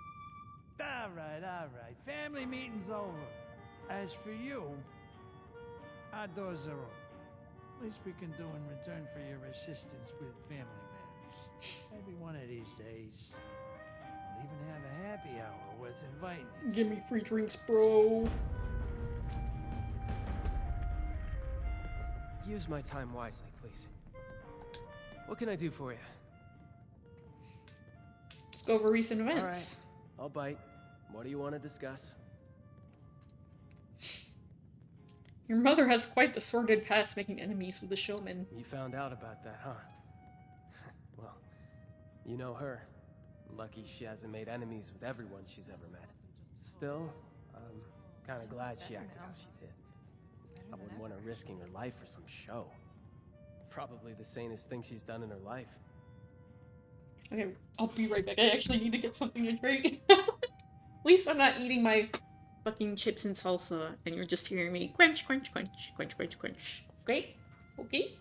All right. Family meeting's over. As for you, our doors are open. Least we can do in return for your assistance with family matters. Maybe one of these days, we'll even have a happy hour worth inviting you. Give me free drinks, bro. Use my time wisely, please. What can I do for you? Let's go over recent events. All right, I'll bite. What do you want to discuss? Your mother has quite the sordid past making enemies with the showman. You found out about that, huh? Well, you know her. Lucky she hasn't made enemies with everyone she's ever met. Still, I'm kind of glad she acted how she did. I wouldn't want her risking her life for some show. Probably the sanest thing she's done in her life. Okay, I'll be right back. I actually need to get something to drink. At least I'm not eating my fucking chips and salsa, and you're just hearing me crunch, crunch, crunch, crunch, crunch, crunch. Great? Okay?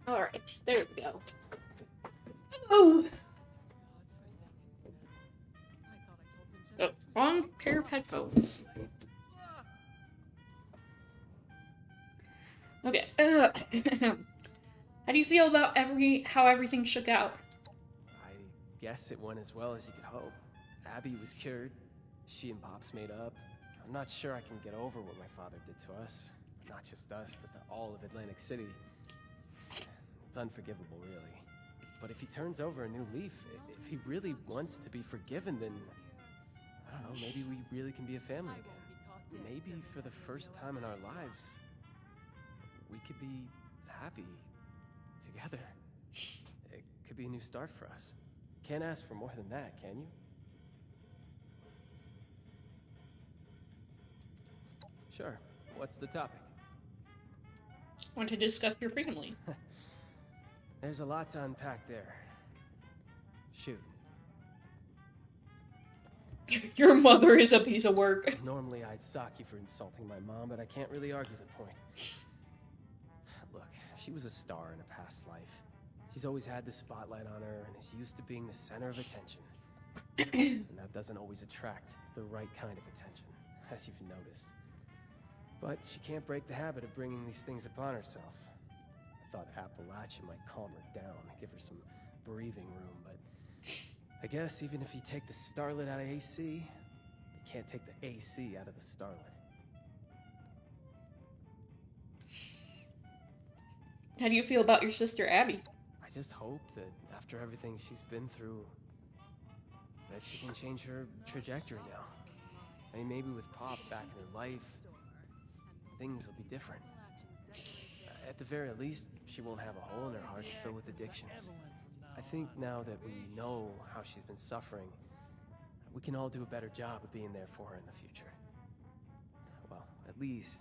Alright, there we go. Oh! Oh, wrong pair of headphones. Okay, how do you feel about how everything shook out? I guess it went as well as you could hope. Abby was cured. She and Pops made up. I'm not sure I can get over what my father did to us. Not just us, but to all of Atlantic City. It's unforgivable, really. But if he turns over a new leaf, if he really wants to be forgiven, then, I don't know, maybe we really can be a family again. Maybe for the first time in our lives, we could be happy together. It could be a new start for us. Can't ask for more than that, can you? Sure. What's the topic? Want to discuss your family. There's a lot to unpack there. Shoot. Your mother is a piece of work. Normally I'd sock you for insulting my mom, but I can't really argue the point. Look, she was a star in a past life. She's always had the spotlight on her and is used to being the center of attention. And that doesn't always attract the right kind of attention, as you've noticed. But she can't break the habit of bringing these things upon herself. I thought Appalachia might calm her down, give her some breathing room, but I guess even if you take the starlet out of AC, you can't take the AC out of the starlet. How do you feel about your sister Abby? I just hope that after everything she's been through, that she can change her trajectory now. I mean, maybe with Pop back in her life, things will be different. At the very least, she won't have a hole in her heart filled with addictions. I think now that we know how she's been suffering, we can all do a better job of being there for her in the future. Well, at least,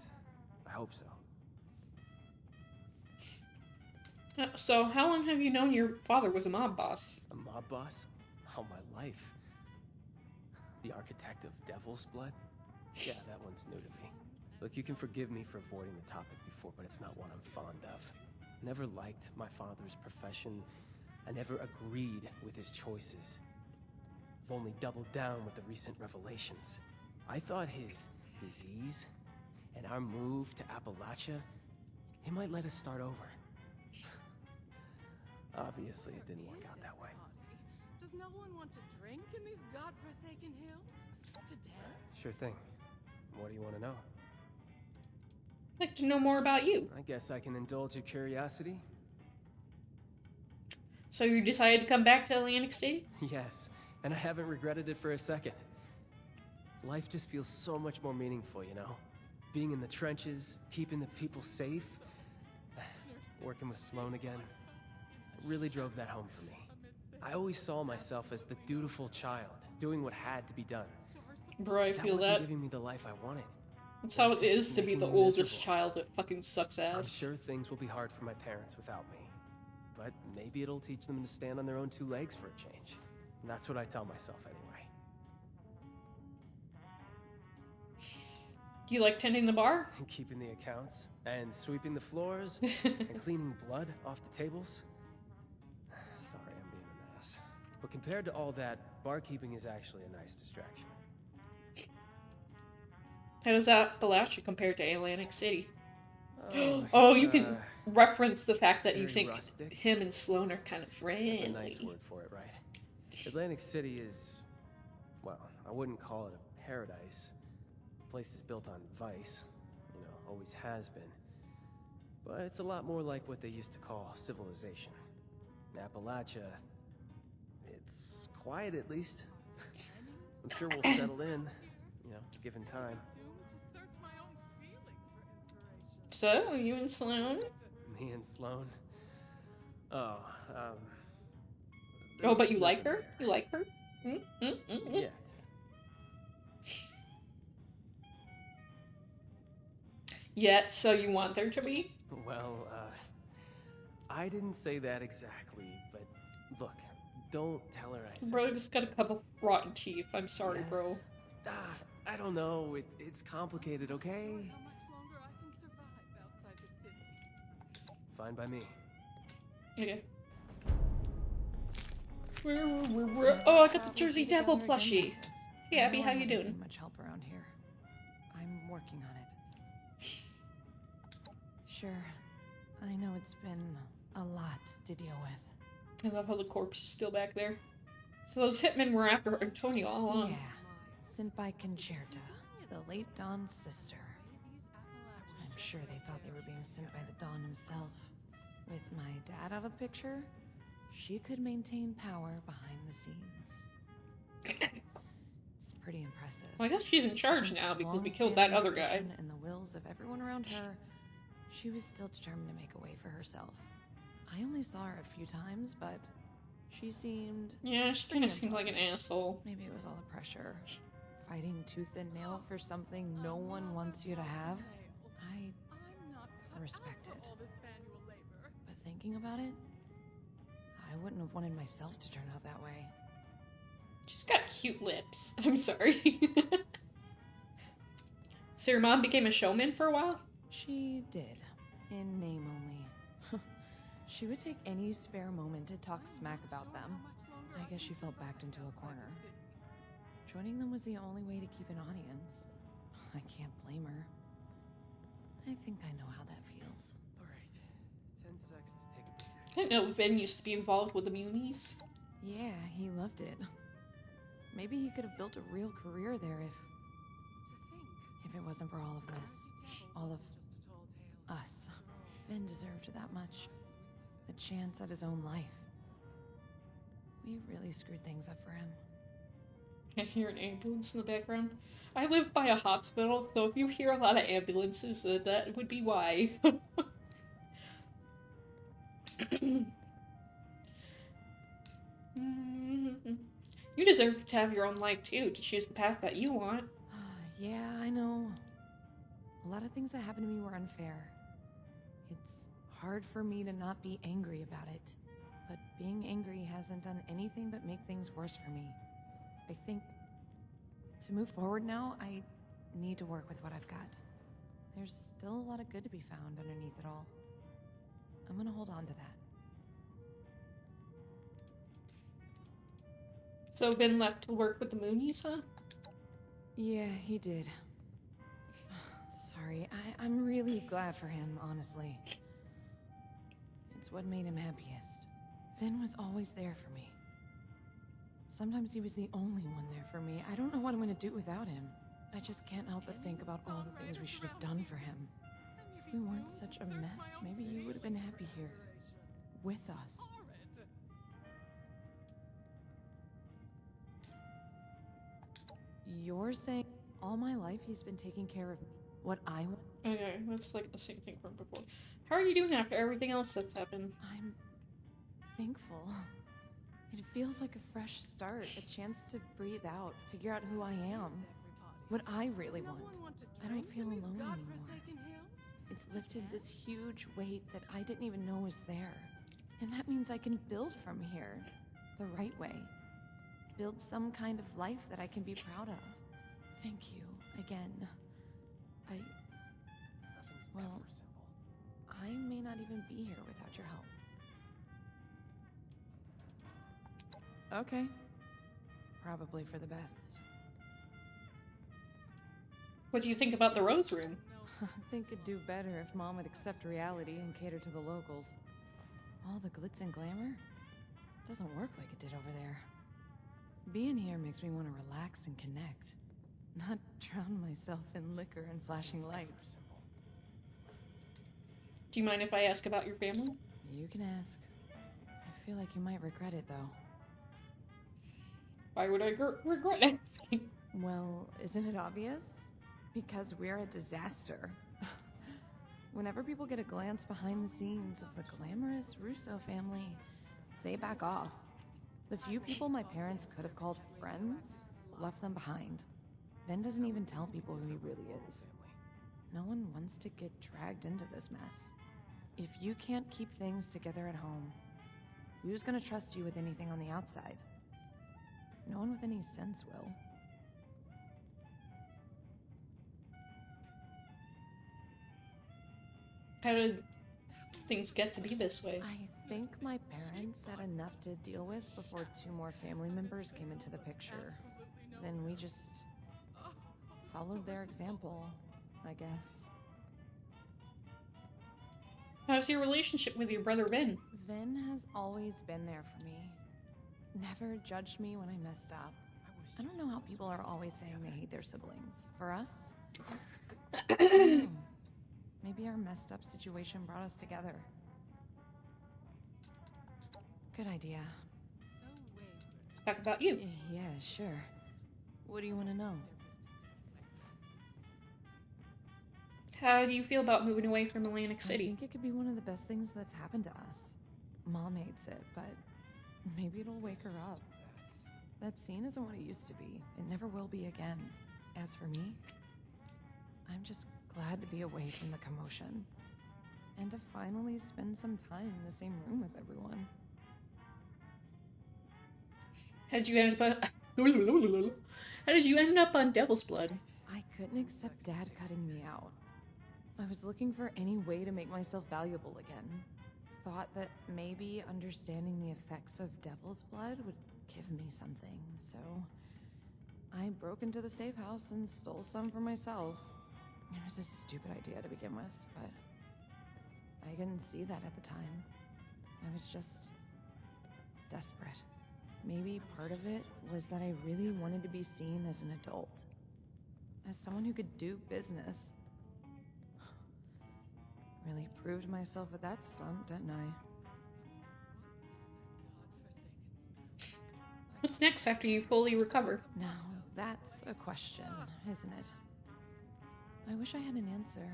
I hope so. So, how long have you known your father was a mob boss? A mob boss? All my life. The architect of Devil's Blood? Yeah, that one's new to me. Look, you can forgive me for avoiding the topic before, but it's not one I'm fond of. I never liked my father's profession. I never agreed with his choices. I've only doubled down with the recent revelations. I thought his disease and our move to Appalachia, it might let us start over. Obviously, it didn't work out that way. Does no one want to drink in these godforsaken hills? To dance? Sure thing. What do you want to know? I'd like to know more about you. I guess I can indulge your curiosity. So you decided to come back to Atlantic City? Yes, and I haven't regretted it for a second. Life just feels so much more meaningful, you know? Being in the trenches, keeping the people safe, working with Sloan again. Really drove that home for me. I always saw myself as the dutiful child, doing what had to be done. Bro, I feel wasn't that. giving me the life I wanted. That's how it just is to be the making me oldest miserable. child that fucking sucks I'm ass. sure things will be hard for my parents without me. But maybe it'll teach them to stand on their own two legs for a change. And that's what I tell myself anyway. Do you like tending the bar? And keeping the accounts, and sweeping the floors, and cleaning blood off the tables. Sorry, I'm being an ass. But compared to all that, barkeeping is actually a nice distraction. How does Appalachia compare to Atlantic City? Oh, Oh, it's, you can reference the fact that you very think rustic. him and Sloan are kind of friendly. That's a nice word for it, right? Atlantic City is, well, I wouldn't call it a paradise. The place is built on vice, you know, always has been. But it's a lot more like what they used to call civilization. In Appalachia, it's quiet at least. I'm sure we'll settle in, you know, given time. So, you and Sloan? Me and Sloan? Oh, Oh, there's but you like nothing her? there. You like her? Yeah. Yet, so you want there to be? Well, I didn't say that exactly, but look, don't tell her I said Bro, just got a couple rotten teeth. I'm sorry, Yes. bro. I don't know, it's complicated, okay? Fine by me. Okay. Oh, I got the Jersey Devil plushie. Hey, Abby, how you doing? Much help around here. I'm working on it. Sure, I know it's been a lot to deal with. I love how the corpse is still back there. So those hitmen were after Antonio all along. Yeah, sent by Concerta, the late Don's sister. I'm sure they thought they were being sent by the Don himself. With my dad out of the picture, she could maintain power behind the scenes. It's pretty impressive. Well, I guess she's in charge now Against because we killed that other long-standing guy. tradition and the wills of everyone around her, she was still determined to make a way for herself. I only saw her a few times, but she seemed... Yeah, she kind of seemed like an asshole. Maybe it was all the pressure. Fighting tooth and nail for something no one wants you to have. I respect it. But thinking about it, I wouldn't have wanted myself to turn out that way. She's got cute lips. I'm sorry. So your mom became a showman for a while? She did. In name only. She would take any spare moment to talk smack about them. I guess she felt backed into a corner. Joining them was the only way to keep an audience. I can't blame her. I think I know how that feels. Alright, 10 secs to take a break. I didn't know Vin used to be involved with the Muni's. Yeah, he loved it. Maybe he could have built a real career there if it wasn't for all of this. All of us. Finn deserved that much. A chance at his own life. We really screwed things up for him. I hear an ambulance in the background. I live by a hospital, so if you hear a lot of ambulances, that would be why. You deserve to have your own life too, to choose the path that you want. Yeah, I know. A lot of things that happened to me were unfair. It's hard for me to not be angry about it. But being angry hasn't done anything but make things worse for me. I think to move forward now, I need to work with what I've got. There's still a lot of good to be found underneath it all. I'm gonna hold on to that. So Ben left to work with the Moonies, huh? Yeah, he did. Sorry, I'm really glad for him, honestly. It's what made him happiest. Finn was always there for me. Sometimes he was the only one there for me. I don't know what I'm gonna do without him. I just can't help but think about all the things we should have done for him. If we weren't such a mess, maybe you would have been happy here. With us. You're saying all my life he's been taking care of me. What I want? Okay, that's like the same thing from before. How are you doing after everything else that's happened? I'm thankful. It feels like a fresh start, a chance to breathe out, figure out who I am. What I really want. I don't feel alone anymore. It's lifted this huge weight that I didn't even know was there. And that means I can build from here. The right way. Build some kind of life that I can be proud of. Thank you, again. Well, I may not even be here without your help. Okay. Probably for the best. What do you think about the Rose Room? I think it'd do better if Mom would accept reality and cater to the locals. All the glitz and glamour doesn't work like it did over there. Being here makes me want to relax and connect, not drown myself in liquor and flashing lights. Do you mind if I ask about your family? You can ask. I feel like you might regret it, though. Why would I regret asking? Well, isn't it obvious? Because we're a disaster. Whenever people get a glance behind the scenes of the glamorous Russo family, they back off. The few people my parents could have called friends left them behind. Ben doesn't even tell people who he really is. No one wants to get dragged into this mess. If you can't keep things together at home, who's gonna trust you with anything on the outside? No one with any sense will. How did things get to be this way? I think my parents had enough to deal with before 2 more family members came into the picture. Then we just followed their example, I guess. How's your relationship with your brother Ben? Vin has always been there for me. Never judged me when I messed up. I don't know how people are always saying they hate their siblings. For us, maybe our messed up situation brought us together. Good idea. Let's talk about you. Yeah, sure. What do you want to know? How do you feel about moving away from Atlantic City? I think it could be one of the best things that's happened to us. Mom hates it, but maybe it'll wake her up. That scene isn't what it used to be. It never will be again. As for me, I'm just glad to be away from the commotion. And to finally spend some time in the same room with everyone. How did you end up on Devil's Blood? I couldn't accept Dad cutting me out. I was looking for any way to make myself valuable again. Thought that maybe understanding the effects of Devil's Blood would give me something, so I broke into the safe house and stole some for myself. It was a stupid idea to begin with, but I didn't see that at the time. I was just desperate. Maybe part of it was that I really wanted to be seen as an adult. As someone who could do business. Really proved myself with that stunt, didn't I? What's next after you fully recover? Now, that's a question, isn't it? I wish I had an answer.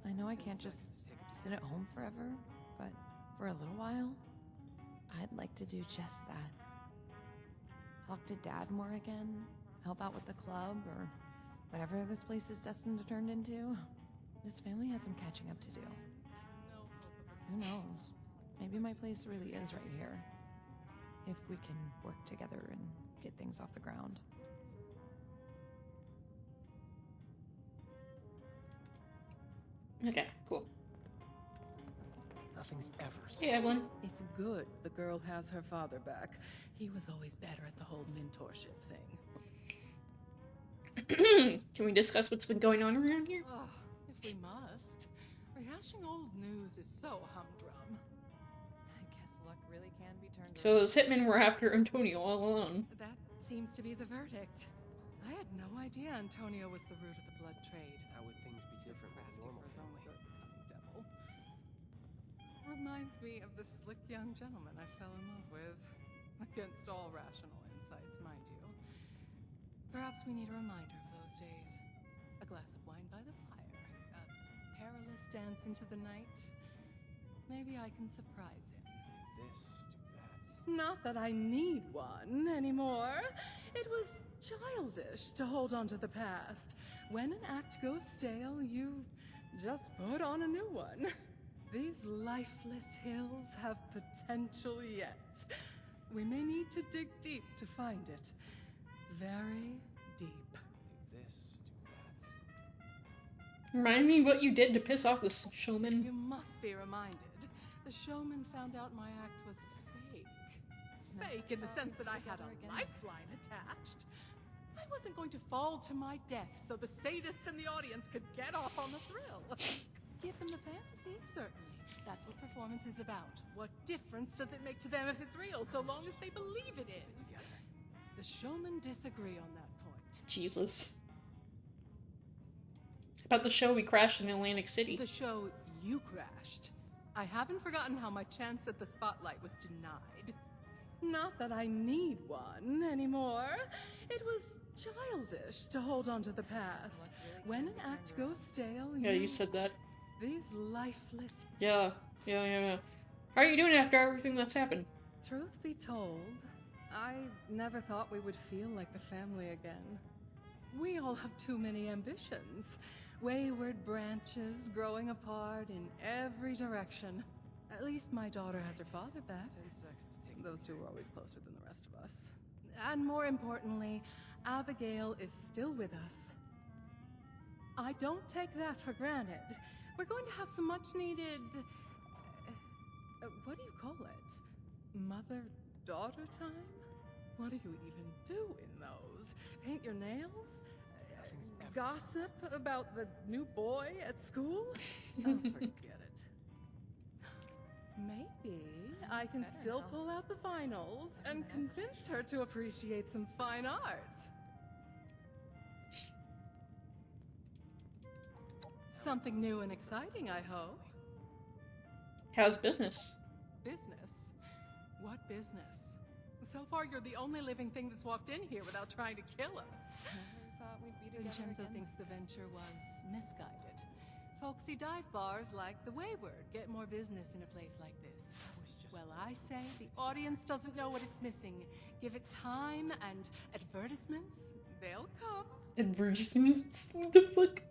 I know I can't just sit at home forever, but for a little while, I'd like to do just that. Talk to Dad more again, help out with the club, or whatever this place is destined to turn into. This family has some catching up to do. Who knows? Maybe my place really is right here. If we can work together and get things off the ground. Okay, cool. Nothing's ever. Hey, Evelyn. It's good the girl has her father back. He was always better at the whole mentorship thing. Can we discuss what's been going on around here? Oh, if we must. Rehashing old news is so humdrum. I guess luck really can be turned So those hitmen were after Antonio all alone. That seems to be the verdict. I had no idea Antonio was the root of the blood trade. How would things be different with a normal family? Devil. Reminds me of the slick young gentleman I fell in love with. Against all rational insights, mind you. Perhaps we need a reminder of those days. A glass of wine by the fire. A perilous dance into the night. Maybe I can surprise him. Do this, do that. Not that I need one anymore. It was childish to hold on to the past. When an act goes stale, you just put on a new one. These lifeless hills have potential yet. We may need to dig deep to find it. Very deep. Do this, do that. Remind me what you did to piss off the showman. You must be reminded. The showman found out my act was fake. Fake in the sense that I had a lifeline attached. I wasn't going to fall to my death so the sadist in the audience could get off on the thrill. Give them the fantasy, certainly. That's what performance is about. What difference does it make to them if it's real, so long as they believe it is? The showmen disagree on that point. Jesus. About the show we crashed in Atlantic City. The show you crashed. I haven't forgotten how my chance at the spotlight was denied. Not that I need one anymore. It was childish to hold on to the past. When an act goes stale, Yeah, you said that. These lifeless... Yeah. How are you doing after everything that's happened? Truth be told, I never thought we would feel like the family again. We all have too many ambitions. Wayward branches growing apart in every direction. At least my daughter has her father back. Those two were always closer than the rest of us. And more importantly, Abigail is still with us. I don't take that for granted. We're going to have some much-needed... what do you call it? Mother-daughter time? What do you even do in those? Paint your nails? Gossip about the new boy at school? Oh, forget it. Maybe I can still pull out the finals and convince her to appreciate some fine art. Something new and exciting, I hope. How's business? Business? What business? So far, you're the only living thing that's walked in here without trying to kill us. Never thought we'd be together Vincenzo again. thinks the venture was misguided. Folksy dive bars like the Wayward get more business in a place like this. Well, I say the audience doesn't know what it's missing. Give it time and advertisements, they'll come. Advertisements? What the fuck?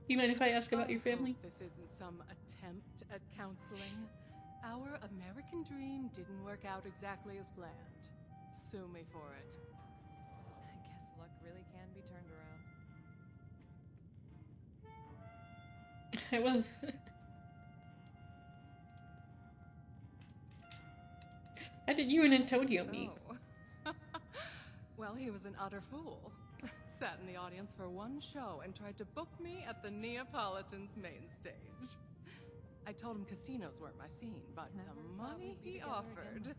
You mind if I ask about your family? This isn't some attempt at counseling. Our American dream didn't work out exactly as planned. Sue me for it. I guess luck really can be turned around. I was... How did you and Antonio meet? Oh. Well, he was an utter fool. Sat in the audience for one show and tried to book me at the Neapolitan's main stage. I told him casinos weren't my scene, but the money he offered...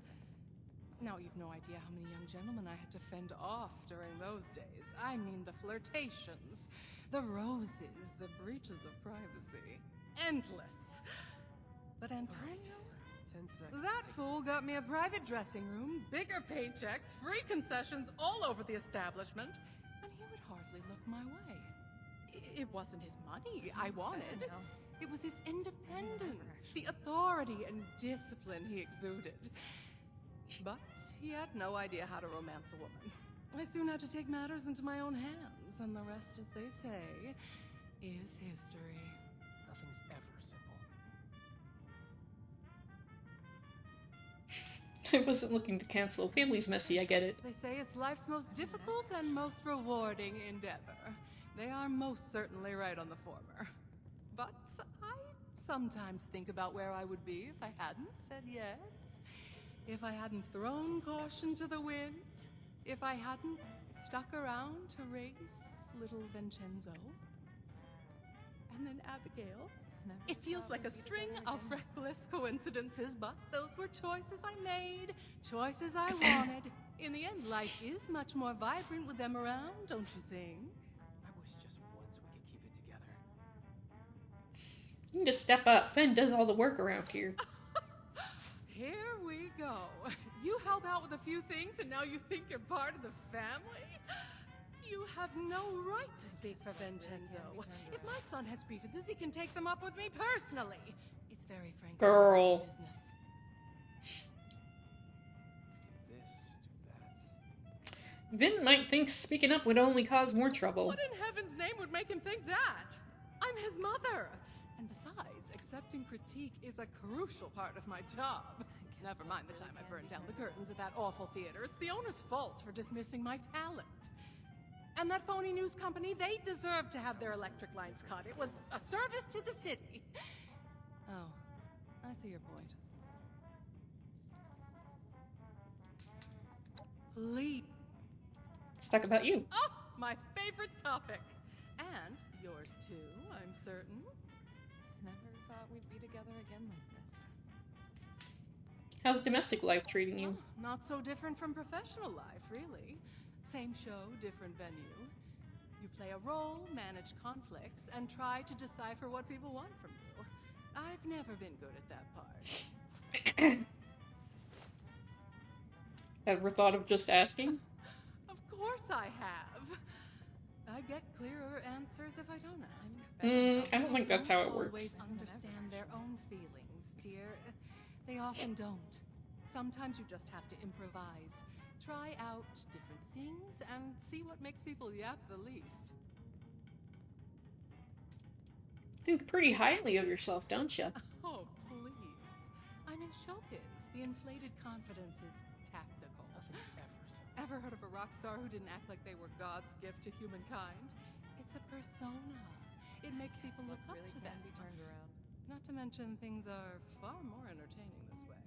Now, you've no idea how many young gentlemen I had to fend off during those days. I mean the flirtations, the roses, the breaches of privacy. endless. But Antonio, 10 seconds. that fool got me a private dressing room, bigger paychecks, free concessions all over the establishment, and he would hardly look my way. It wasn't his money I wanted. It was his independence, the authority and discipline he exuded. But he had no idea how to romance a woman. I soon had to take matters into my own hands, and the rest, as they say, is history. Nothing's ever simple. I wasn't looking to cancel. Family's messy, I get it. They say it's life's most difficult and most rewarding endeavor. They are most certainly right on the former. But I sometimes think about where I would be if I hadn't said yes. If I hadn't thrown caution to the wind. If I hadn't stuck around to raise little Vincenzo. And then Abigail. It feels like a string of reckless coincidences, but those were choices I made, choices I wanted. In the end, life is much more vibrant with them around, don't you think? I wish just once we could keep it together. You need to step up. Ben does all the work around here. Here we go. You help out with a few things and now you think you're part of the family? You have no right to speak for Vincenzo. If my son has grievances, he can take them up with me personally. It's very frankly Girl. business. Vin might think speaking up would only cause more trouble. What in heaven's name would make him think that? I'm his mother. And besides, accepting critique is a crucial part of my job. Never mind the time I burned down the curtains at that awful theater. It's the owner's fault for dismissing my talent. And that phony news company, they deserve to have their electric lines cut. It was a service to the city. Oh, I see your point. Please. Let's talk about you. Oh, my favorite topic. And yours too, I'm certain. Never thought we'd be together again like this. How's domestic life treating you? Oh, not so different from professional life, really. Same show, different venue. You play a role, manage conflicts, and try to decipher what people want from you. I've never been good at that part. Ever thought of just asking? Of course I have. I get clearer answers if I don't ask. I don't think that's how it works. Always understand their own feelings, dear. They often don't. Sometimes you just have to improvise. Try out different things and see what makes people yap the least. Think pretty highly of yourself, don't you? Oh, please. I'm in showbiz. The inflated confidence is tactical. Nothing's ever simple. Ever heard of a rock star who didn't act like they were God's gift to humankind? It's a persona. It makes people look up to them. Be turned around. Not to mention things are far more entertaining this way.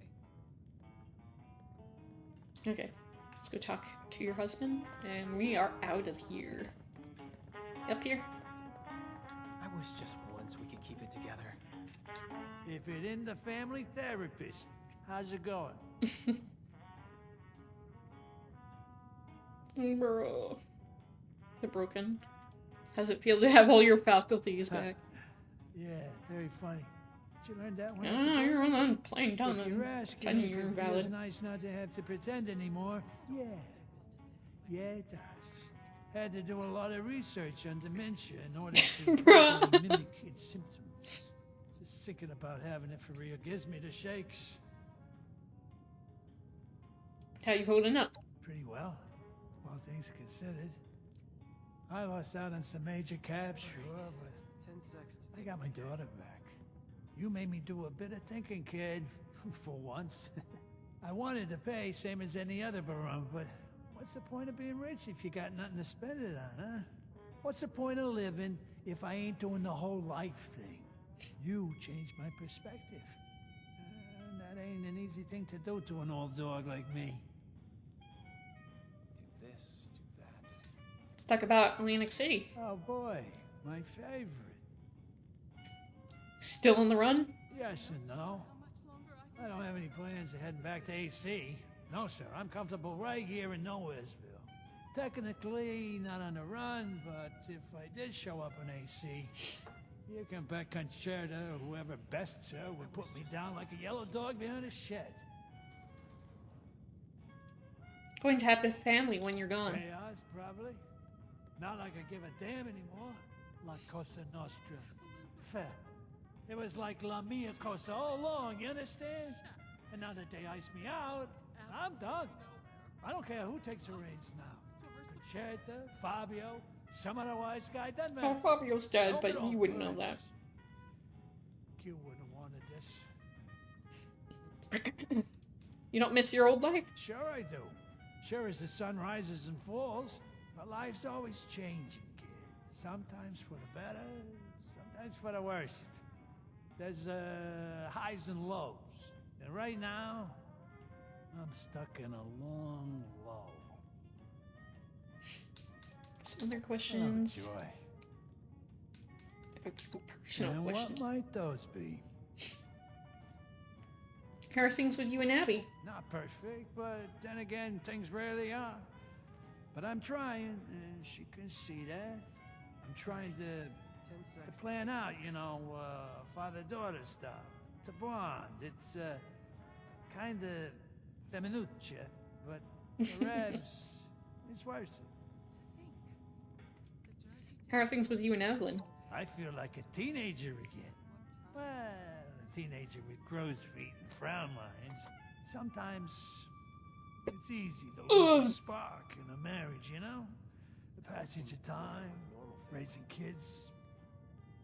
Okay, let's go talk to your husband, and we are out of here. Up here. I wish just once we could keep it together. If it in the family therapist, how's it going? Bro. Is it broken? How's it feel to have all your faculties back? Yeah, very funny. Did you learn that one? Oh, you're on playing dumb. If you're asking if it feels nice not to have to pretend anymore, yeah. Yeah, it does. Had to do a lot of research on dementia in order to properly mimic its symptoms. Just thinking about having it for real gives me the shakes. How you holding up? Pretty well, all things considered. I lost out on some major cabs, sure, but 10 seconds. I got my daughter back. You made me do a bit of thinking, kid, for once. I wanted to pay, same as any other baron, but what's the point of being rich if you got nothing to spend it on, huh? What's the point of living if I ain't doing the whole life thing? You changed my perspective. And that ain't an easy thing to do to an old dog like me. Do this, do that. Let's talk about Atlantic City. Oh boy, my favorite. Still on the run? Yes and no. I don't have any plans of heading back to AC. No, sir. I'm comfortable right here in Nowheresville. Technically, not on the run, but if I did show up in AC, You can bet Concerta or whoever bests her would put me down like a yellow dog behind a shed. Going to happen to family when you're gone. Chaos, probably. Not like I give a damn anymore. La Cosa Nostra. Fair. It was like La Mia Cosa all along, you understand? And now that they ice me out, I'm done. I don't care who takes the reins now. Concerta, Fabio, some other wise guy, doesn't matter. Oh, Fabio's dead, but you wouldn't know that. Q wouldn't have wanted this. You don't miss your old life? Sure I do. Sure as the sun rises and falls, but life's always changing, kid. Sometimes for the better, sometimes for the worst. There's highs and lows. And right now, I'm stuck in a long low. Some other questions. Oh, joy. Personal and questions. what might those be? How are things with you and Abby? Not perfect, but then again, things rarely are. But I'm trying, and she can see that. I'm trying to plan out, you know, father-daughter stuff. It's a bond. It's kind of feminuccia, but perhaps it's worse. How are things with you and Evelyn? I feel like a teenager again. Well, a teenager with crow's feet and frown lines. Sometimes it's easy to lose a spark in a marriage, you know? The passage of time, raising kids,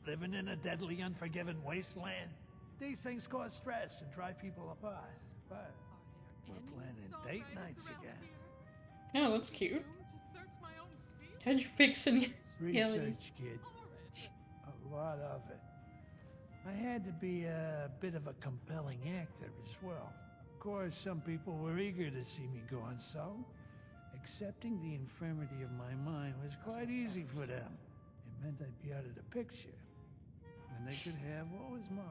living in a deadly, unforgiving wasteland. These things cause stress and drive people apart. But we're planning date nights again. Oh, that's cute. How'd you fix any reality? Research, kid. A lot of it. I had to be a bit of a compelling actor as well. Of course, some people were eager to see me gone, so accepting the infirmity of my mind was quite easy for them. It meant I'd be out of the picture, and they could have what was mine.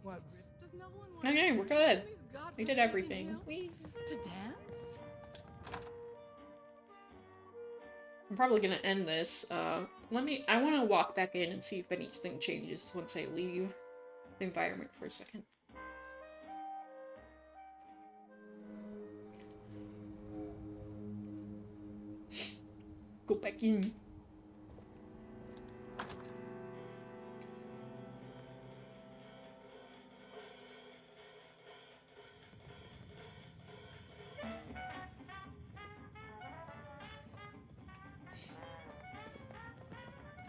What? Does no one want Okay, we're good. We did God-forsaken everything. hills to dance? I'm probably gonna end this. I want to walk back in and see if anything changes once I leave the environment for a second. Go back in.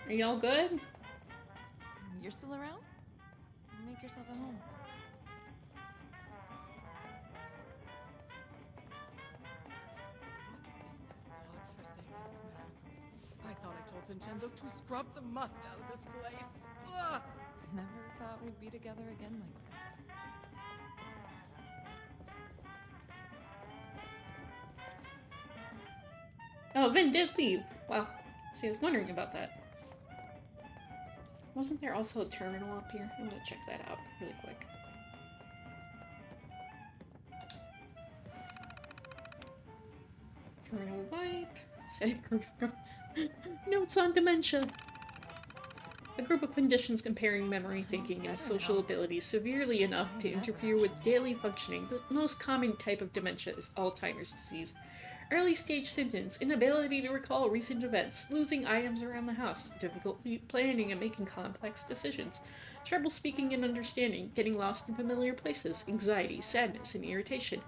Are y'all good? You're still around? Make yourself at home. I thought I told Vincenzo to scrub the must out of this place. Ugh. Never thought we'd be together again like this. Oh, Vin did leave. Wow. See, I was wondering about that. Wasn't there also a terminal up here? I'm gonna check that out really quick. Terminal wipe. Notes on dementia. A group of conditions comparing memory, thinking, and social abilities severely enough to interfere with daily functioning. The most common type of dementia is Alzheimer's disease. Early stage symptoms: inability to recall recent events, losing items around the house, difficulty planning and making complex decisions, trouble speaking and understanding, getting lost in familiar places, anxiety, sadness, and irritation.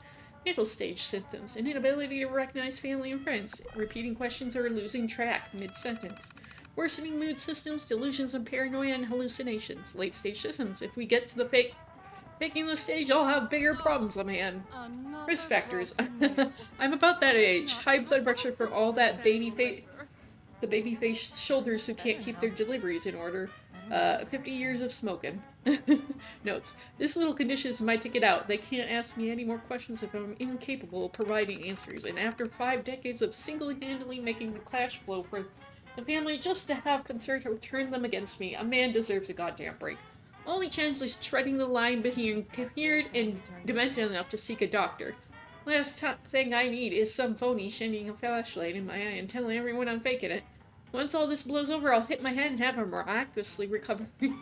Middle stage symptoms: an inability to recognize family and friends, repeating questions or losing track mid-sentence. Worsening mood systems, delusions and paranoia and hallucinations. Late stage symptoms: if we get to the faking the stage, I'll have bigger problems on my hand. Risk factors: I'm about that age. High blood pressure from all that baby face shoulders who can't keep their deliveries in order. 50 years of smoking. Notes: this little condition is my ticket out. They can't ask me any more questions if I'm incapable of providing answers. And after 5 decades of single-handedly making the cash flow for the family just to have concern to turn them against me, a man deserves a goddamn break. Only challenge is treading the line between coherent and demented enough to seek a doctor. Last thing I need is some phony shining a flashlight in my eye and telling everyone I'm faking it. Once all this blows over, I'll hit my head and have a miraculously recovery.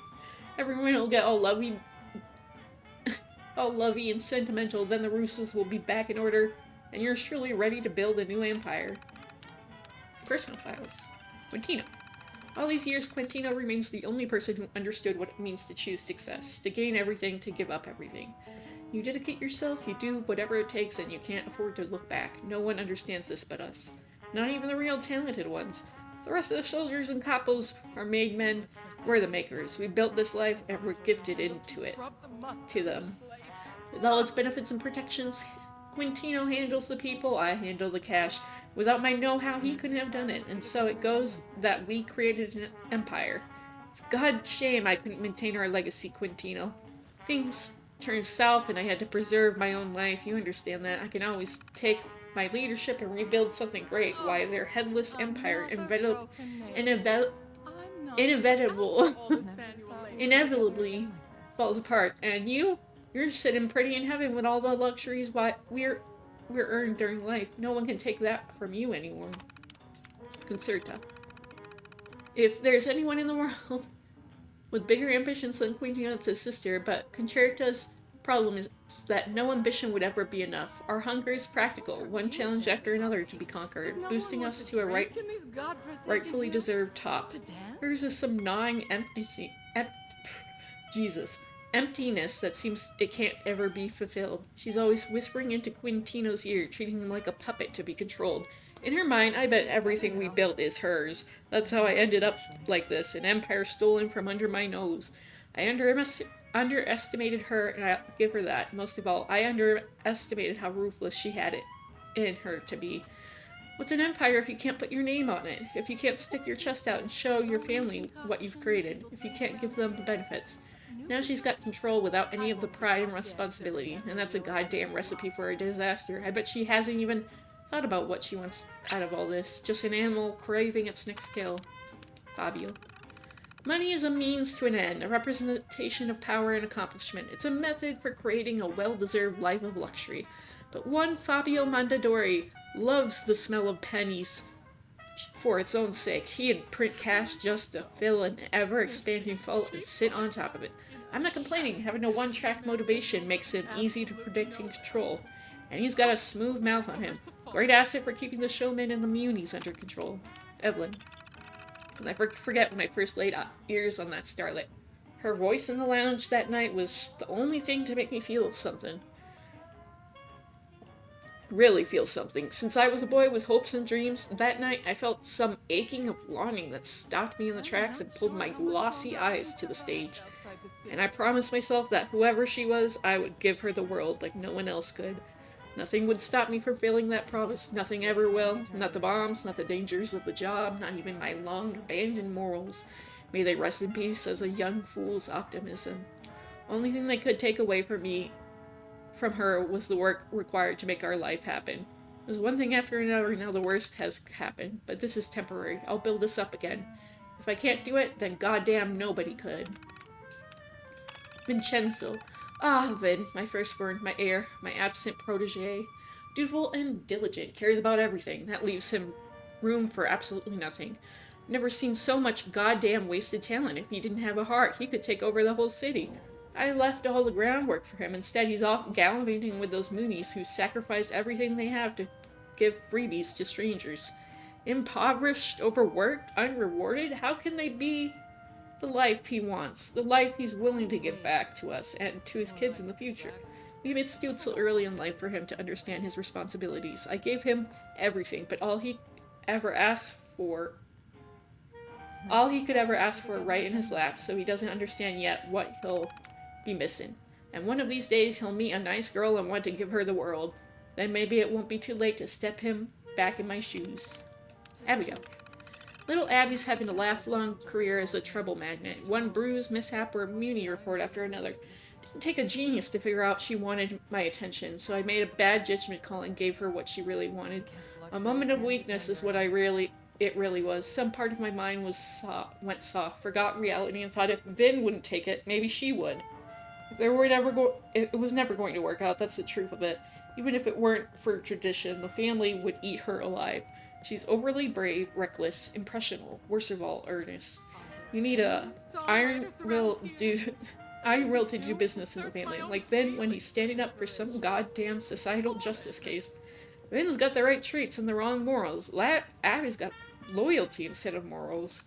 Everyone will get all lovey and sentimental, then the Russos will be back in order, and yours truly ready to build a new empire. Personal files. Quintino. All these years, Quintino remains the only person who understood what it means to choose success, to gain everything, to give up everything. You dedicate yourself, you do whatever it takes, and you can't afford to look back. No one understands this but us. Not even the real talented ones. The rest of the soldiers and capos are made men. We're the makers. We built this life, and we're gifted into it. To them. With all its benefits and protections, Quintino handles the people, I handle the cash. Without my know-how, he couldn't have done it, and so it goes that we created an empire. It's God's shame I couldn't maintain our legacy, Quintino. Things turned south, and I had to preserve my own life. You understand that. I can always take my leadership and rebuild something great. Why, their headless empire inevitably falls apart. And you're sitting pretty in heaven with all the luxuries we're earned during life. No one can take that from you anymore. Concerta. If there's anyone in the world with bigger ambitions than Quintino, it's his sister, but Concerta's problem is that no ambition would ever be enough. Our hunger is practical, one challenge after another to be conquered, boosting us to a rightfully deserved top. Hers is some gnawing emptiness that seems it can't ever be fulfilled. She's always whispering into Quintino's ear, treating him like a puppet to be controlled. In her mind, I bet everything we built is hers. That's how I ended up like this, an empire stolen from under my nose. I underestimated her, and I'll give her that. Most of all, I underestimated how ruthless she had it in her to be. What's an empire if you can't put your name on it? If you can't stick your chest out and show your family what you've created? If you can't give them the benefits? Now she's got control without any of the pride and responsibility, and that's a goddamn recipe for a disaster. I bet she hasn't even thought about what she wants out of all this. Just an animal craving its next kill. Fabio. Money is a means to an end, a representation of power and accomplishment. It's a method for creating a well-deserved life of luxury. But one Fabio Mondadori loves the smell of pennies for its own sake. He'd print cash just to fill an ever-expanding vault and sit on top of it. I'm not complaining. Having a one-track motivation makes him easy to predict and control. And he's got a smooth mouth on him. Great asset for keeping the showman and the munis under control. Evelyn. I'll never forget when I first laid ears on that starlet. Her voice in the lounge that night was the only thing to make me feel something. Really feel something. Since I was a boy with hopes and dreams, that night I felt some aching of longing that stopped me in the tracks and pulled my glossy eyes to the stage. And I promised myself that whoever she was, I would give her the world like no one else could. Nothing would stop me from fulfilling that promise. Nothing ever will. Not the bombs, not the dangers of the job, not even my long-abandoned morals. May they rest in peace as a young fool's optimism. Only thing they could take away from her was the work required to make our life happen. It was one thing after another, now the worst has happened. But this is temporary. I'll build this up again. If I can't do it, then goddamn nobody could. Vincenzo. Ah, Vin, my firstborn, my heir, my absent protege. Dutiful and diligent, cares about everything. That leaves him room for absolutely nothing. Never seen so much goddamn wasted talent. If he didn't have a heart, he could take over the whole city. I left all the groundwork for him. Instead, he's off gallivanting with those Moonies who sacrifice everything they have to give freebies to strangers. Impoverished, overworked, unrewarded? How can they be the life he wants? The life he's willing to give back to us and to his kids in the future? Maybe it's still too early in life for him to understand his responsibilities. I gave him everything, but all he could ever ask for right in his lap, so he doesn't understand yet what he'll be missing. And one of these days he'll meet a nice girl and want to give her the world. Then maybe it won't be too late to step him back in my shoes. Abigail. Little Abby's having a lifelong career as a trouble magnet. One bruise, mishap, or Muni report after another. Didn't take a genius to figure out she wanted my attention, so I made a bad judgment call and gave her what she really wanted. A moment of weakness is what it really was. Some part of my mind went soft, forgot reality, and thought if Vin wouldn't take it, maybe she would. It was never going to work out, that's the truth of it. Even if it weren't for tradition, the family would eat her alive. She's overly brave, reckless, impressionable, worst of all, earnest. You need a iron will to do business in the family. Like Vin when he's standing up for some goddamn societal justice case. Vin's got the right traits and the wrong morals. Abby's got loyalty instead of morals.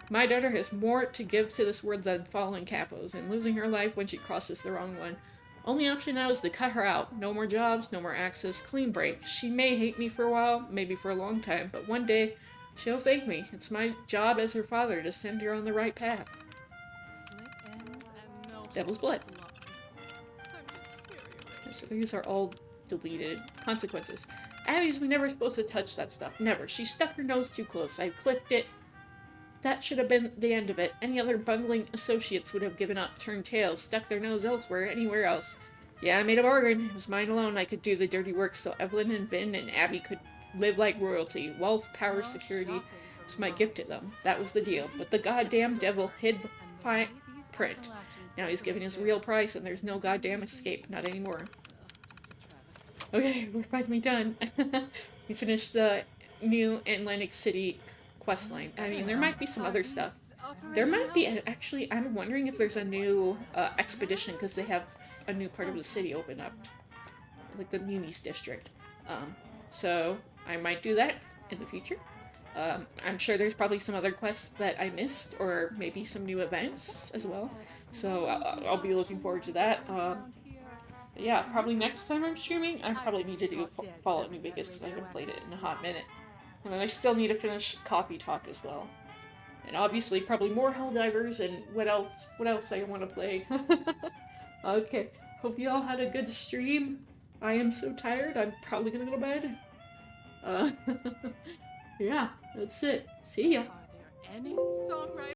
My daughter has more to give to this world than fallen capos, and losing her life when she crosses the wrong one. Only option now is to cut her out. No more jobs, no more access, clean break. She may hate me for a while, maybe for a long time, but one day, she'll thank me. It's my job as her father to send her on the right path. Devil's Blood. So these are all deleted. Consequences. Abby's, we never supposed to touch that stuff. Never. She stuck her nose too close. I clipped it. That should have been the end of it. Any other bungling associates would have given up, turned tail, stuck their nose elsewhere, anywhere else. Yeah, I made a bargain. It was mine alone. I could do the dirty work so Evelyn and Vin and Abby could live like royalty. Wealth, power, security was my gift to them. That was the deal. But the goddamn devil hid the fine print. Now he's giving his real price and there's no goddamn escape. Not anymore. Okay, we're finally done. We finished the new Atlantic City questline. I mean, there might be some other stuff. There might be, actually, I'm wondering if there's a new expedition, because they have a new part of the city open up. Like the Muni's district. So, I might do that in the future. I'm sure there's probably some other quests that I missed, or maybe some new events as well. So, I'll be looking forward to that. Yeah, probably next time I'm streaming, I probably need to do Fallout New Vegas, because I haven't played it in a hot minute. And then I still need to finish Coffee Talk as well. And obviously, probably more Helldivers and what else I want to play. Okay, hope you all had a good stream. I am so tired, I'm probably gonna go to bed. Yeah, that's it. See ya. Any songwriter